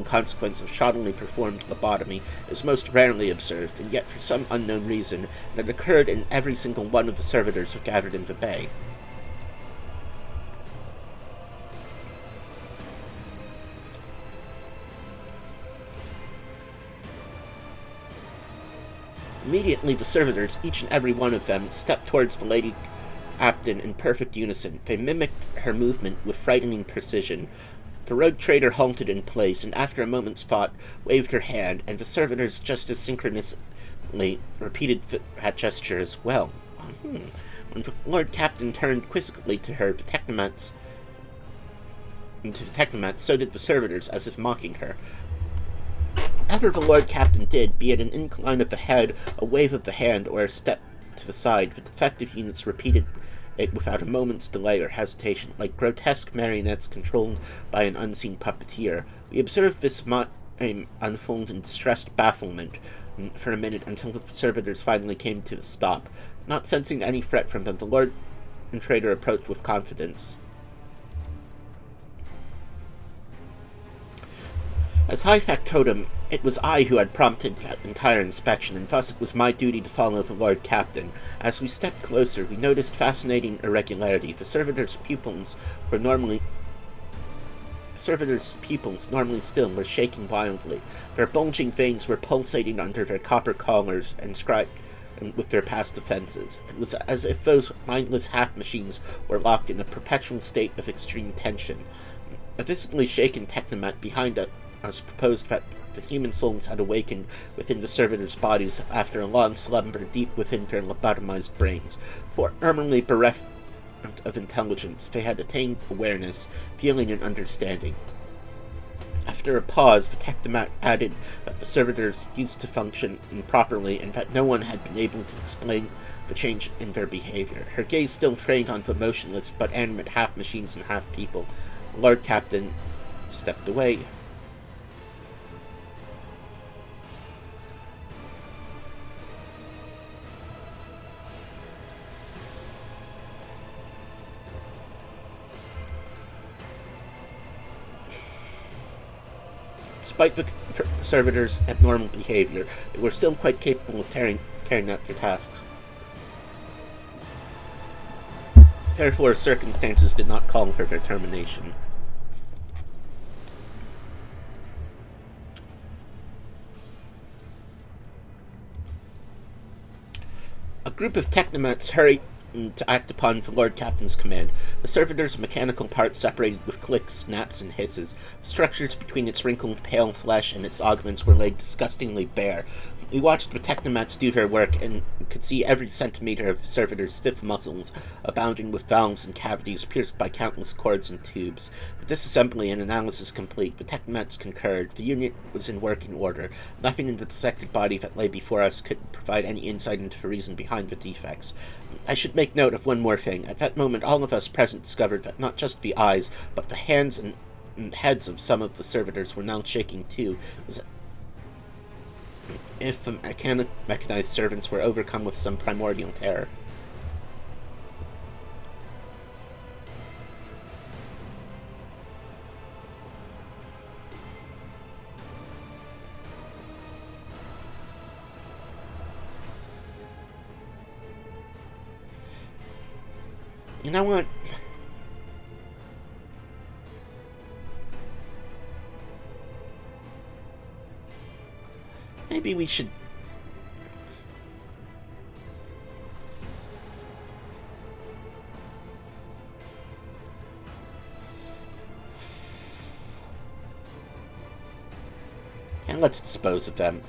consequence of shoddily performed lobotomy is most rarely observed, and yet for some unknown reason it occurred in every single one of the servitors who gathered in the bay. Immediately the servitors, each and every one of them, stepped towards the Lady Captain in perfect unison. They mimicked her movement with frightening precision. The rogue trader halted in place, and after a moment's thought, waved her hand, and the servitors just as synchronously repeated that gesture as well. When the Lord Captain turned quizzically to her, the Technomats, so did the servitors, as if mocking her. Whatever the Lord Captain did, be it an incline of the head, a wave of the hand, or a step to the side, the defective units repeated it without a moment's delay or hesitation, like grotesque marionettes controlled by an unseen puppeteer. We observed this unfold in distressed bafflement for a minute until the servitors finally came to a stop. Not sensing any threat from them, the Lord and Trader approached with confidence. As High Factotum, it was I who had prompted that entire inspection, and thus it was my duty to follow the Lord Captain. As we stepped closer, we noticed fascinating irregularity. The servitors' pupils, normally still, were shaking wildly. Their bulging veins were pulsating under their copper collars inscribed with their past offenses. It was as if those mindless half-machines were locked in a perpetual state of extreme tension. A visibly shaken Technomat behind us proposed that the human souls had awakened within the servitors' bodies after a long slumber deep within their lobotomized brains. Formerly bereft of intelligence, they had attained awareness, feeling, and understanding. After a pause, the Technomat added that the servitors used to function improperly and that no one had been able to explain the change in their behavior. Her gaze still trained on the motionless but animate half-machines and half-people. The Lord Captain stepped away. Despite the servitors' abnormal behavior, they were still quite capable of carrying out their tasks. Therefore, circumstances did not call for their termination. A group of Technomats hurried to act upon the Lord Captain's command. The servitor's mechanical parts separated with clicks, snaps, and hisses. The structures between its wrinkled, pale flesh and its augments were laid disgustingly bare. We watched the Technomats do their work and could see every centimeter of the servitor's stiff muscles, abounding with valves and cavities pierced by countless cords and tubes. With disassembly and analysis complete, the Technomats concurred. The unit was in working order. Nothing in the dissected body that lay before us could provide any insight into the reason behind the defects. I should make note of one more thing. At that moment, all of us present discovered that not just the eyes, but the hands and heads of some of the servitors were now shaking too. It was if the mechanized servants were overcome with some primordial terror. You know what? Maybe we should... And let's dispose of them.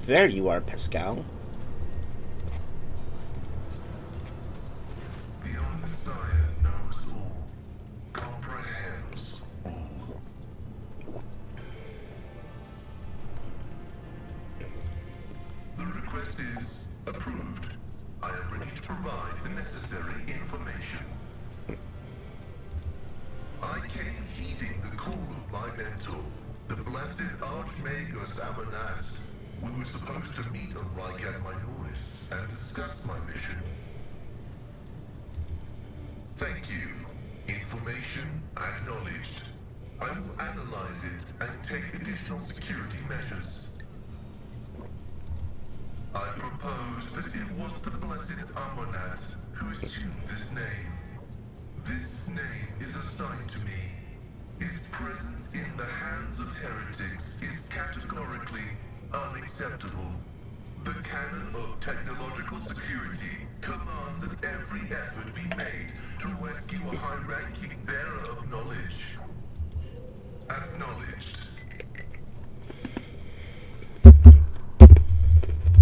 There you are, Pascal. The Omnissiah knows all, comprehends all. The request is approved. I am ready to provide the necessary information. I came heeding the call of my mentor, the blessed Archmagus Amanat. We were supposed to meet on Rycat Minoris and discuss my mission. Thank you. Information acknowledged. I will analyze it and take additional security measures. I propose that it was the blessed Amonat who assumed this name. This name is assigned to me. His presence in the hands of heretics is categorically unacceptable. The canon of technological security commands that every effort be made to rescue a high-ranking bearer of knowledge. Acknowledged.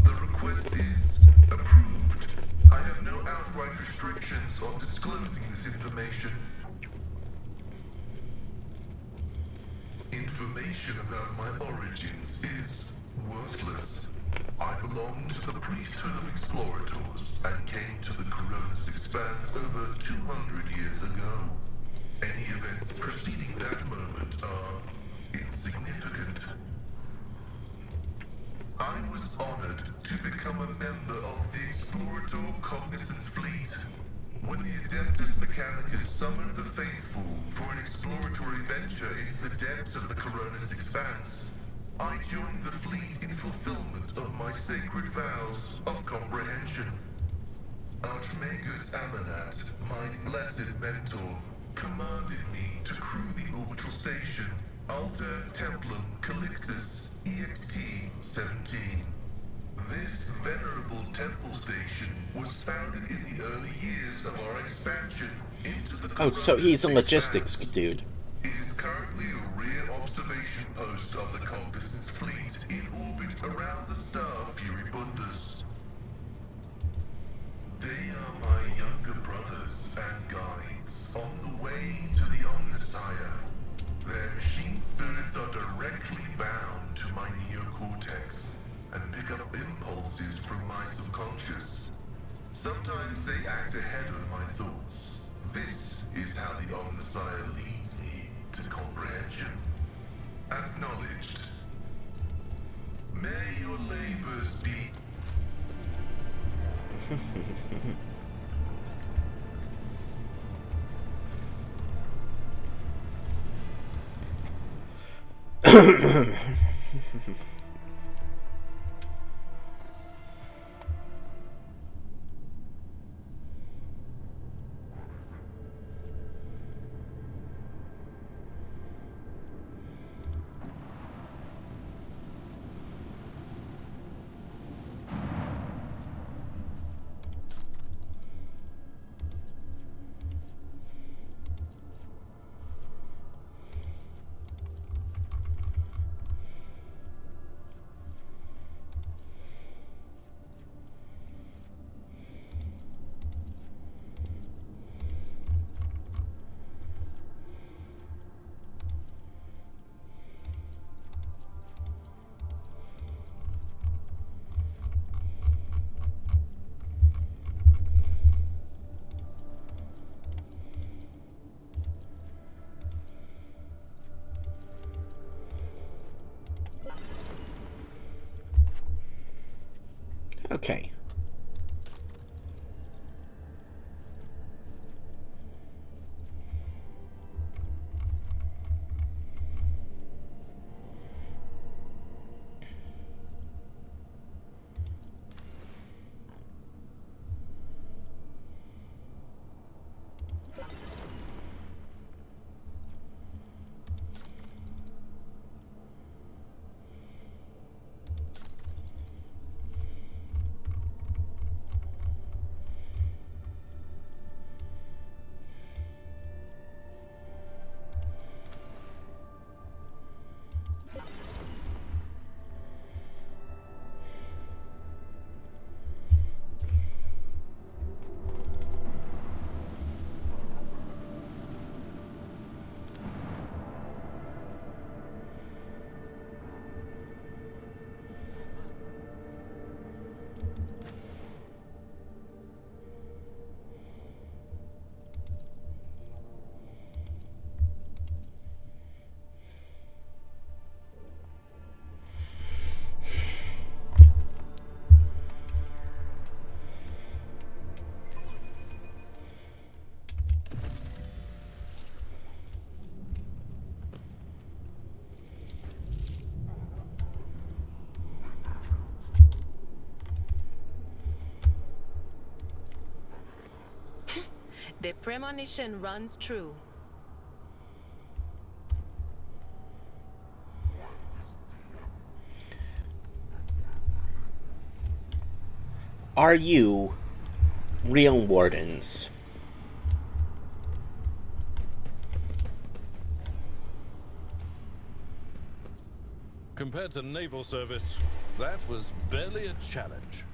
The request is approved. I have no outright restrictions on disclosing this information. Information about my origins is worthless. I belong to the priesthood of explorators and came to the Coronis Expanse over 200 years ago. Any events preceding that moment are insignificant. I was honored to become a member of the Explorator Cognizance Fleet. When the Adeptus Mechanicus summoned the faithful for an exploratory venture into the depths of the Coronis Expanse, I joined the fleet in fulfillment of my sacred vows of comprehension. Archmagus Amanat, my blessed mentor, commanded me to crew the orbital station Alter Templum Calixis EXT-17. This venerable temple station was founded in the early years of our expansion into the Oh, so he's a Coronis logistics Expanse. dude. It is currently a rear observation post of the Cognizance Fleet in orbit around the star Furibundus. They are my younger brothers and guides on the way to the Omnissiah. Their machine spirits are directly bound to my neocortex and pick up impulses from my subconscious. Sometimes they act ahead of my thoughts. This is how the Omnissiah leads me to comprehension. Acknowledged. May your labors be... Okay. The premonition runs true. Are you real wardens? Compared to naval service, that was barely a challenge.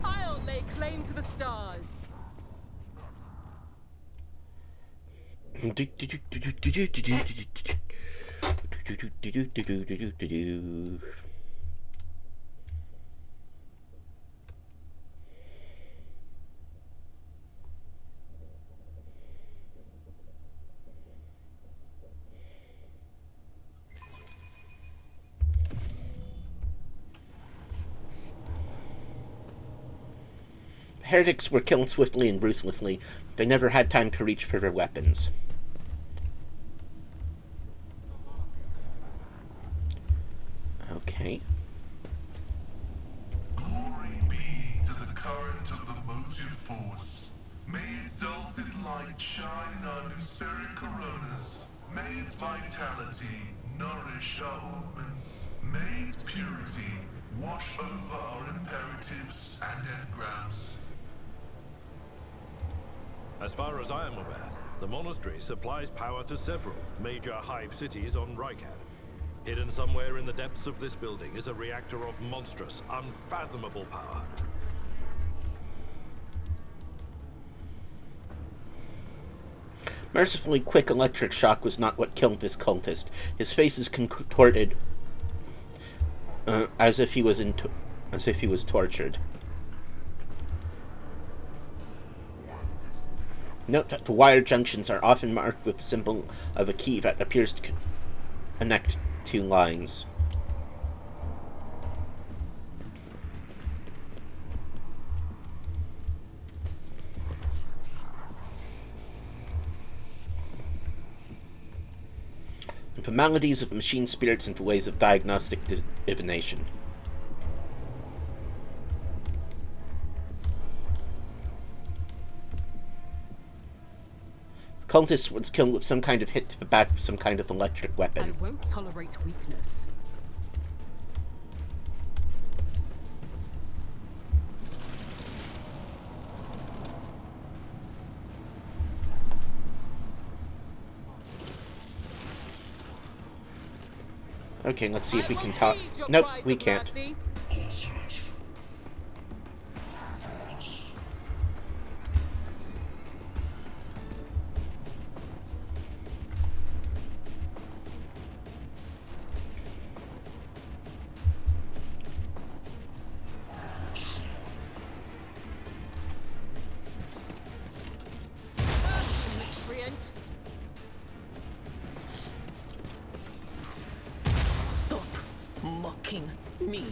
I'll lay claim to the stars. Heretics were killed swiftly and ruthlessly. They never had time to reach for their weapons. Okay. Glory be to the current of the motive force. May its dulcet light shine in our luceric coronas. May its vitality nourish our movements. May its purity wash over our imperatives and engrams. As far as I am aware, the monastery supplies power to several major hive cities on Rykad. Hidden somewhere in the depths of this building is a reactor of monstrous, unfathomable power. Mercifully quick electric shock was not what killed this cultist. His face is contorted as if he was tortured. Note that the wire junctions are often marked with the symbol of a key that appears to connect two lines. The maladies of machine spirits and the ways of diagnostic divination. The cultist was killed with some kind of hit to the back with some kind of electric weapon. I won't tolerate weakness. Okay, let's see if we can talk. Nope, we can't. Miscreant. Stop mocking me.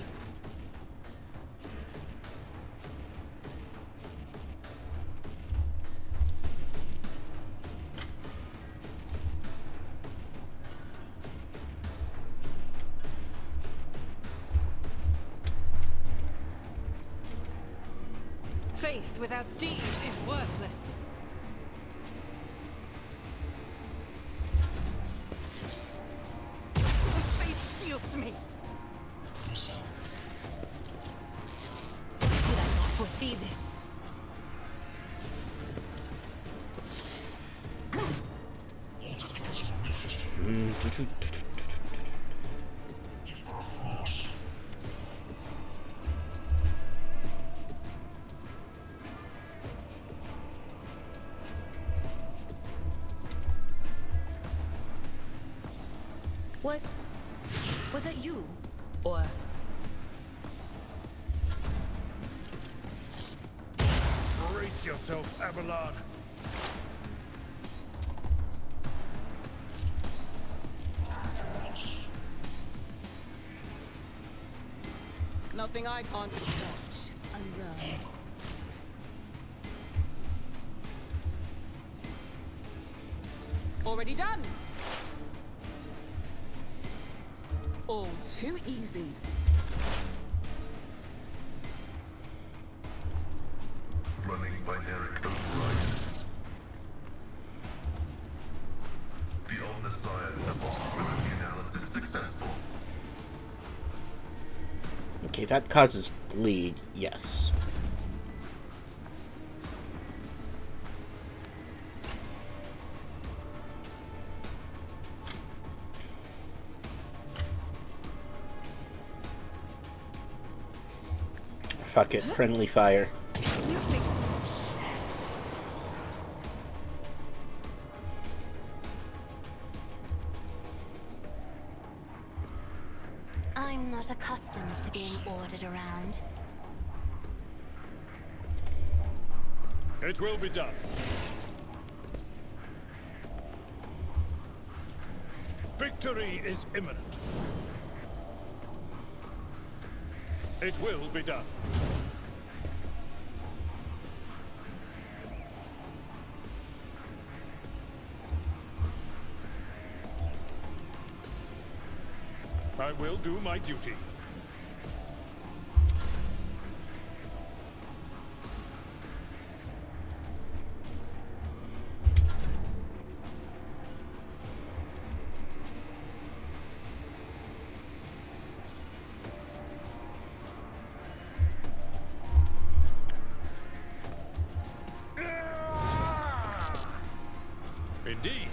Faith without deeds is worthless. Faith shields me. Did I not foresee this? Was that you? Or... Brace yourself, Abelard. Nothing I can't touch and run. Already done. All too easy. Running binary code right. The Omnissiah vulnerability analysis successful. Okay, that causes bleed, yes. Fuck it, friendly fire. I'm not accustomed to being ordered around. It will be done. Victory is imminent. It will be done. I will do my duty. Indeed.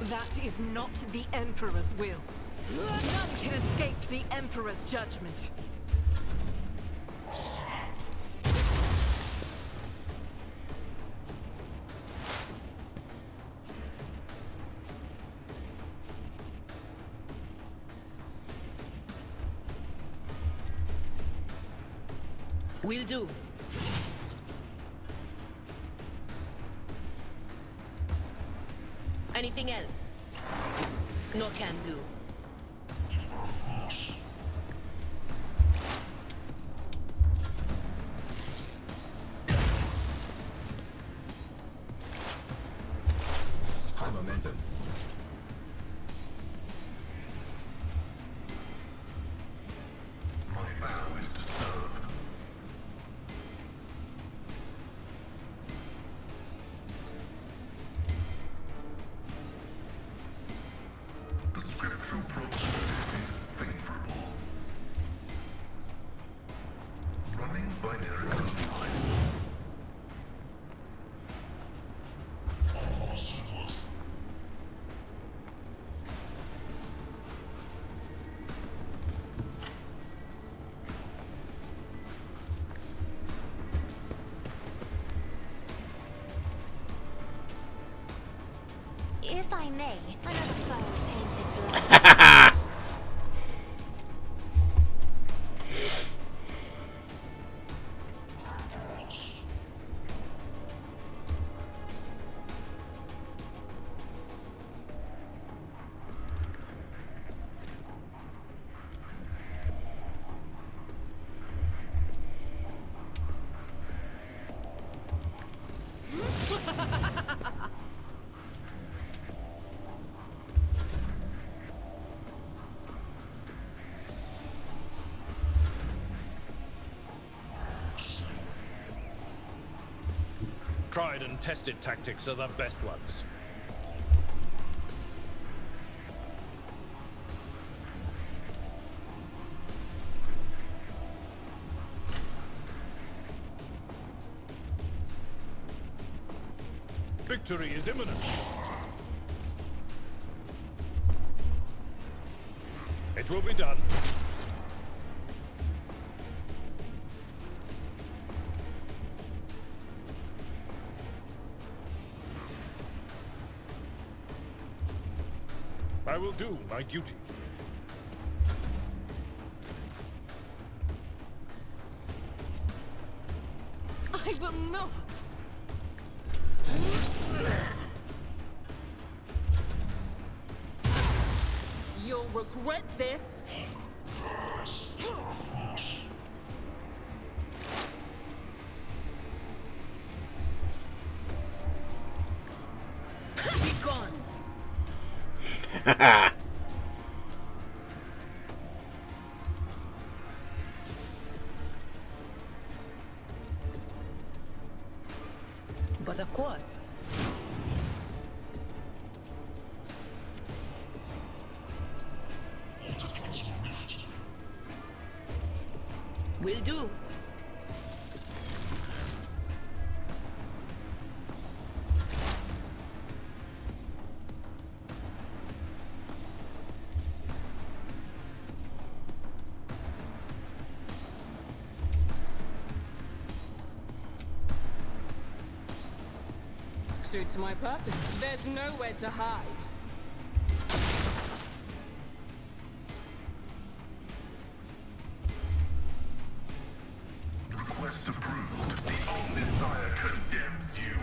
That is not the Emperor's will. None can escape the Emperor's judgment. Will do. Anything else? No can do. High momentum. My vow is to serve. The scriptural process is favorable. Running binary code line. If I may, another foe painted black. Tried and tested tactics are the best ones. Victory is imminent. It will be done. I will do my duty. I will not! You'll regret this. Be gone. But of course. Will do. Suits my purpose. There's nowhere to hide. Request approved. The Omnissiah condemns you.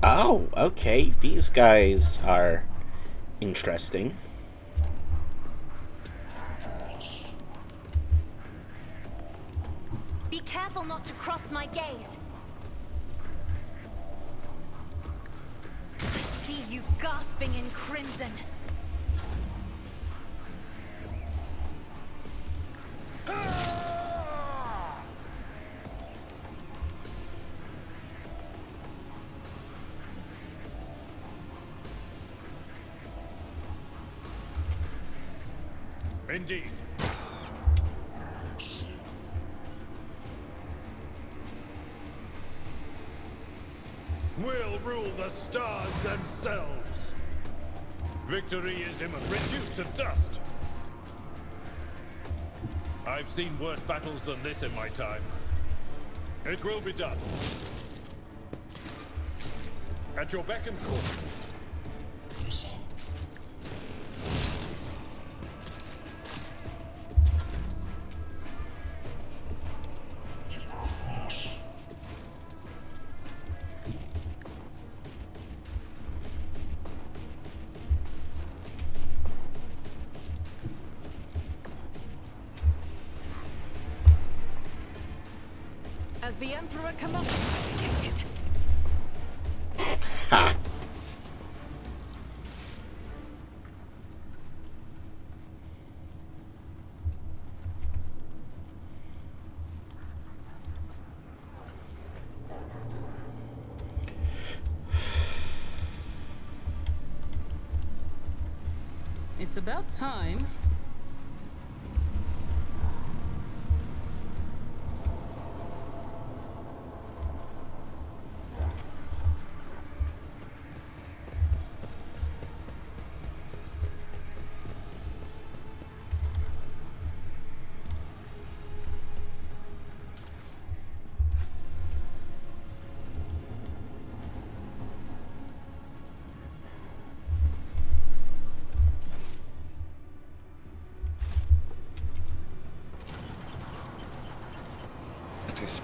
Oh, okay. These guys are interesting. Be careful not to cross my gaze. I see you gasping in crimson. Indeed. We'll rule the stars themselves. Victory is imminent. Reduced to dust. I've seen worse battles than this in my time. It will be done. At your beck and call. As the Emperor commands, Ha! It's about time.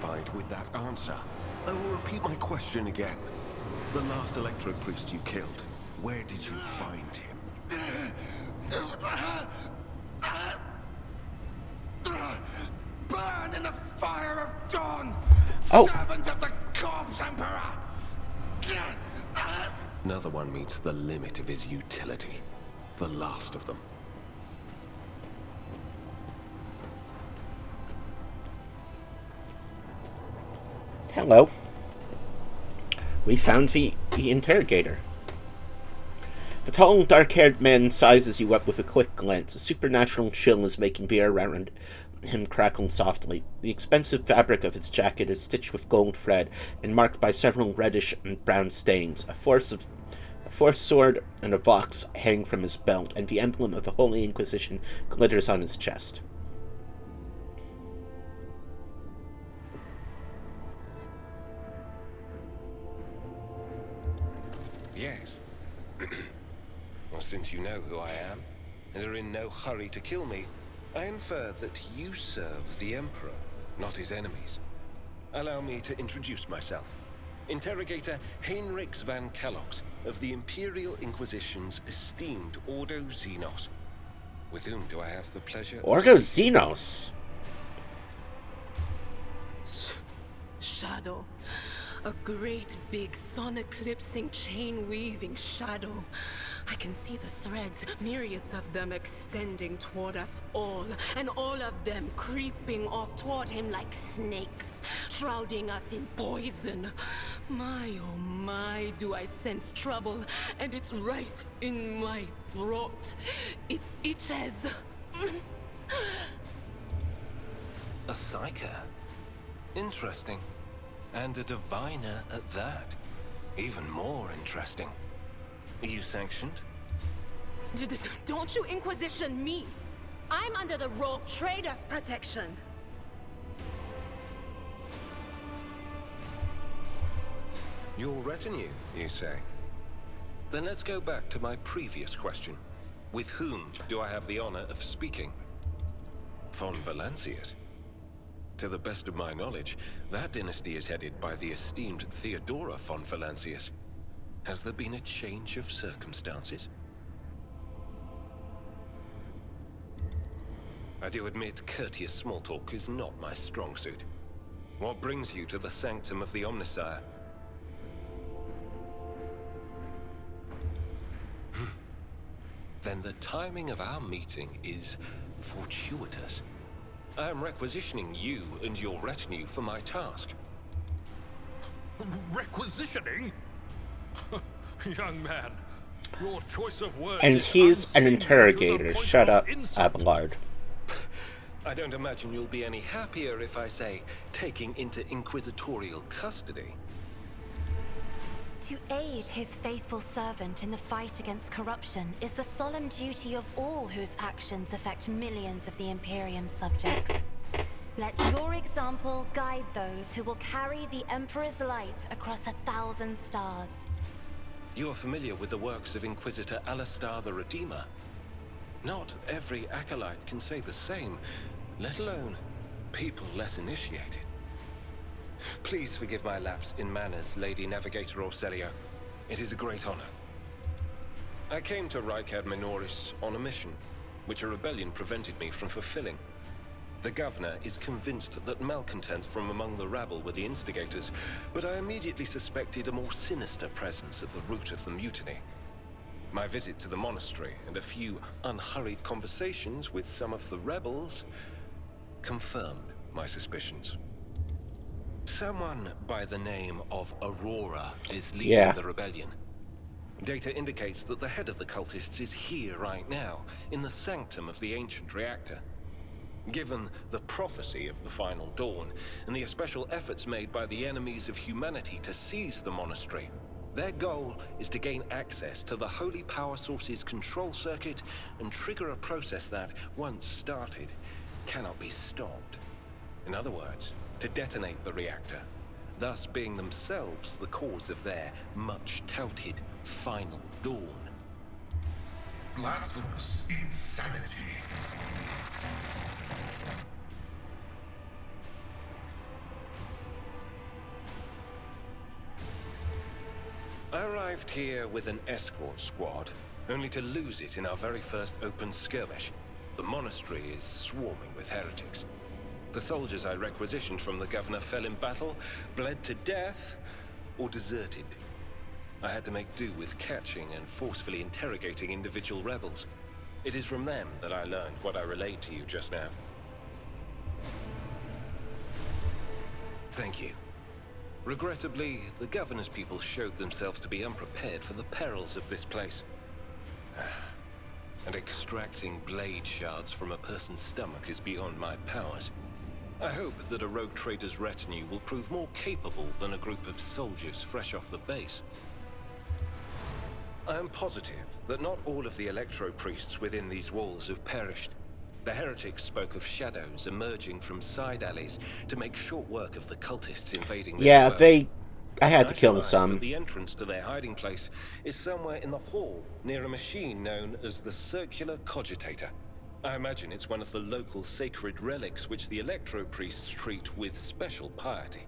satisfied with that answer, I will repeat my question again. The last Electro Priest you killed, where did you find him? Burn in the fire of dawn! Oh. Servant of the Corpse Emperor! Another one meets the limit of his utility. The last of them. Hello. We found the interrogator. The tall, dark-haired man sizes you up with a quick glance. A supernatural chill is making the air around him crackle softly. The expensive fabric of his jacket is stitched with gold thread and marked by several reddish and brown stains. A force sword and a vox hang from his belt, and the emblem of the Holy Inquisition glitters on his chest. Yes. Well, since you know who I am, and are in no hurry to kill me, I infer that you serve the Emperor, not his enemies. Allow me to introduce myself. Interrogator Heinrich Van Kellox of the Imperial Inquisition's esteemed Ordo Xenos. With whom do I have the pleasure? Ordo Xenos? Shadow. A great big sun-eclipsing, chain-weaving shadow. I can see the threads, myriads of them extending toward us all, and all of them creeping off toward him like snakes, shrouding us in poison. My, oh my, do I sense trouble, and it's right in my throat. It itches. A psyker. Interesting. And a diviner at that. Even more interesting. Are you sanctioned? Don't you Inquisition me! I'm under the Rogue Trader's protection! Your retinue, you say? Then let's go back to my previous question. With whom do I have the honor of speaking? Von Valancius. To the best of my knowledge, that dynasty is headed by the esteemed Theodora von Valancius. Has there been a change of circumstances? I do admit courteous small talk is not my strong suit. What brings you to the sanctum of the Omnissiah? Then the timing of our meeting is fortuitous. I am requisitioning you and your retinue for my task. Requisitioning? Young man, your choice of words. And he's an interrogator. Shut up, Abelard. I don't imagine you'll be any happier if I say taking into inquisitorial custody. To aid his faithful servant in the fight against corruption is the solemn duty of all whose actions affect millions of the Imperium's subjects. Let your example guide those who will carry the Emperor's light across 1,000 stars. You are familiar with the works of Inquisitor Alistar the Redeemer. Not every acolyte can say the same, let alone people less initiated. Please forgive my lapse in manners, Lady Navigator Orselio. It is a great honor. I came to Rykad Minoris on a mission, which a rebellion prevented me from fulfilling. The governor is convinced that malcontents from among the rabble were the instigators, but I immediately suspected a more sinister presence at the root of the mutiny. My visit to the monastery and a few unhurried conversations with some of the rebels confirmed my suspicions. Someone by the name of Aurora is leading the rebellion. Data indicates that the head of the cultists is here right now, in the sanctum of the ancient reactor. Given the prophecy of the final dawn, and the special efforts made by the enemies of humanity to seize the monastery, their goal is to gain access to the holy power source's control circuit and trigger a process that, once started, cannot be stopped. In other words, to detonate the reactor, thus being themselves the cause of their much-touted final dawn. Blasphemous insanity. I arrived here with an escort squad, only to lose it in our very first open skirmish. The monastery is swarming with heretics. The soldiers I requisitioned from the governor fell in battle, bled to death, or deserted. I had to make do with catching and forcefully interrogating individual rebels. It is from them that I learned what I relayed to you just now. Thank you. Regrettably, the governor's people showed themselves to be unprepared for the perils of this place. And extracting blade shards from a person's stomach is beyond my powers. I hope that a rogue trader's retinue will prove more capable than a group of soldiers fresh off the base. I am positive that not all of the electro-priests within these walls have perished. The heretics spoke of shadows emerging from side alleys to make short work of the cultists invading their world. I had to kill surmise some. that the entrance to their hiding place is somewhere in the hall, near a machine known as the Circular Cogitator. I imagine it's one of the local sacred relics which the electro-priests treat with special piety.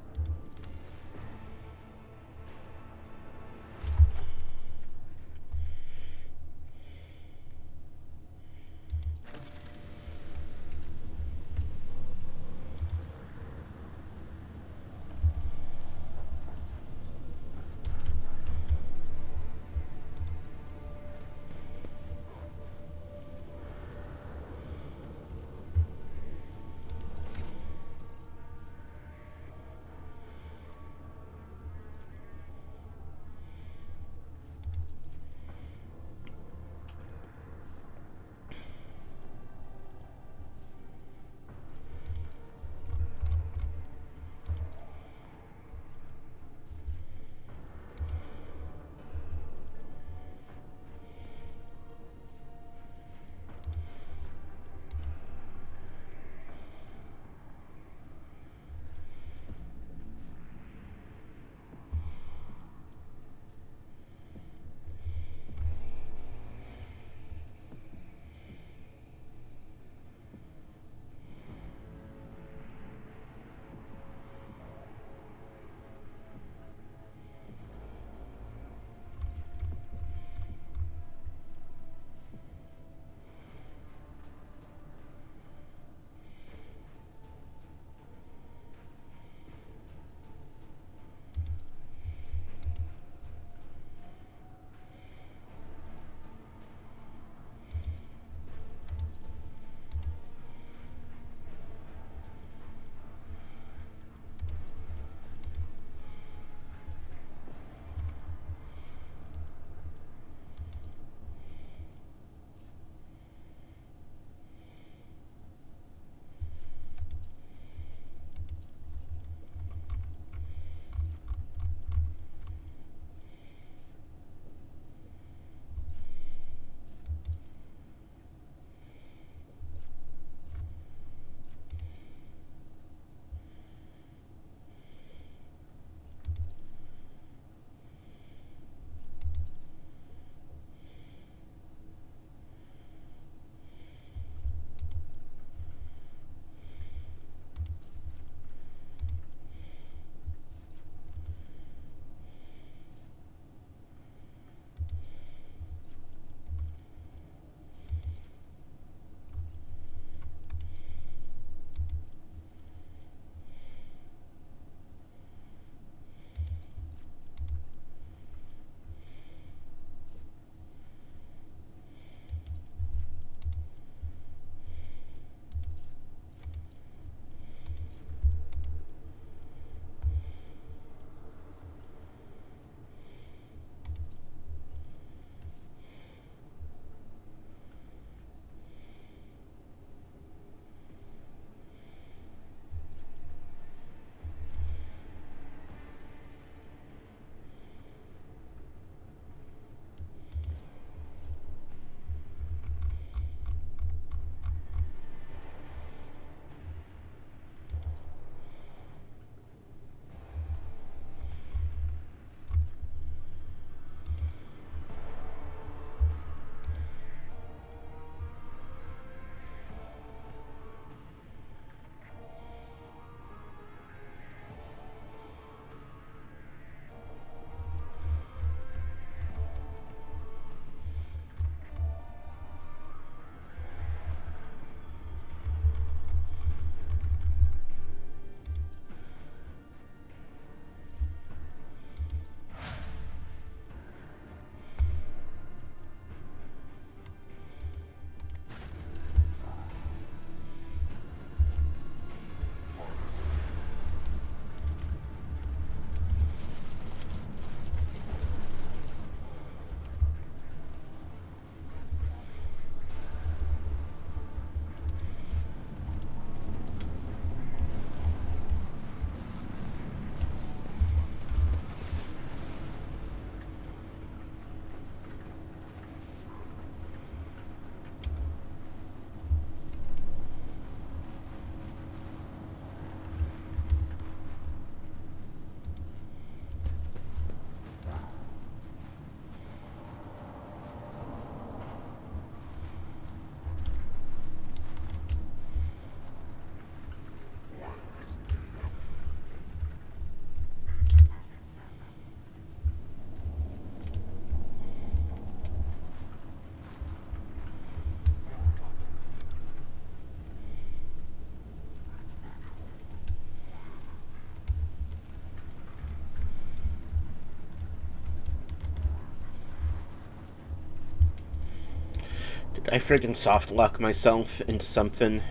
Did I friggin' soft lock myself into something?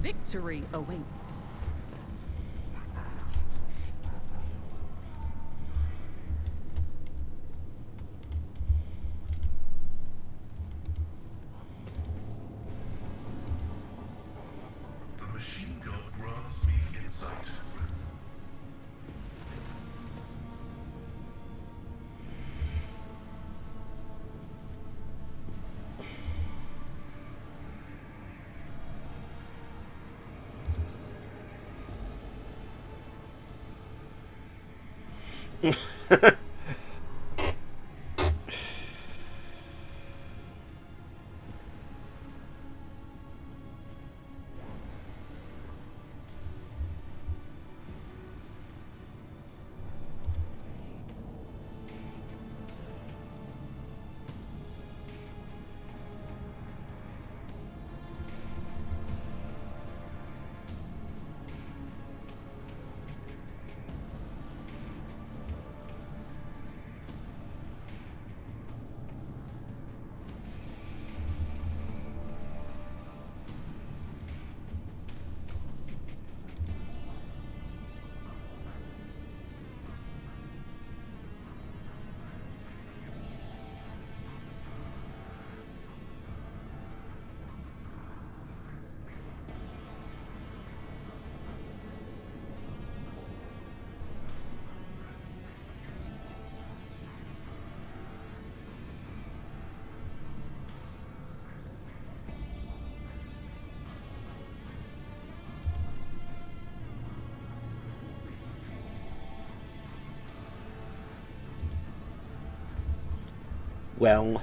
Victory awaits. The machine god grants me insight. Well,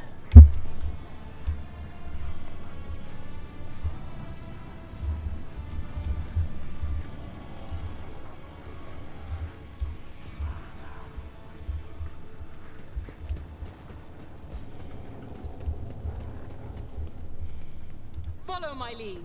Follow my lead.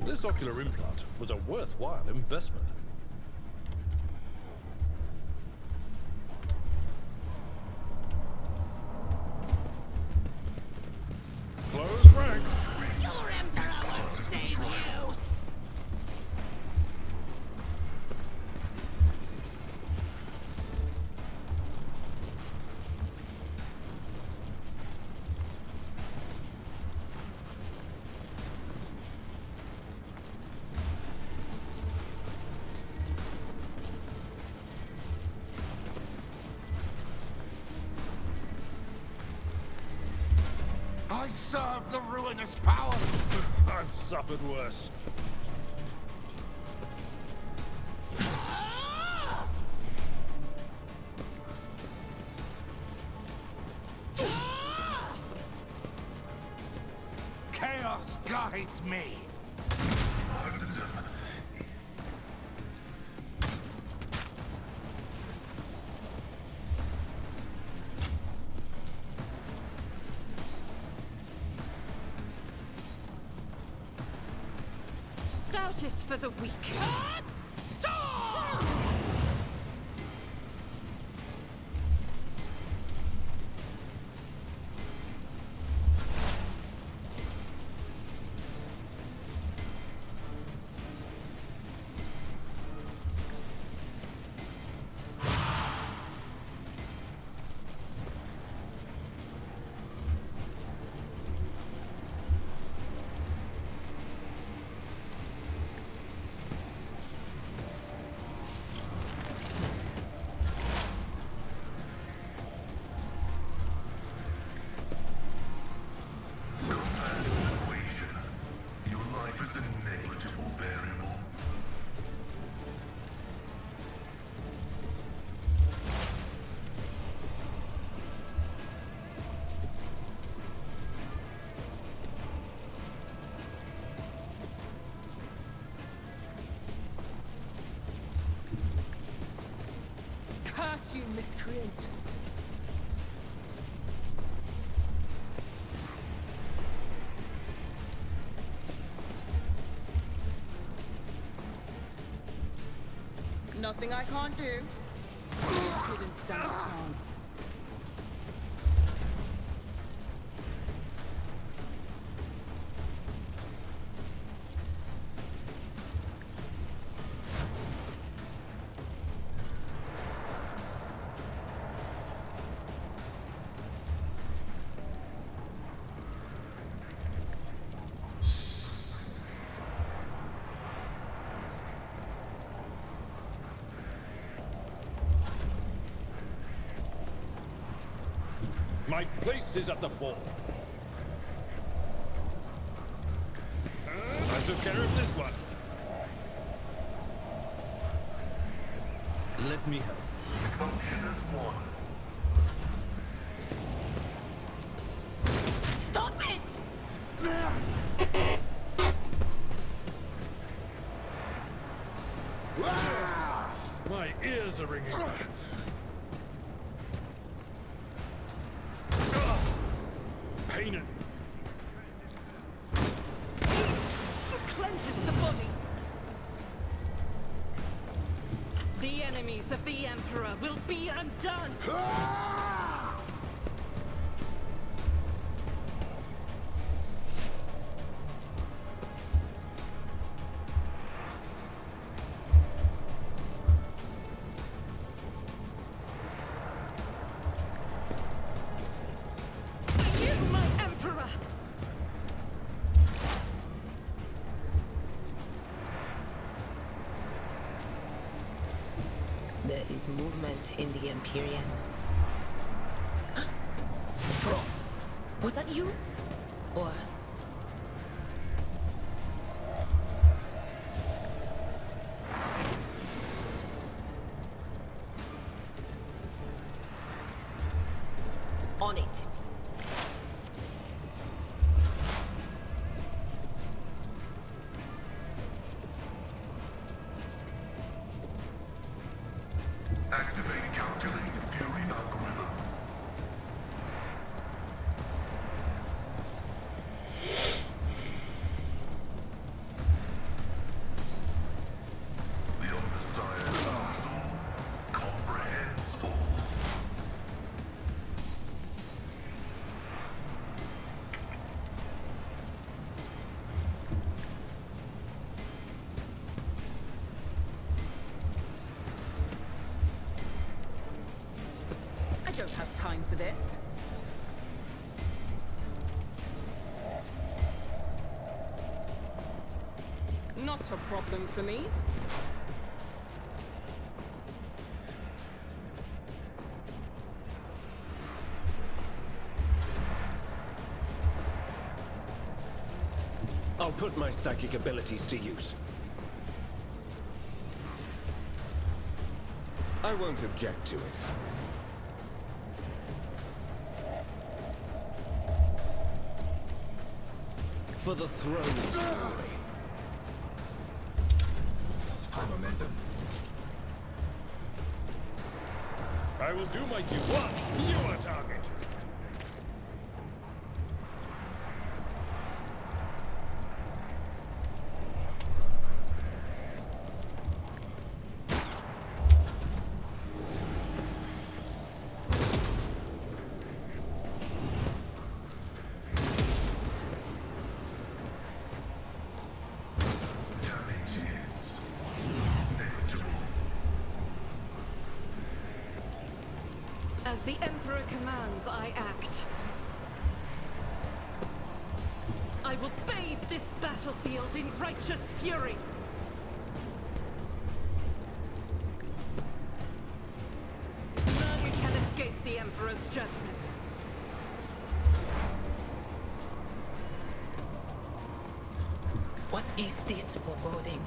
This ocular implant was a worthwhile investment. Close ranks. Your Emperor won't save you! I serve the ruinous powers! I've suffered worse. Chaos guides me! Doubt is for the weak. Curse you, miscreant! Nothing I can't do. Didn't stand a chance. My place is at the fore. I took care of this one. Let me help. Function as one. Stop it! My ears are ringing. Pain it. Cleanses the body. The enemies of the Emperor will be undone. You, my Emperor! There is movement in the Empyrean. Was that you? Or... On it. Activate calculated fury algorithm. The Omnissiah knows all, comprehends all. I don't have time for this. Not a problem for me. I'll put my psychic abilities to use. I won't object to it. For the throne's glory. High momentum. I will do my due. One, you are target. Damage is negligible. As the Emperor commands, I act. I will bathe this battlefield in righteous fury. None can escape the Emperor's judgment. What is this foreboding?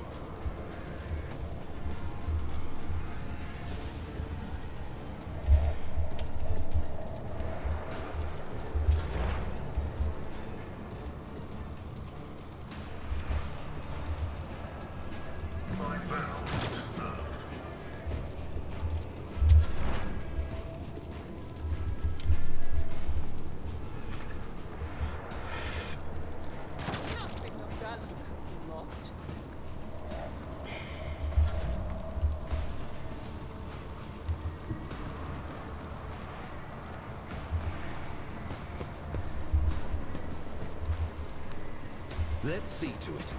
My vows to serve. Let's see to it.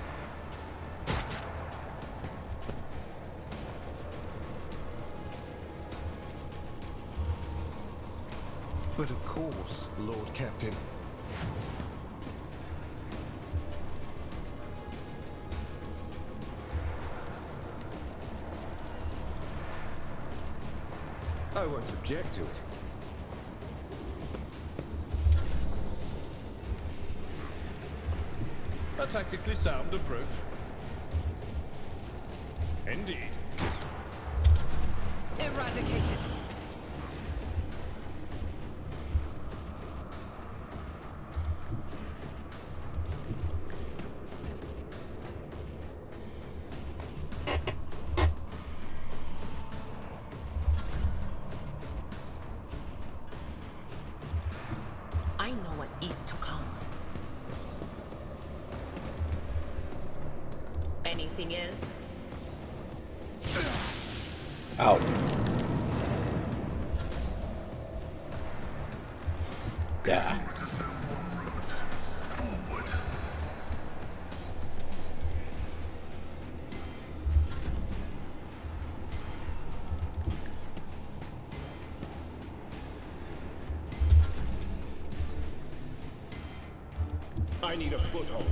But of course, Lord Captain. I won't object to it. A tactically sound approach. Indeed. Eradicated. I know what is to come. Anything else? Ow. Yeah. I need a foothold.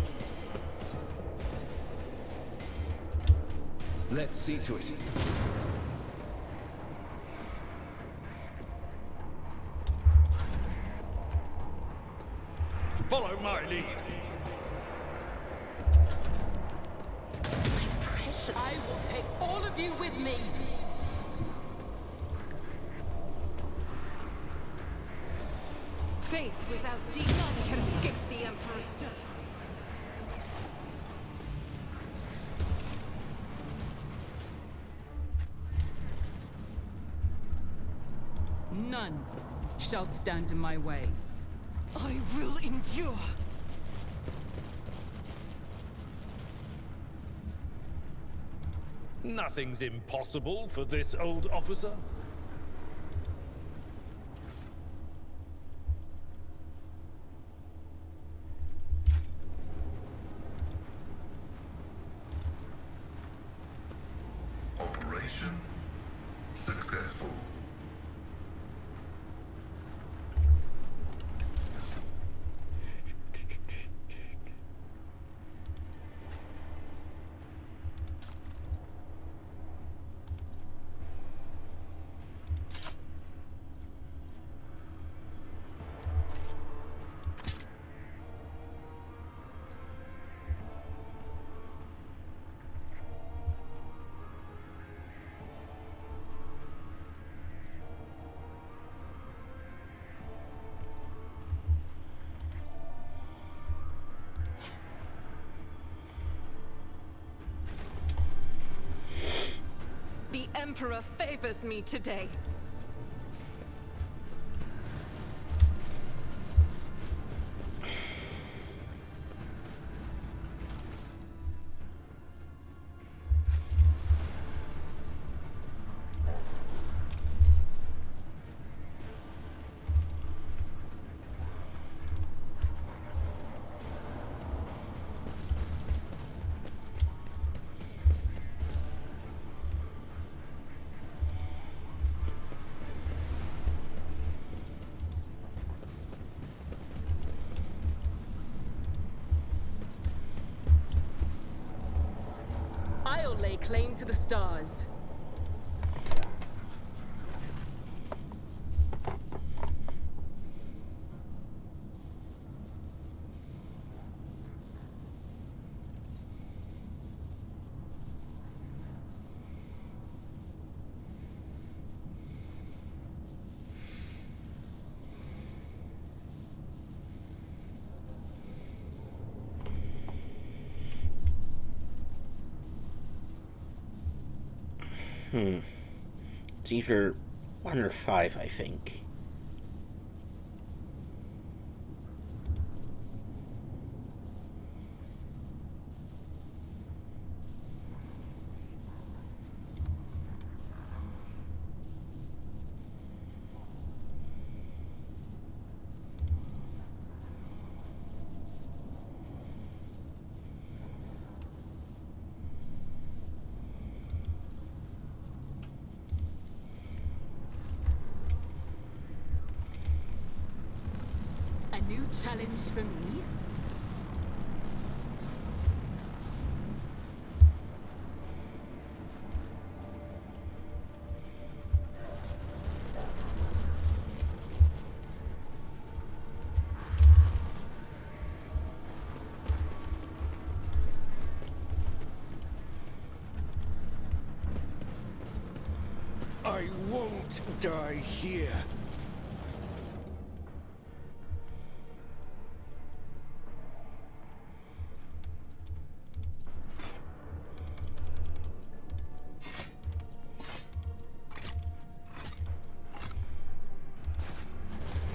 Let's see to it. Follow my lead. I will take all of you with me. Faith without deed, none can escape the Emperor's judgment. None shall stand in my way. I will endure. Nothing's impossible for this old officer. Operation successful. The Emperor favors me today. I'll lay claim to the stars. It's either 1 or 5, I think. new challenge for me? I won't die here.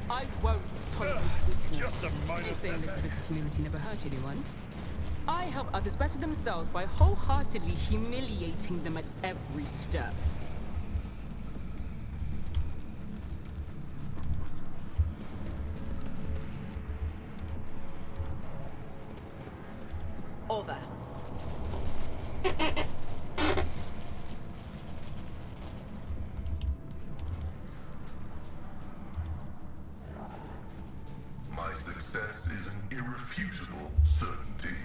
I won't tolerate weakness. Just a minor They say a little setback. bit of humility never hurt anyone. I help others better themselves by wholeheartedly humiliating them at every step. Over. My success is an irrefutable certainty.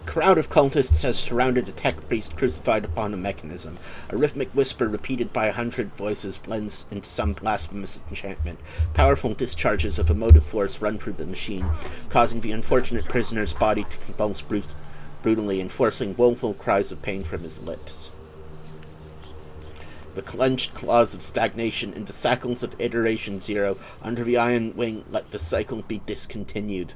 A crowd of cultists has surrounded a tech priest crucified upon a mechanism. A rhythmic whisper repeated by 100 voices blends into some blasphemous enchantment. Powerful discharges of emotive force run through the machine, causing the unfortunate prisoner's body to convulse brutally and forcing woeful cries of pain from his lips. The clenched claws of stagnation and the shackles of Iteration Zero under the iron wing let the cycle be discontinued.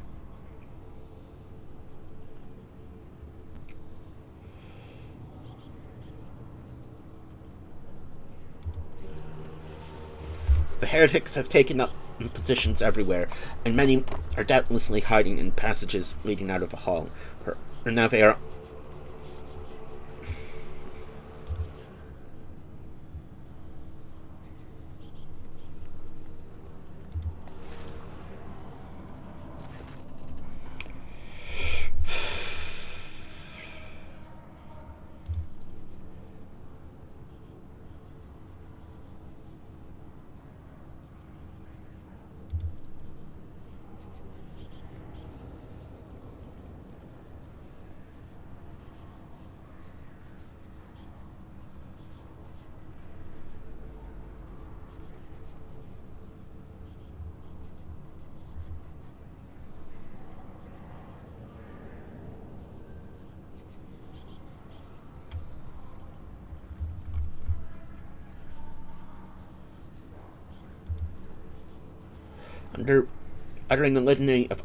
The heretics have taken up positions everywhere, and many are doubtlessly hiding in passages leading out of the hall. Now they are uttering a litany of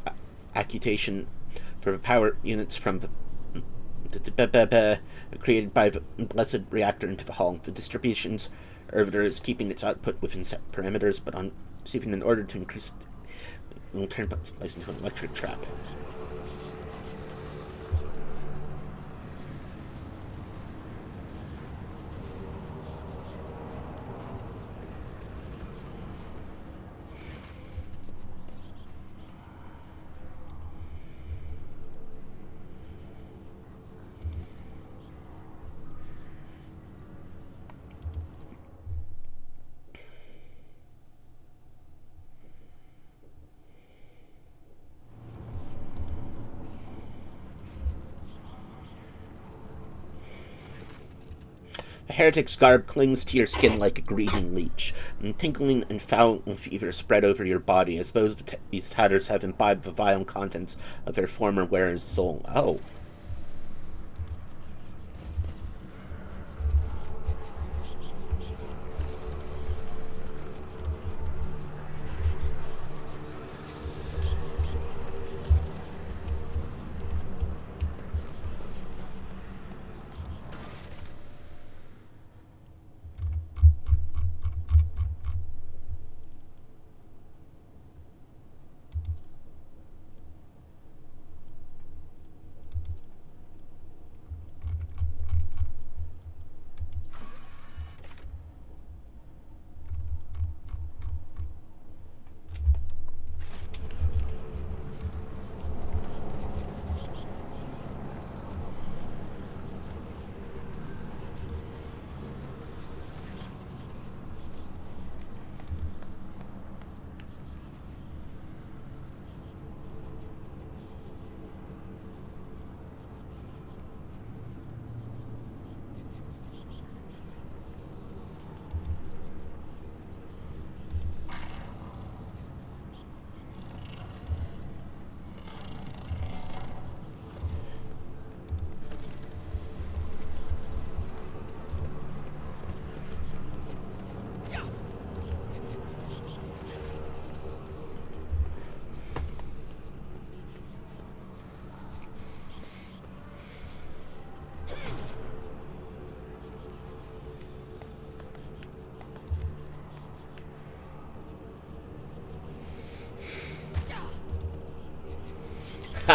accusation for the power units from the created by the blessed reactor into the hall. The distributions orbiter is keeping its output within set parameters, but on receiving an order to increase it will turn place into an electric trap. The heretic's garb clings to your skin like a greedy leech, and tingling and foul fever spread over your body, as those these tatters have imbibed the vile contents of their former wearer's soul. Oh.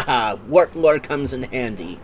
Haha, warp lore comes in handy.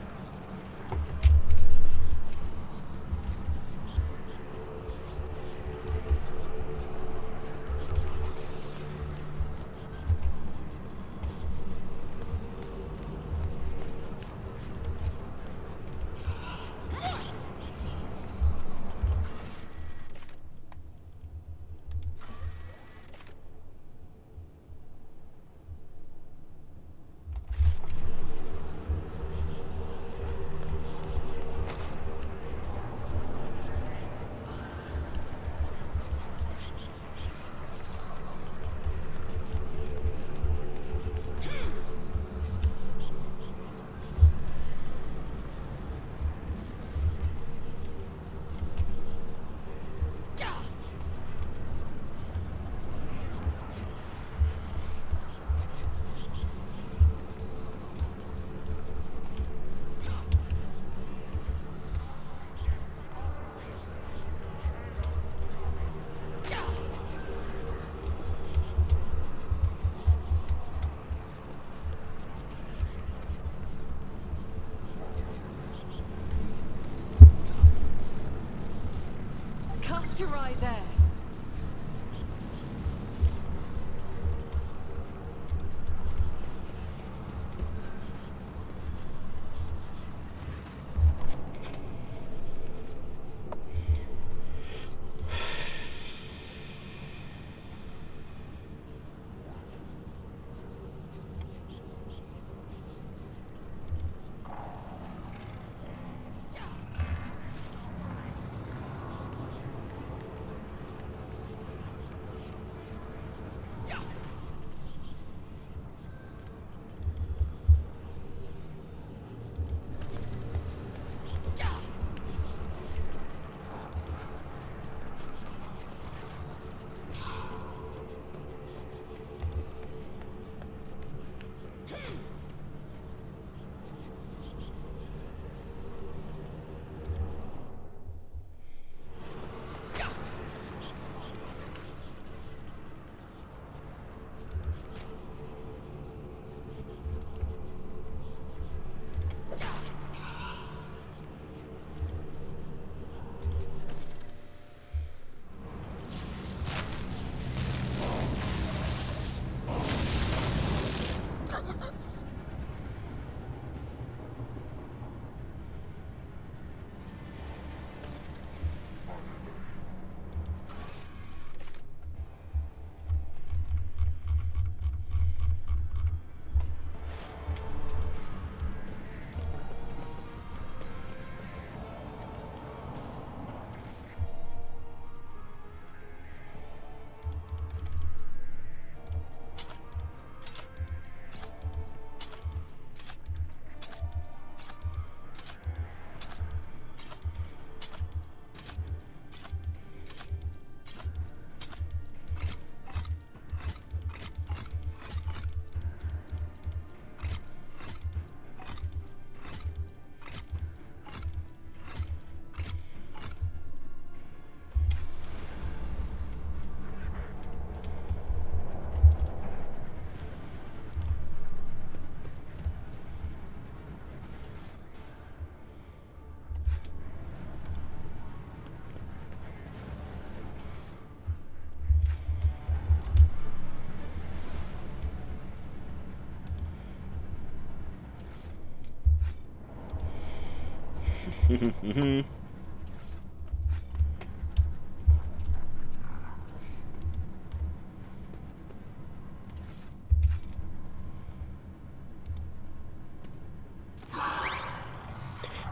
Cast your eye there.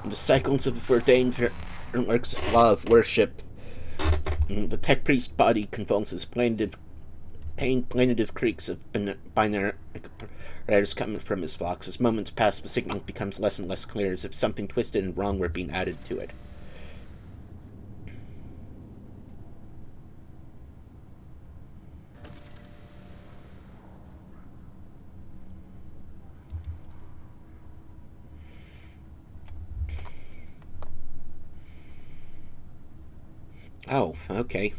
The cycles of ordained works of law of worship. The tech priest body convulses plaintive creaks of binary prayers coming from his flocks. As moments pass, the signal becomes less and less clear, as if something twisted and wrong were being added to it. Oh, okay.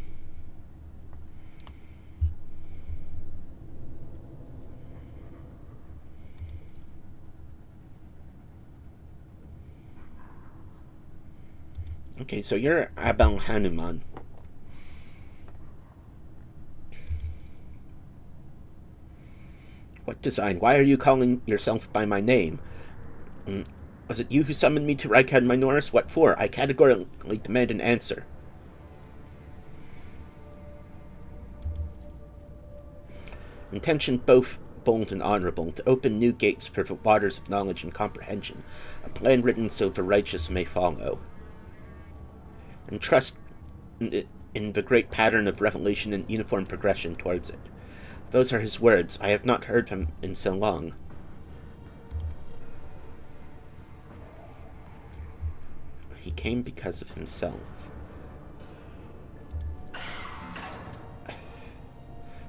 Okay, so you're Abel Hanuman. What design? Why are you calling yourself by my name? Was it you who summoned me to Rykad Minoris? What for? I categorically demand an answer. Intention both bold and honorable, to open new gates for the waters of knowledge and comprehension, a plan written so the righteous may follow. And trust in the great pattern of revelation and uniform progression towards it. Those are his words. I have not heard them in so long. He came because of himself.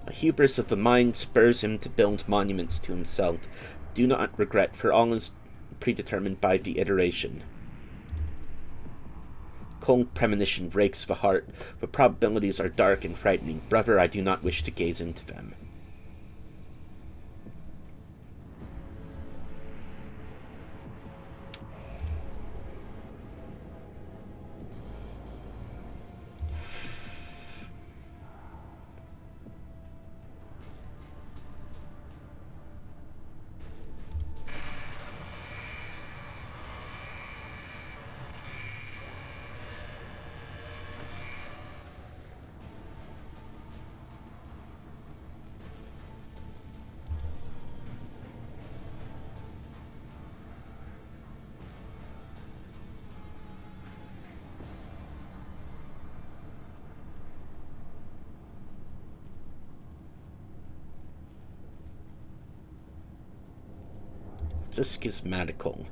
A hubris of the mind spurs him to build monuments to himself. Do not regret, for all is predetermined by the iteration. Cold premonition breaks the heart. The probabilities are dark and frightening. Brother, I do not wish to gaze into them. It's a schismatical,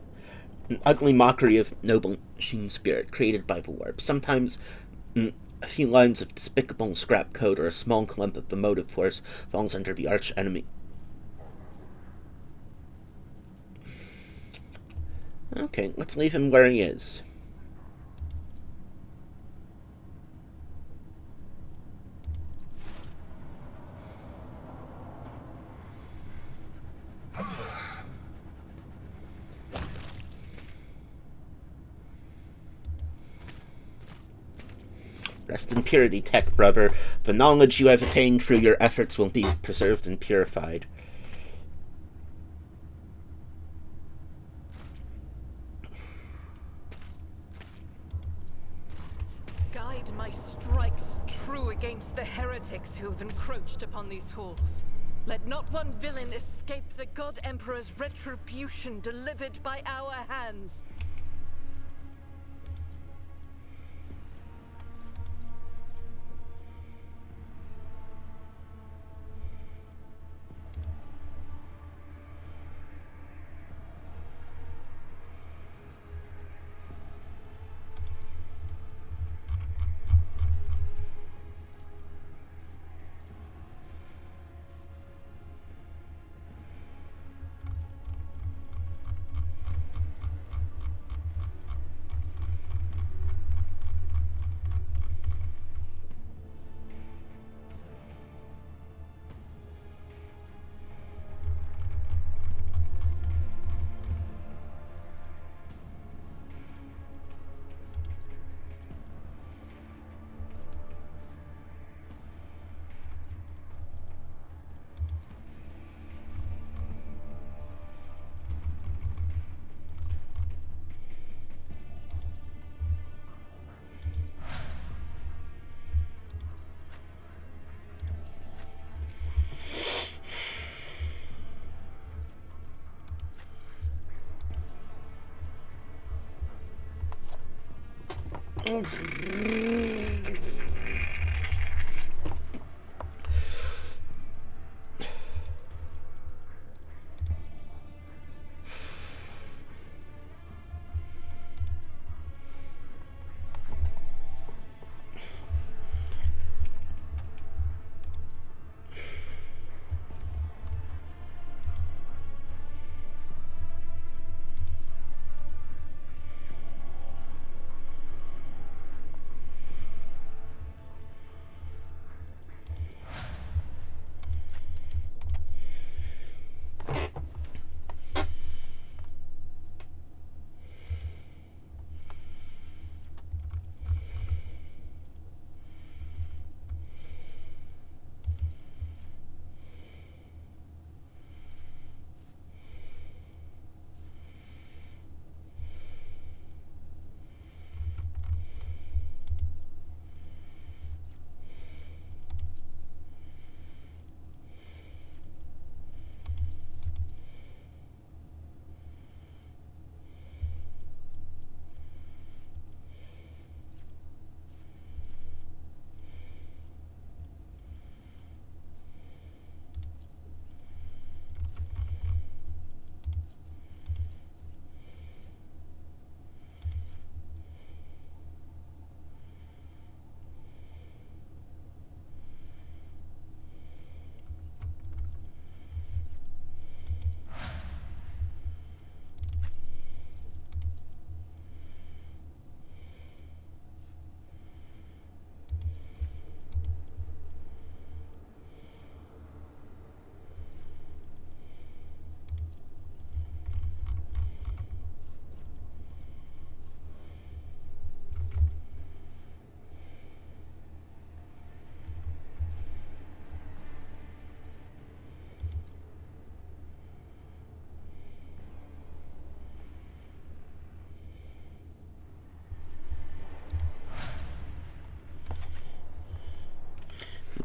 an ugly mockery of noble machine spirit created by the warp. Sometimes a few lines of despicable scrap code or a small clump of the motive force falls under the arch enemy. Okay, let's leave him where he is. Rest in purity, Tech brother. The knowledge you have attained through your efforts will be preserved and purified. Guide my strikes true against the heretics who have encroached upon these halls. Let not one villain escape the God Emperor's retribution delivered by our hands.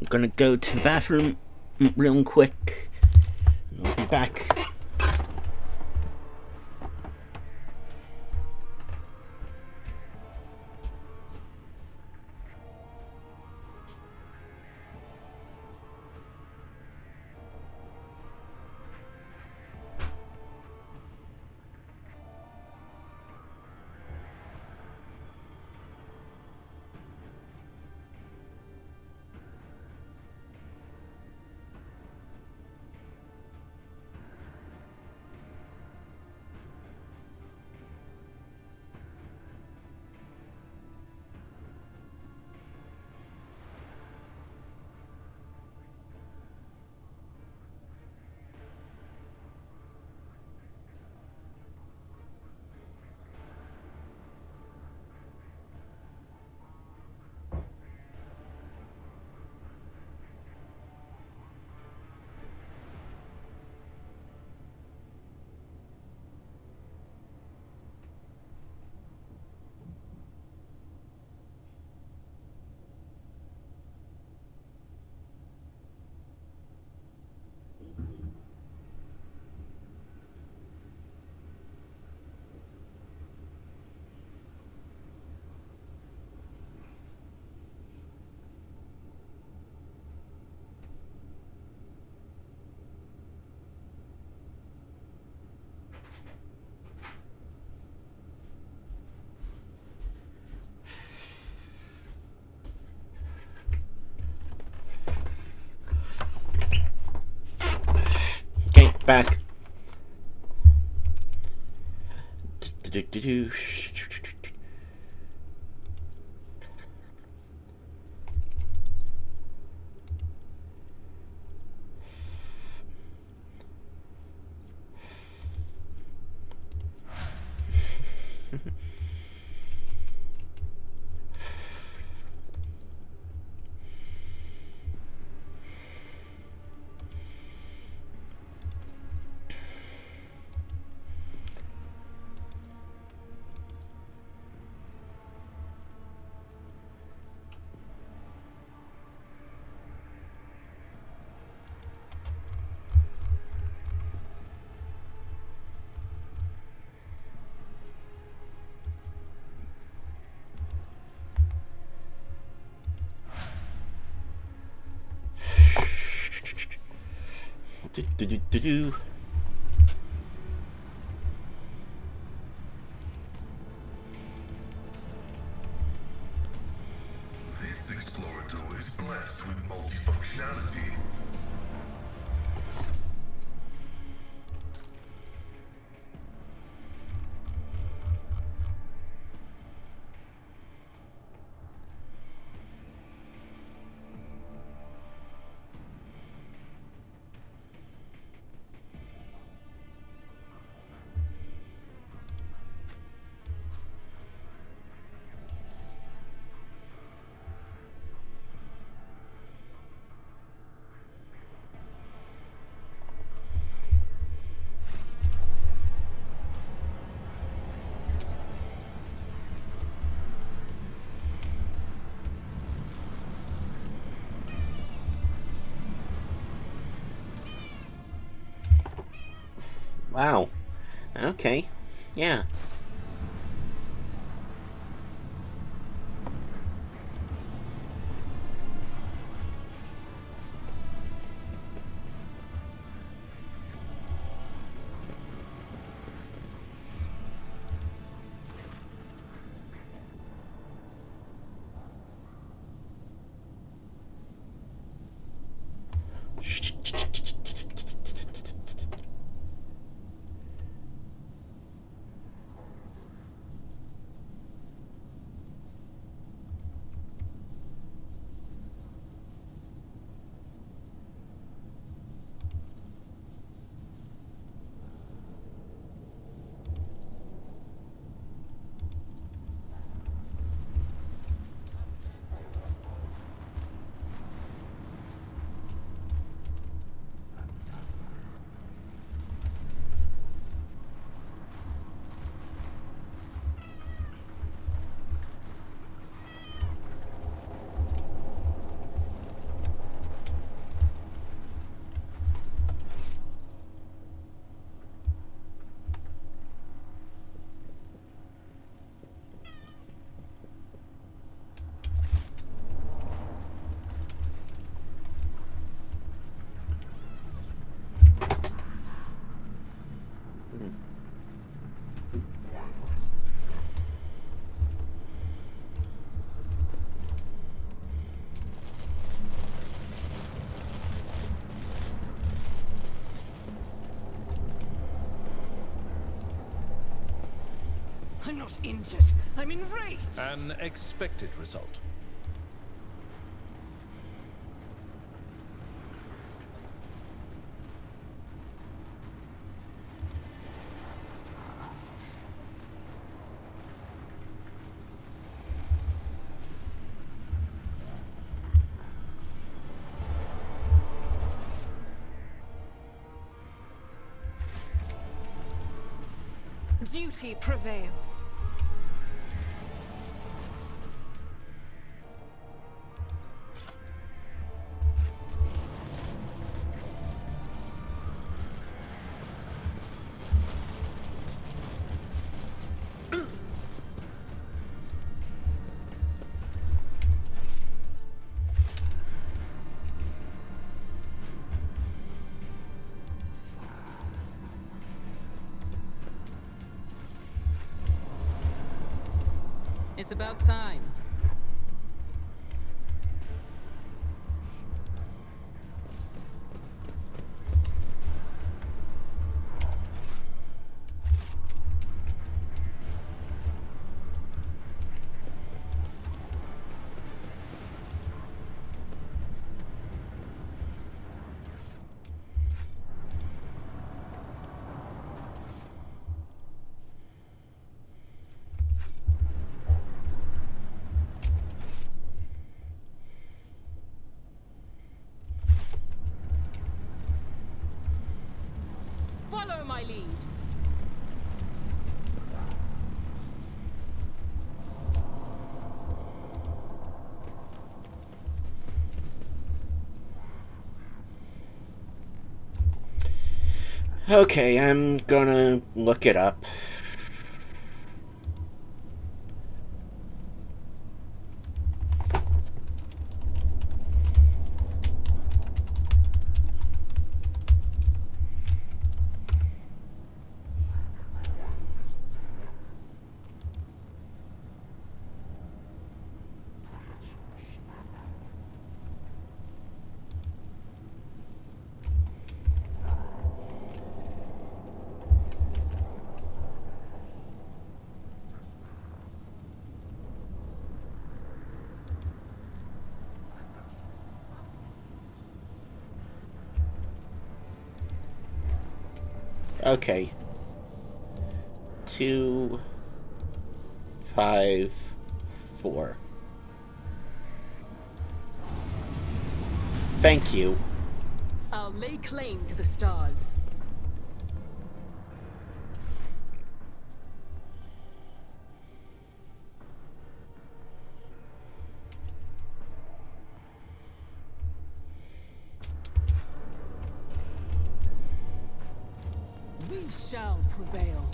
gonna go to the bathroom real quick. I'll be back. Okay, back. Do. This explorator is blessed with multifunctionality. Wow. Okay. Yeah. I'm not injured. I'm enraged. An expected result. Duty prevails. It's about time. Follow my lead. Okay, I'm gonna look it up. Okay. 2, 5, 4. Thank you. I'll lay claim to the stars. We shall prevail.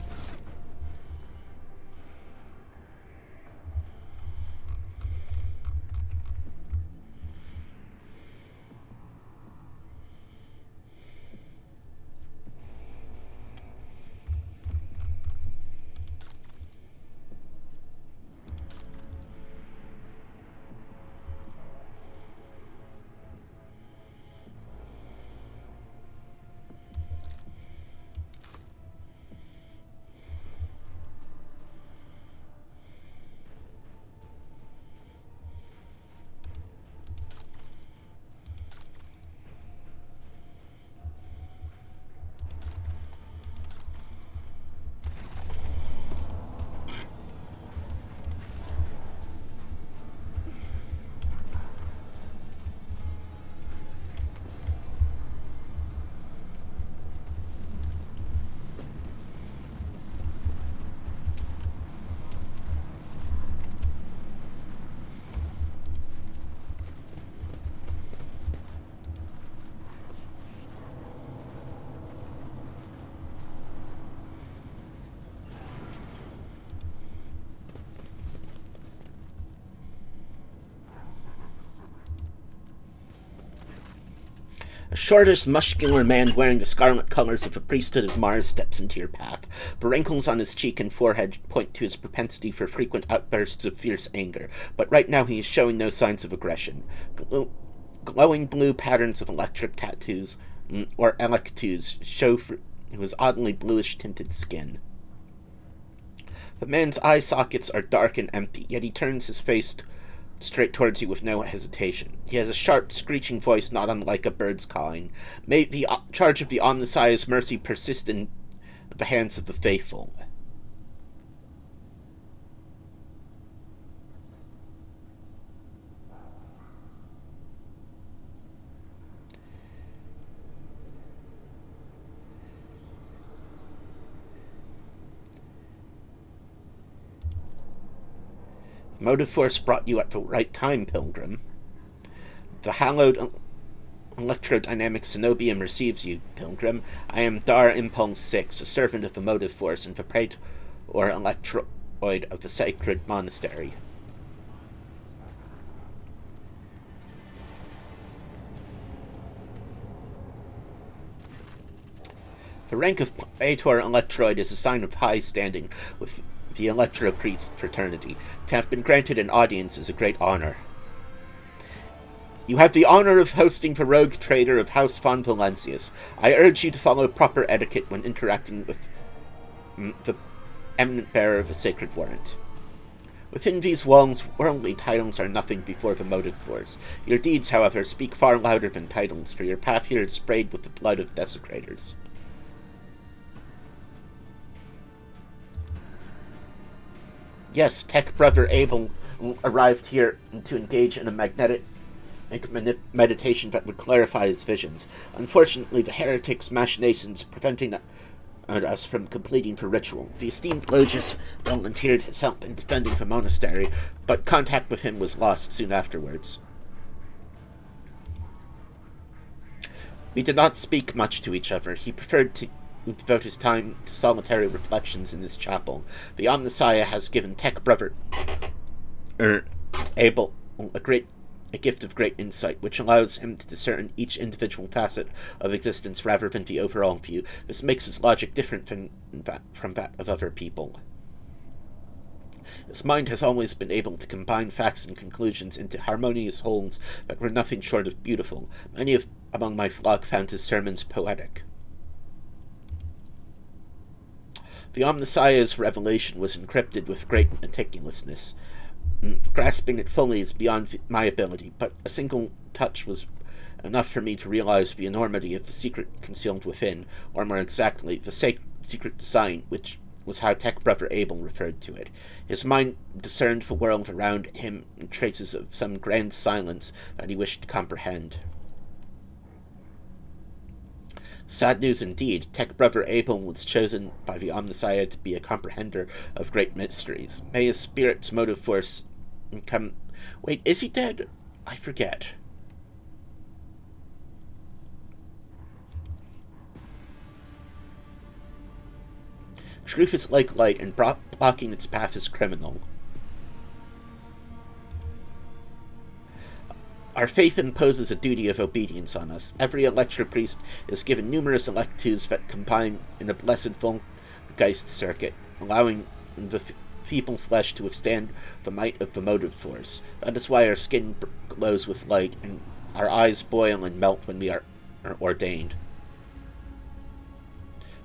A shortish, muscular man wearing the scarlet colors of the priesthood of Mars steps into your path. The wrinkles on his cheek and forehead point to his propensity for frequent outbursts of fierce anger, but right now he is showing no signs of aggression. Glowing blue patterns of electric tattoos, or electus, show his oddly bluish-tinted skin. The man's eye sockets are dark and empty, yet he turns his face straight towards you with no hesitation. He has a sharp, screeching voice not unlike a bird's cawing. May the charge of the Omnissiah's mercy persist in the hands of the faithful. Motive Force brought you at the right time, Pilgrim. The hallowed electrodynamic Cenobium receives you, Pilgrim. I am Dar Impulse 6, a servant of the Motive Force and proprietor or electroid of the Sacred Monastery. The rank of Praetor Electroid is a sign of high standing with the Electro Priest fraternity. To have been granted an audience is a great honor. You have the honor of hosting the rogue trader of House Von Valancius. I urge you to follow proper etiquette when interacting with the eminent bearer of the sacred warrant. Within these walls, worldly titles are nothing before the Motive Force. Your deeds, however, speak far louder than titles, for your path here is sprayed with the blood of desecrators. Yes, Tech Brother Abel arrived here to engage in a magnetic meditation that would clarify his visions. Unfortunately, the heretic's machinations preventing us from completing the ritual. The esteemed Logus volunteered his help in defending the monastery, but contact with him was lost soon afterwards. We did not speak much to each other. He preferred to devote his time to solitary reflections in his chapel. The Omnissiah has given Tech Brother Abel a gift of great insight, which allows him to discern each individual facet of existence rather than the overall view. This makes his logic different from that of other people. His mind has always been able to combine facts and conclusions into harmonious wholes that were nothing short of beautiful. Many among my flock found his sermons poetic. The Omnissiah's revelation was encrypted with great meticulousness. Grasping it fully is beyond my ability, but a single touch was enough for me to realize the enormity of the secret concealed within, or more exactly, the secret design, which was how Tech Brother Abel referred to it. His mind discerned the world around him in traces of some grand silence that he wished to comprehend. Sad news indeed. Tech Brother Abel was chosen by the Omnissiah to be a comprehender of great mysteries. May his spirit's motive force come... Wait, is he dead? I forget. Truth is like light, and blocking its path is criminal. Our faith imposes a duty of obedience on us. Every Electro Priest is given numerous electus that combine in a blessed Volgeist circuit, allowing the feeble flesh to withstand the might of the motive force. That is why our skin glows with light, and our eyes boil and melt when we are ordained.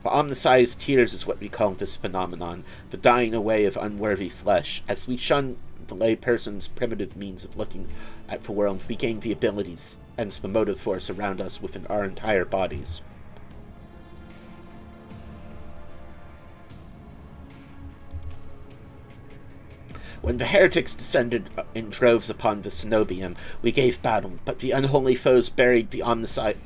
The Omnissiah's tears is what we call this phenomenon, the dying away of unworthy flesh. As we shun the lay person's primitive means of looking at the world, we gain the abilities and the motive force around us within our entire bodies. When the heretics descended in droves upon the Cenobium, we gave battle, but the unholy foes buried the Omnissiah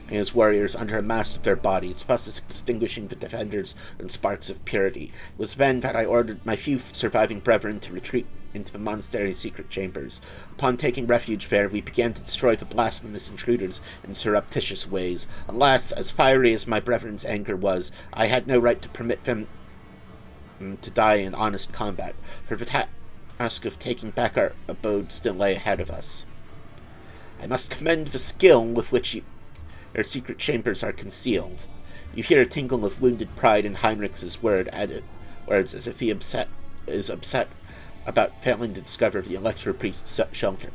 and his warriors under a mass of their bodies, thus extinguishing the defenders and sparks of purity. It was then that I ordered my few surviving brethren to retreat into the monastery's secret chambers. Upon taking refuge there, we began to destroy the blasphemous intruders in surreptitious ways. Alas, as fiery as my brethren's anger was, I had no right to permit them to die in honest combat, for the task of taking back our abode still lay ahead of us. I must commend the skill with which their secret chambers are concealed. You hear a tingle of wounded pride in Heinrich's words as if he is upset about failing to discover the Electro Priest's shelter.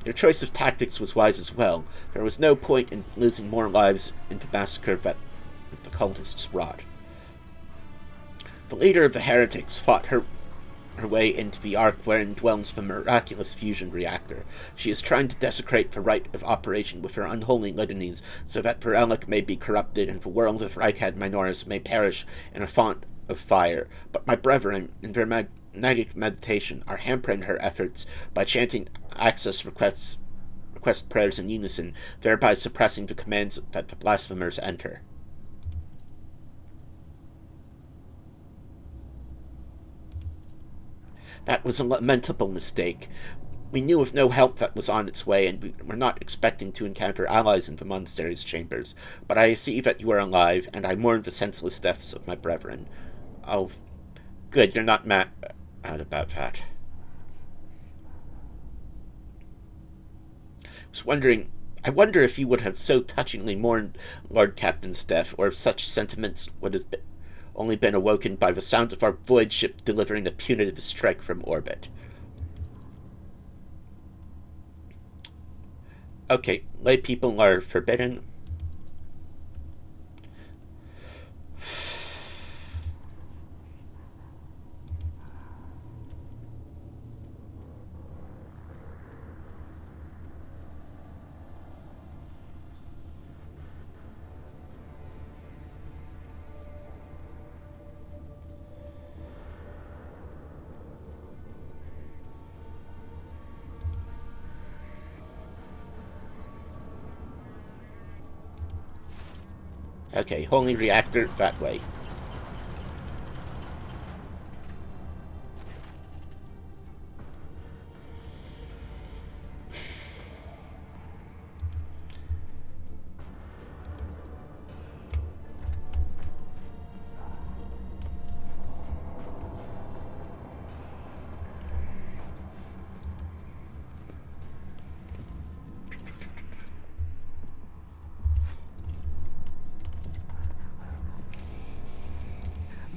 Your choice of tactics was wise as well. There was no point in losing more lives in the massacre that the cultists wrought. The leader of the heretics fought her way into the ark wherein dwells the miraculous fusion reactor. She is trying to desecrate the right of operation with her unholy litanies, so that the relic may be corrupted and the world of Reichad Minoris may perish in a font of fire. But my brethren, in their magnetic meditation, are hampering her efforts by chanting access request prayers in unison, thereby suppressing the commands that the blasphemers enter. That was a lamentable mistake. We knew of no help that was on its way, and we were not expecting to encounter allies in the monastery's chambers. But I see that you are alive, and I mourn the senseless deaths of my brethren. Oh, good, you're not mad about that. I wonder if you would have so touchingly mourned Lord Captain's death, or if such sentiments would have only been awoken by the sound of our void ship delivering a punitive strike from orbit. Okay, lay people are forbidden. Okay, holy reactor that way.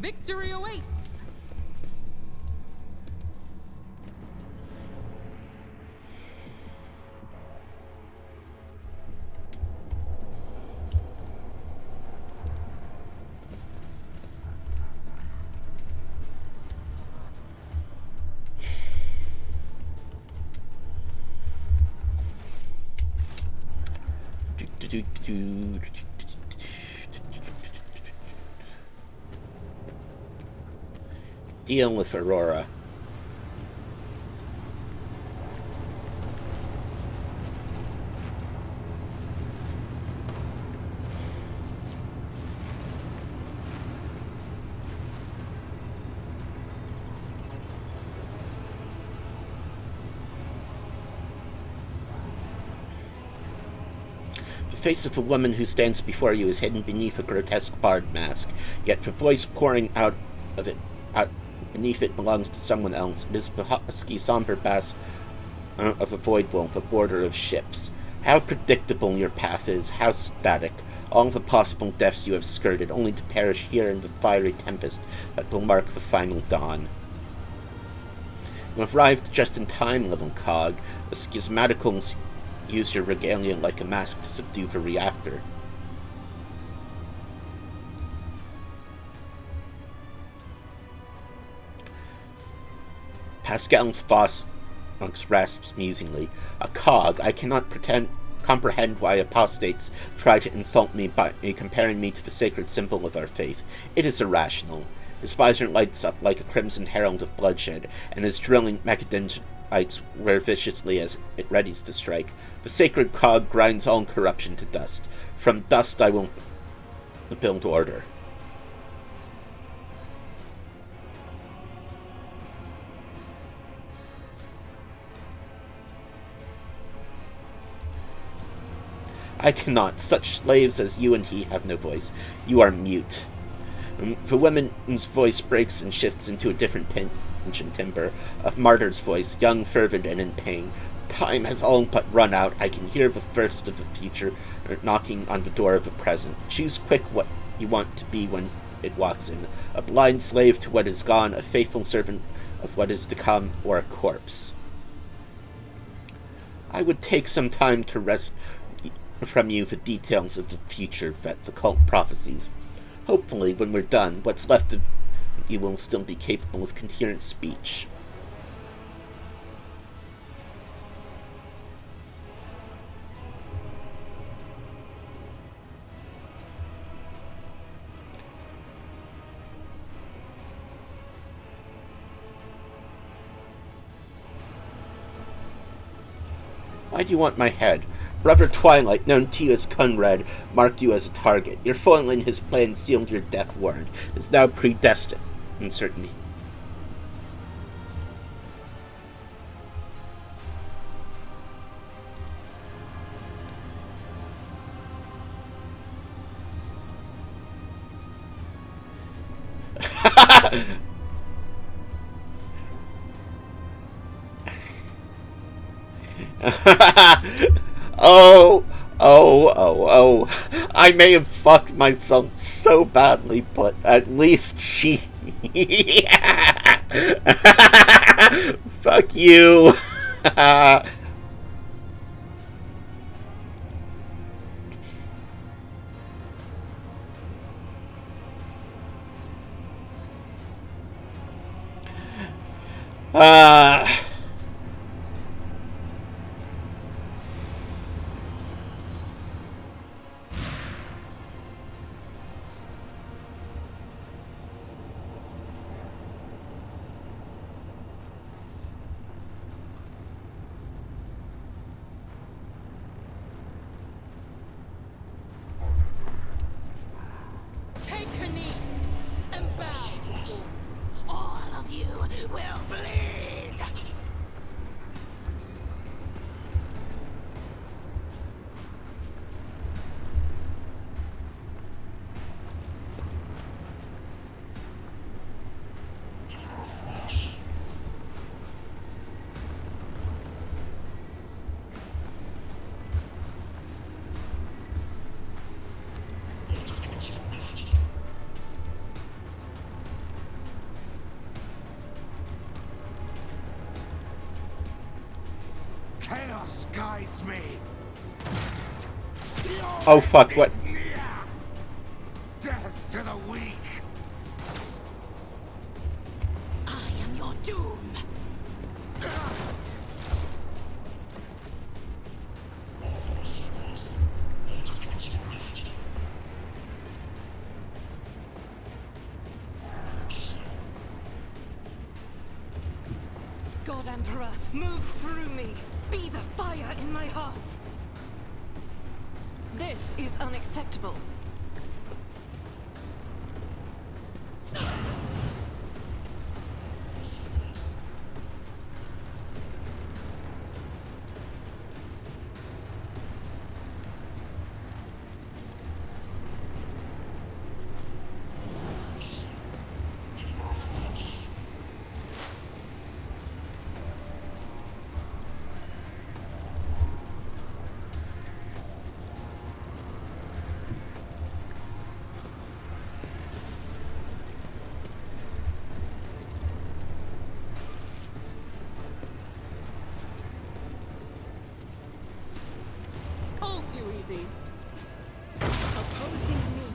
Victory awaits! Deal with Aurora. The face of the woman who stands before you is hidden beneath a grotesque bard mask, yet the voice pouring out beneath it belongs to someone else. It is the husky, somber bass of a void wolf, a border of ships. How predictable your path is, how static. All the possible deaths you have skirted, only to perish here in the fiery tempest that will mark the final dawn. You have arrived just in time, little cog. The schismaticals use your regalia like a mask to subdue the reactor. Pascal's voice rasps musingly. A cog. I cannot comprehend why apostates try to insult me by comparing me to the sacred symbol of our faith. It is irrational. His visor lights up like a crimson herald of bloodshed, and his drilling machadingites whir viciously as it readies to strike. The sacred cog grinds all corruption to dust. From dust I will build order. I cannot. Such slaves as you and he have no voice. You are mute. The woman's voice breaks and shifts into a different pitch and timbre, a martyr's voice, young, fervent, and in pain. Time has all but run out. I can hear the first of the future knocking on the door of the present. Choose quick what you want to be when it walks in. A blind slave to what is gone, a faithful servant of what is to come, or a corpse. I would take some time to wrest from you the details of the future that the cult prophesies. Hopefully, when we're done, what's left of you will still be capable of coherent speech. Why do you want my head? Brother Twilight, known to you as Conrad, marked you as a target. Your foiling his plan sealed your death warrant. It's now predestined. Uncertainty. Oh. I may have fucked myself so badly, but at least she... Fuck you. Take a knee and bow. All of you will bleed. Chaos guides me. Oh fuck, what? Death to the weak. I am your doom. God Emperor, move through me. Be the fire in my heart. This is unacceptable. All too easy. Opposing me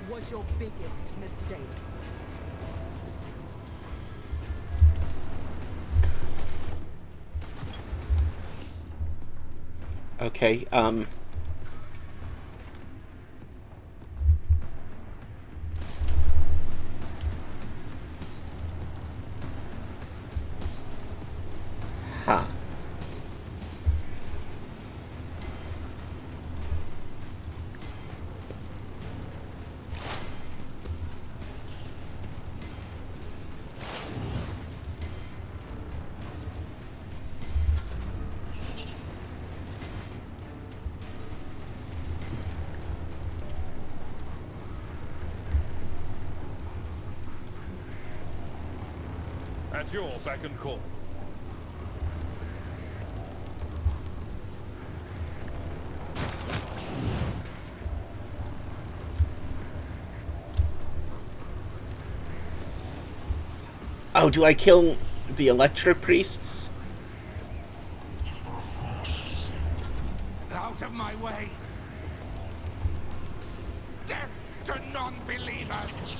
was your biggest mistake. Okay, Huh. At your beck and call. Oh, do I kill the Electro Priests? Out of my way. Death to non-believers.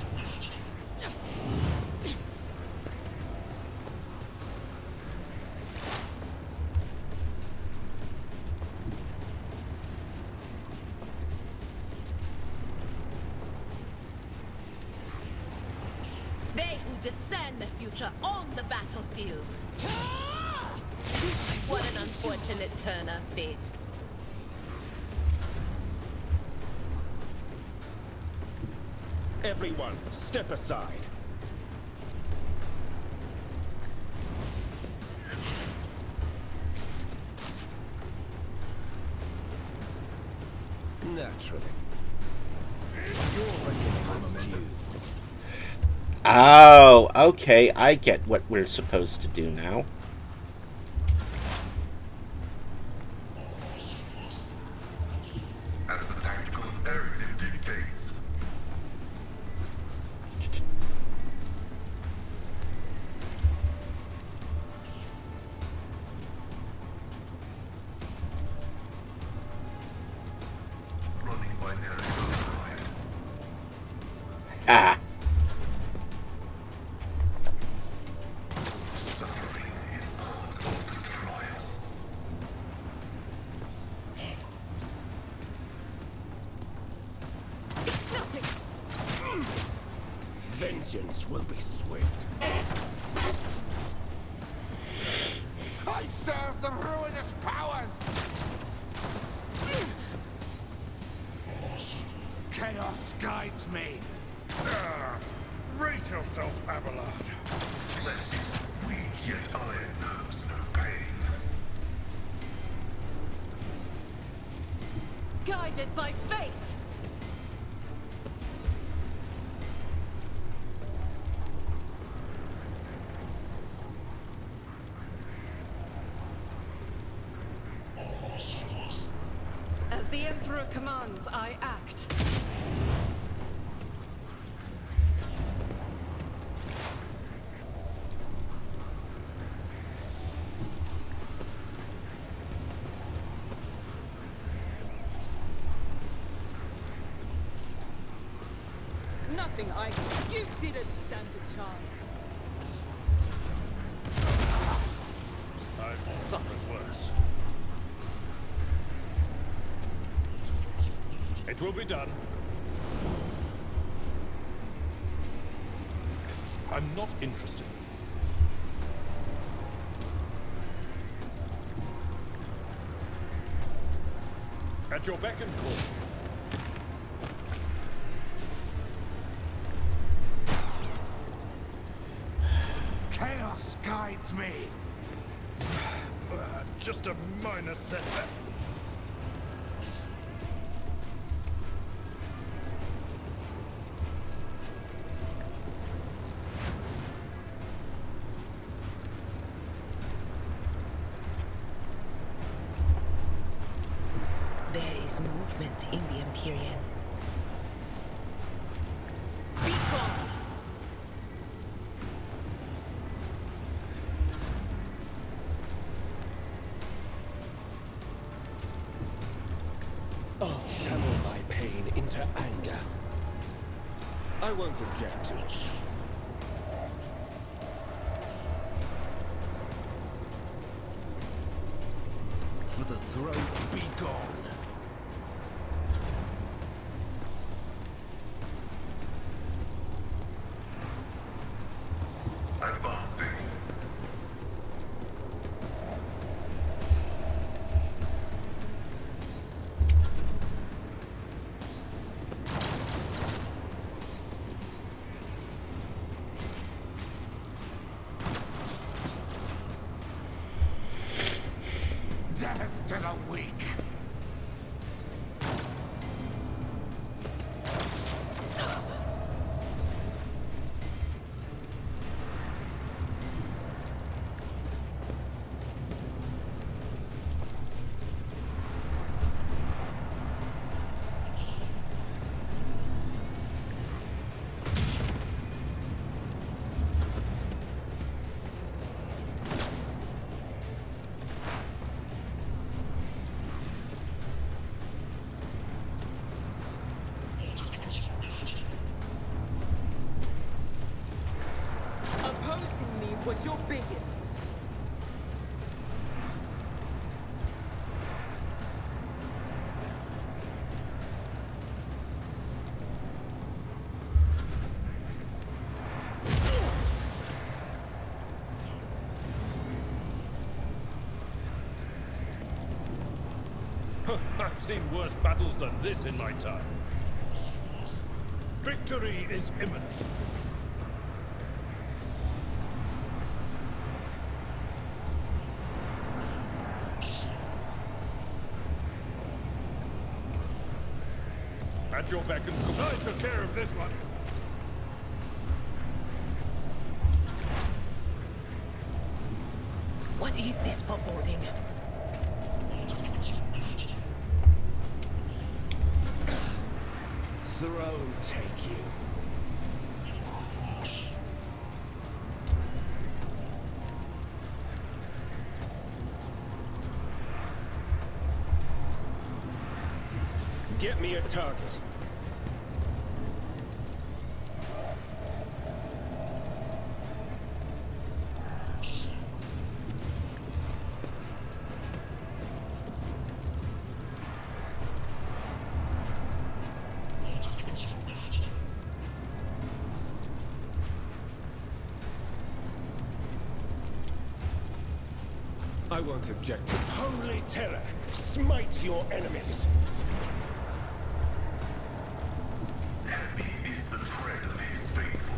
They who discern the future on the battlefield. What an unfortunate turn of fate. Everyone, step aside. Naturally. Your reckoning is due. Oh, okay, I get what we're supposed to do now. As the tactical imperative dictates. Running binary override. Ah. Suffering is part of the trial. It's nothing. Vengeance will be swift. I serve the ruinous powers! Chaos guides me. Brace yourself, Abelard. Flesh is weak, yet iron knows no pain. Guided by faith. As the Emperor commands, I act. Nothing I... You didn't stand a chance. I've suffered worse. It will be done. I'm not interested. At your beck and call. Chaos guides me. Just a minor setback. There is movement in the Empyrean. Be gone! I'll channel my pain into anger. I won't object to it. For the throat, be gone. Advancing. Death to the weak. What's your biggest? I've seen worse battles than this in my time. Victory is imminent. At your beck and call. I took care of this one. What is this foreboding? Throne take you. Get me a target. I won't object. Holy terror! Smite your enemies! Heavy is the tread of his faithful.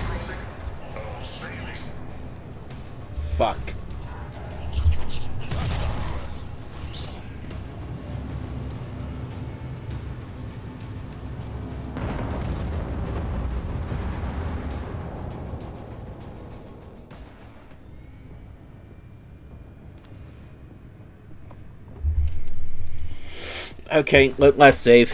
Prophets are failing. Fuck. Okay, let's save.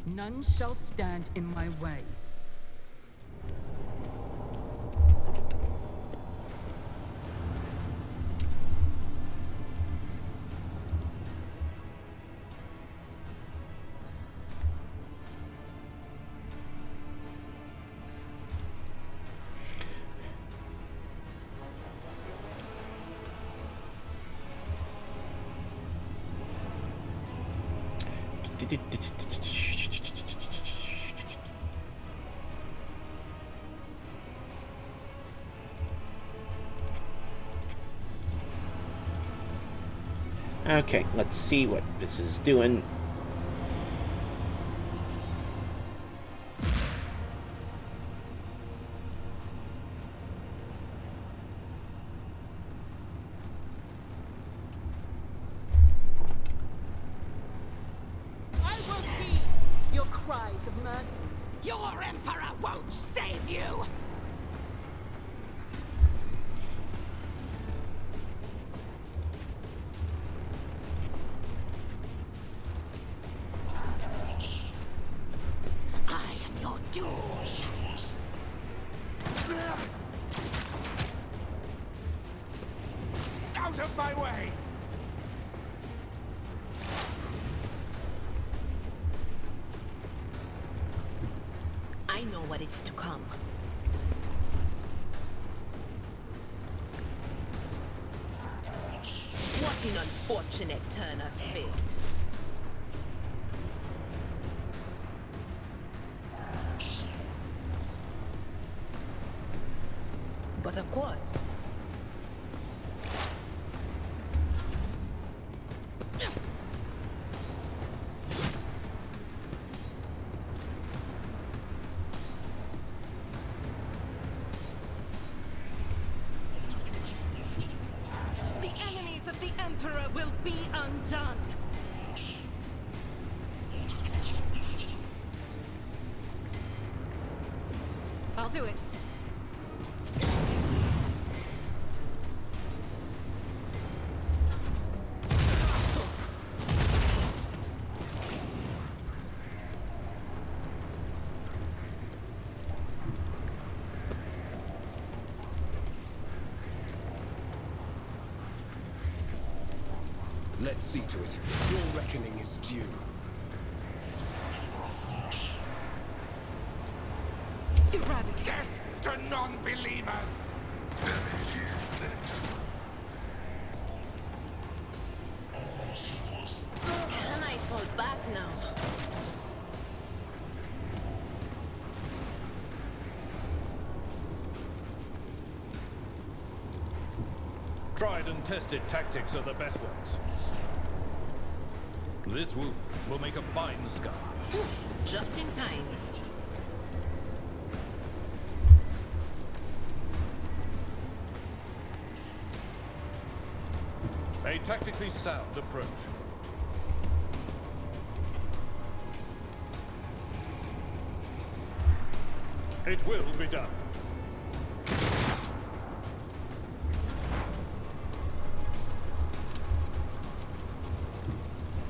None shall stand in my way. Okay, let's see what this is doing. I won't heed your cries of mercy. Your Emperor won't save you! I am your doom! Out of my way! I know what is to come. What an unfortunate turn of fate. But of course, The enemies of the Emperor will be undone! I'll do it. Let's see to it. Your reckoning is due. Eradicate! Death to non-believers! Can I fall back now? Tried and tested tactics are the best ones. This wound will make a fine scar. Just in time. A tactically sound approach. It will be done.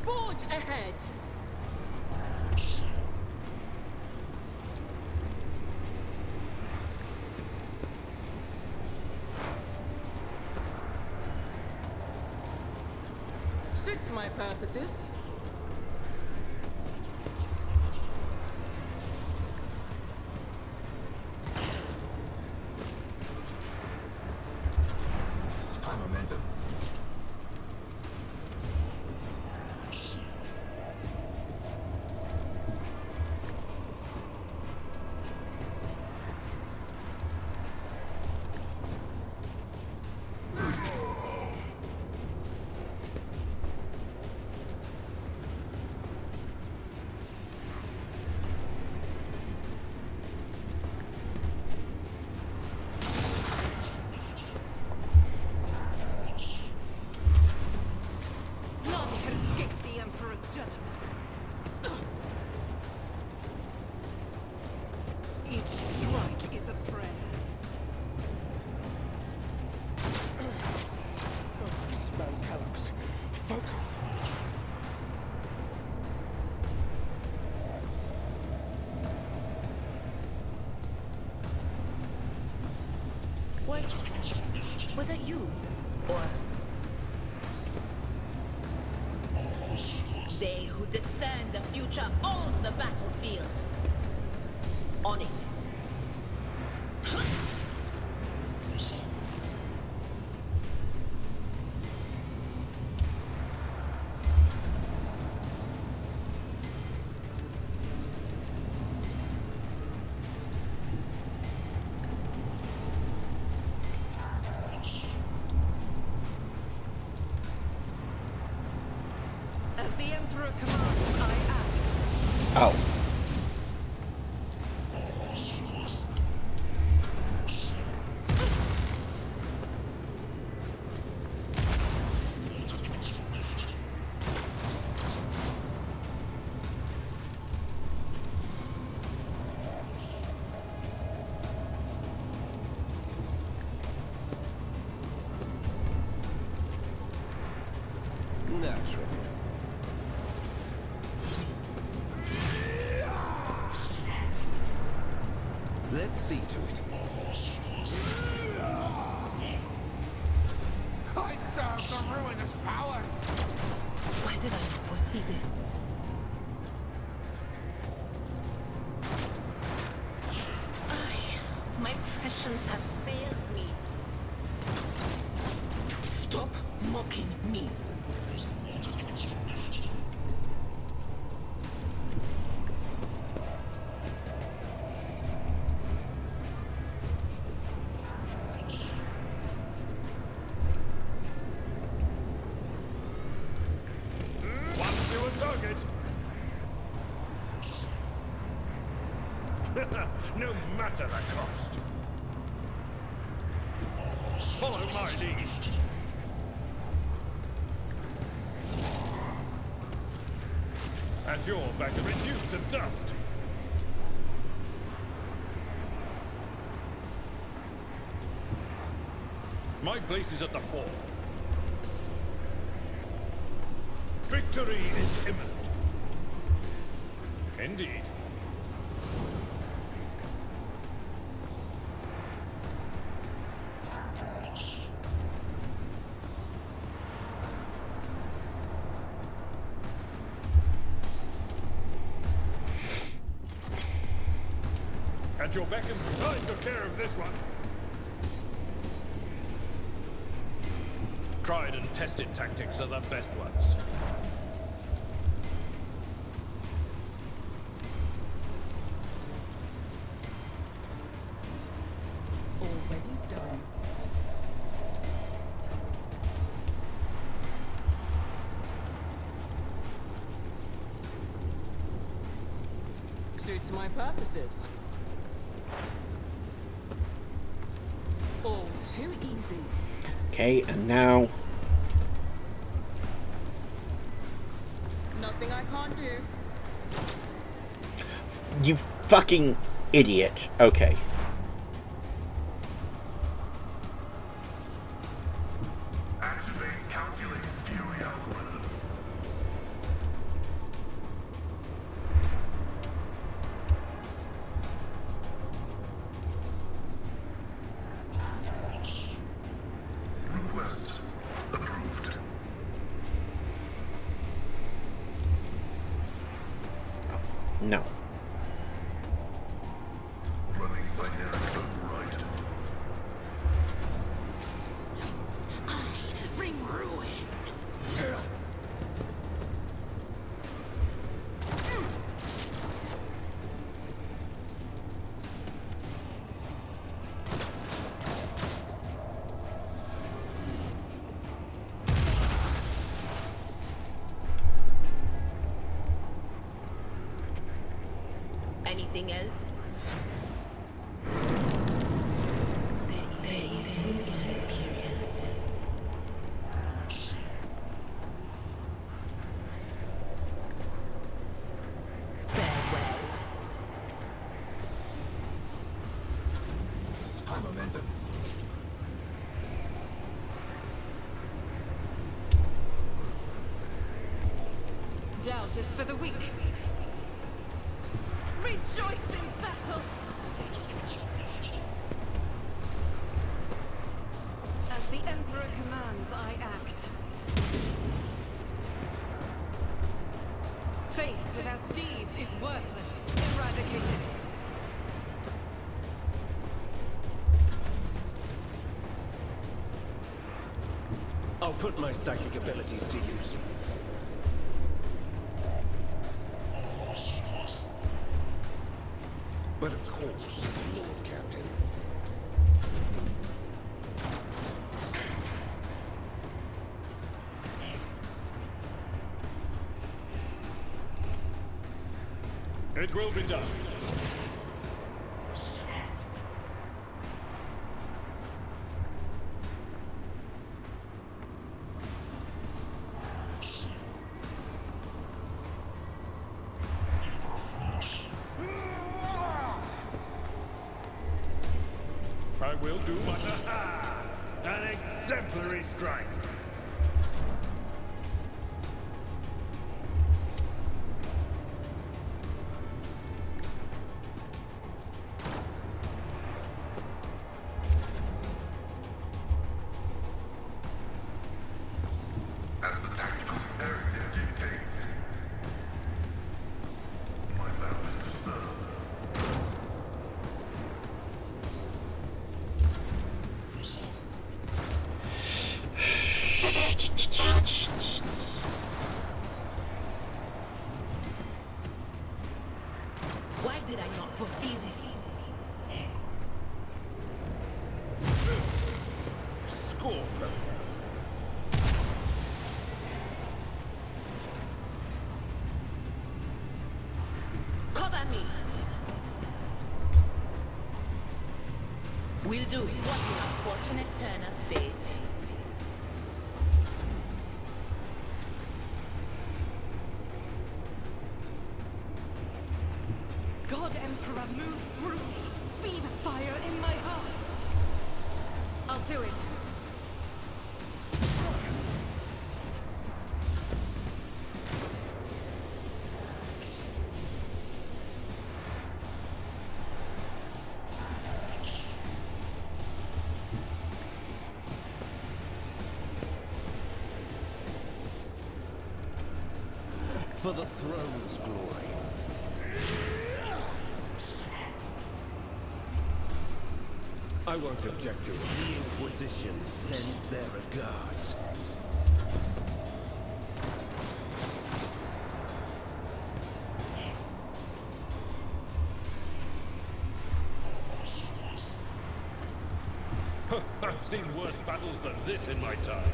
Forge ahead! Suits my purposes. Momentum. None can escape the Emperor's judgment. Each strike is a prayer. Focus, Mancallux. Focus. Was it you? Or they who discern the future on the battlefield? On it. As the Emperor commands, I act. Oh. Naturally. Let's see to it. I serve the ruinous powers! Why did I not foresee this? My prescience has failed me. Stop mocking me. One to a target. No matter the cost. Follow my lead. And you're back to reduced to dust. My place is at the fore. Victory is imminent. Indeed. At your beck and I took care of this one. Tried and tested tactics are the best ones. Already done. Suits my purposes. All too easy. Okay, and now... Nothing I can't do. You fucking idiot. Okay. Activate calculated fury algorithm. Request approved. No. Running binary override. I bring ruin. Anything else? Farewell. High momentum. Doubt is for the weak. Rejoice in battle! As the Emperor commands, I act. Faith without deeds is worthless. Eradicated. I'll put my psychic abilities to use. But of course, Lord Captain. It will be done. I will do my... An exemplary strike! As the tactical imperative dictates. My vow is to serve. Why did I not foresee this? Score. Cover me! Will do. What an unfortunate turn of fate. God Emperor, move through me. Be the fire in my heart. I'll do it. For the throne's glory. I won't object to it. The Inquisition sends their regards. I've seen worse battles than this in my time.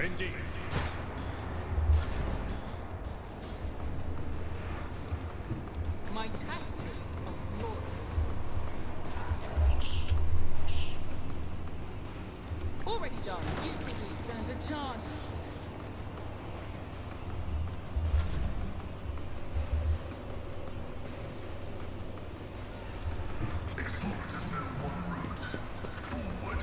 Indeed. My tactics are flawless. Already done. You didn't stand a chance. Explorers know one route. Forward.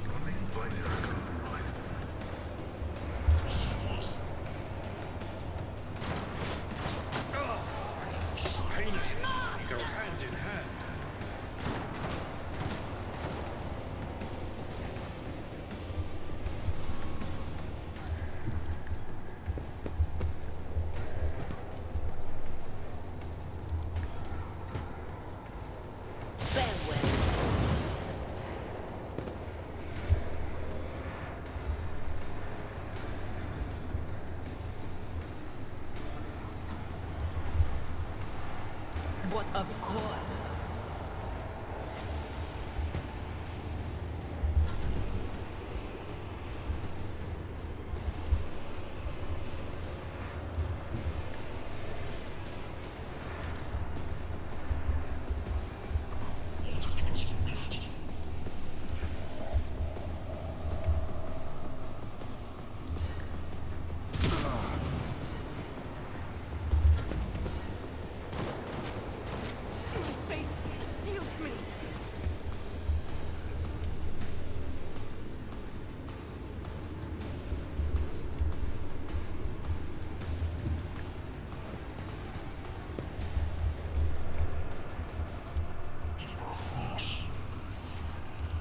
Running binary override. Pain and glory go hand in hand. Farewell. But of course. Faith shields me.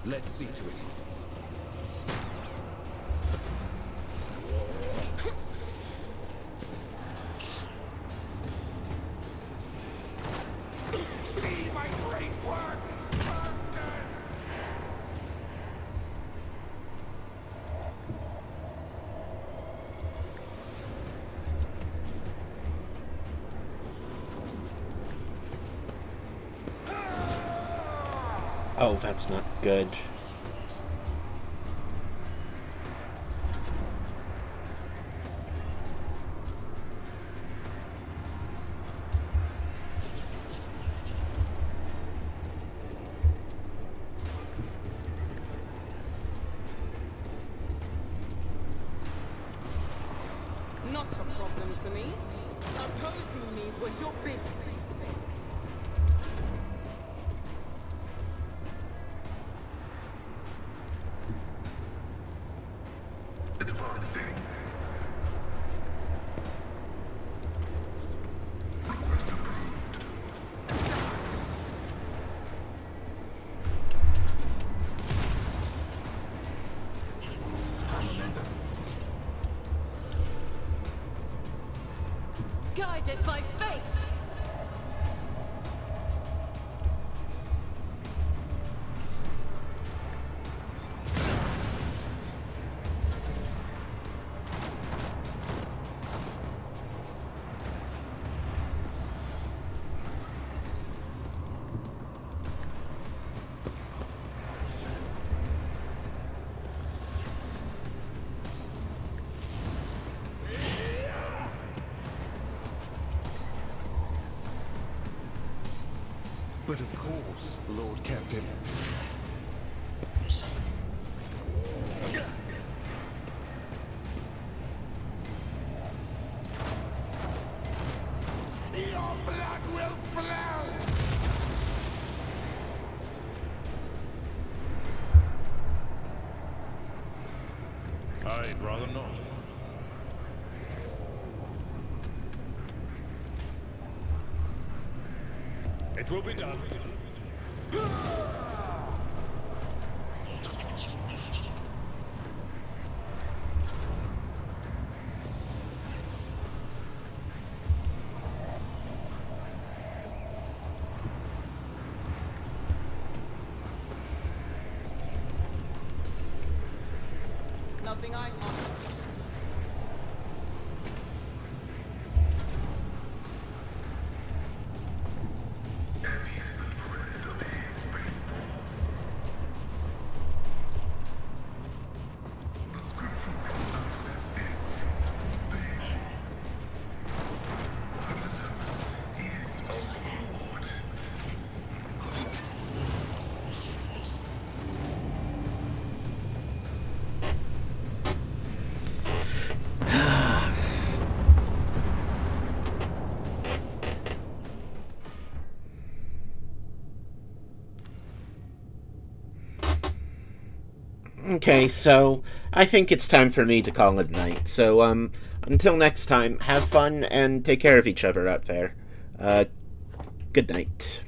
Let's see to it. See my great works, bastard! Oh, that's not good. Not a problem for me. Opposing me was your big mistake. A divine thing. Request approved. Guided by faith. But of course, Lord Captain. Your blood will flow! I'd rather not. It will be done. Nothing I can't. Okay, so I think it's time for me to call it a night. So, until next time, have fun and take care of each other out there. Good night.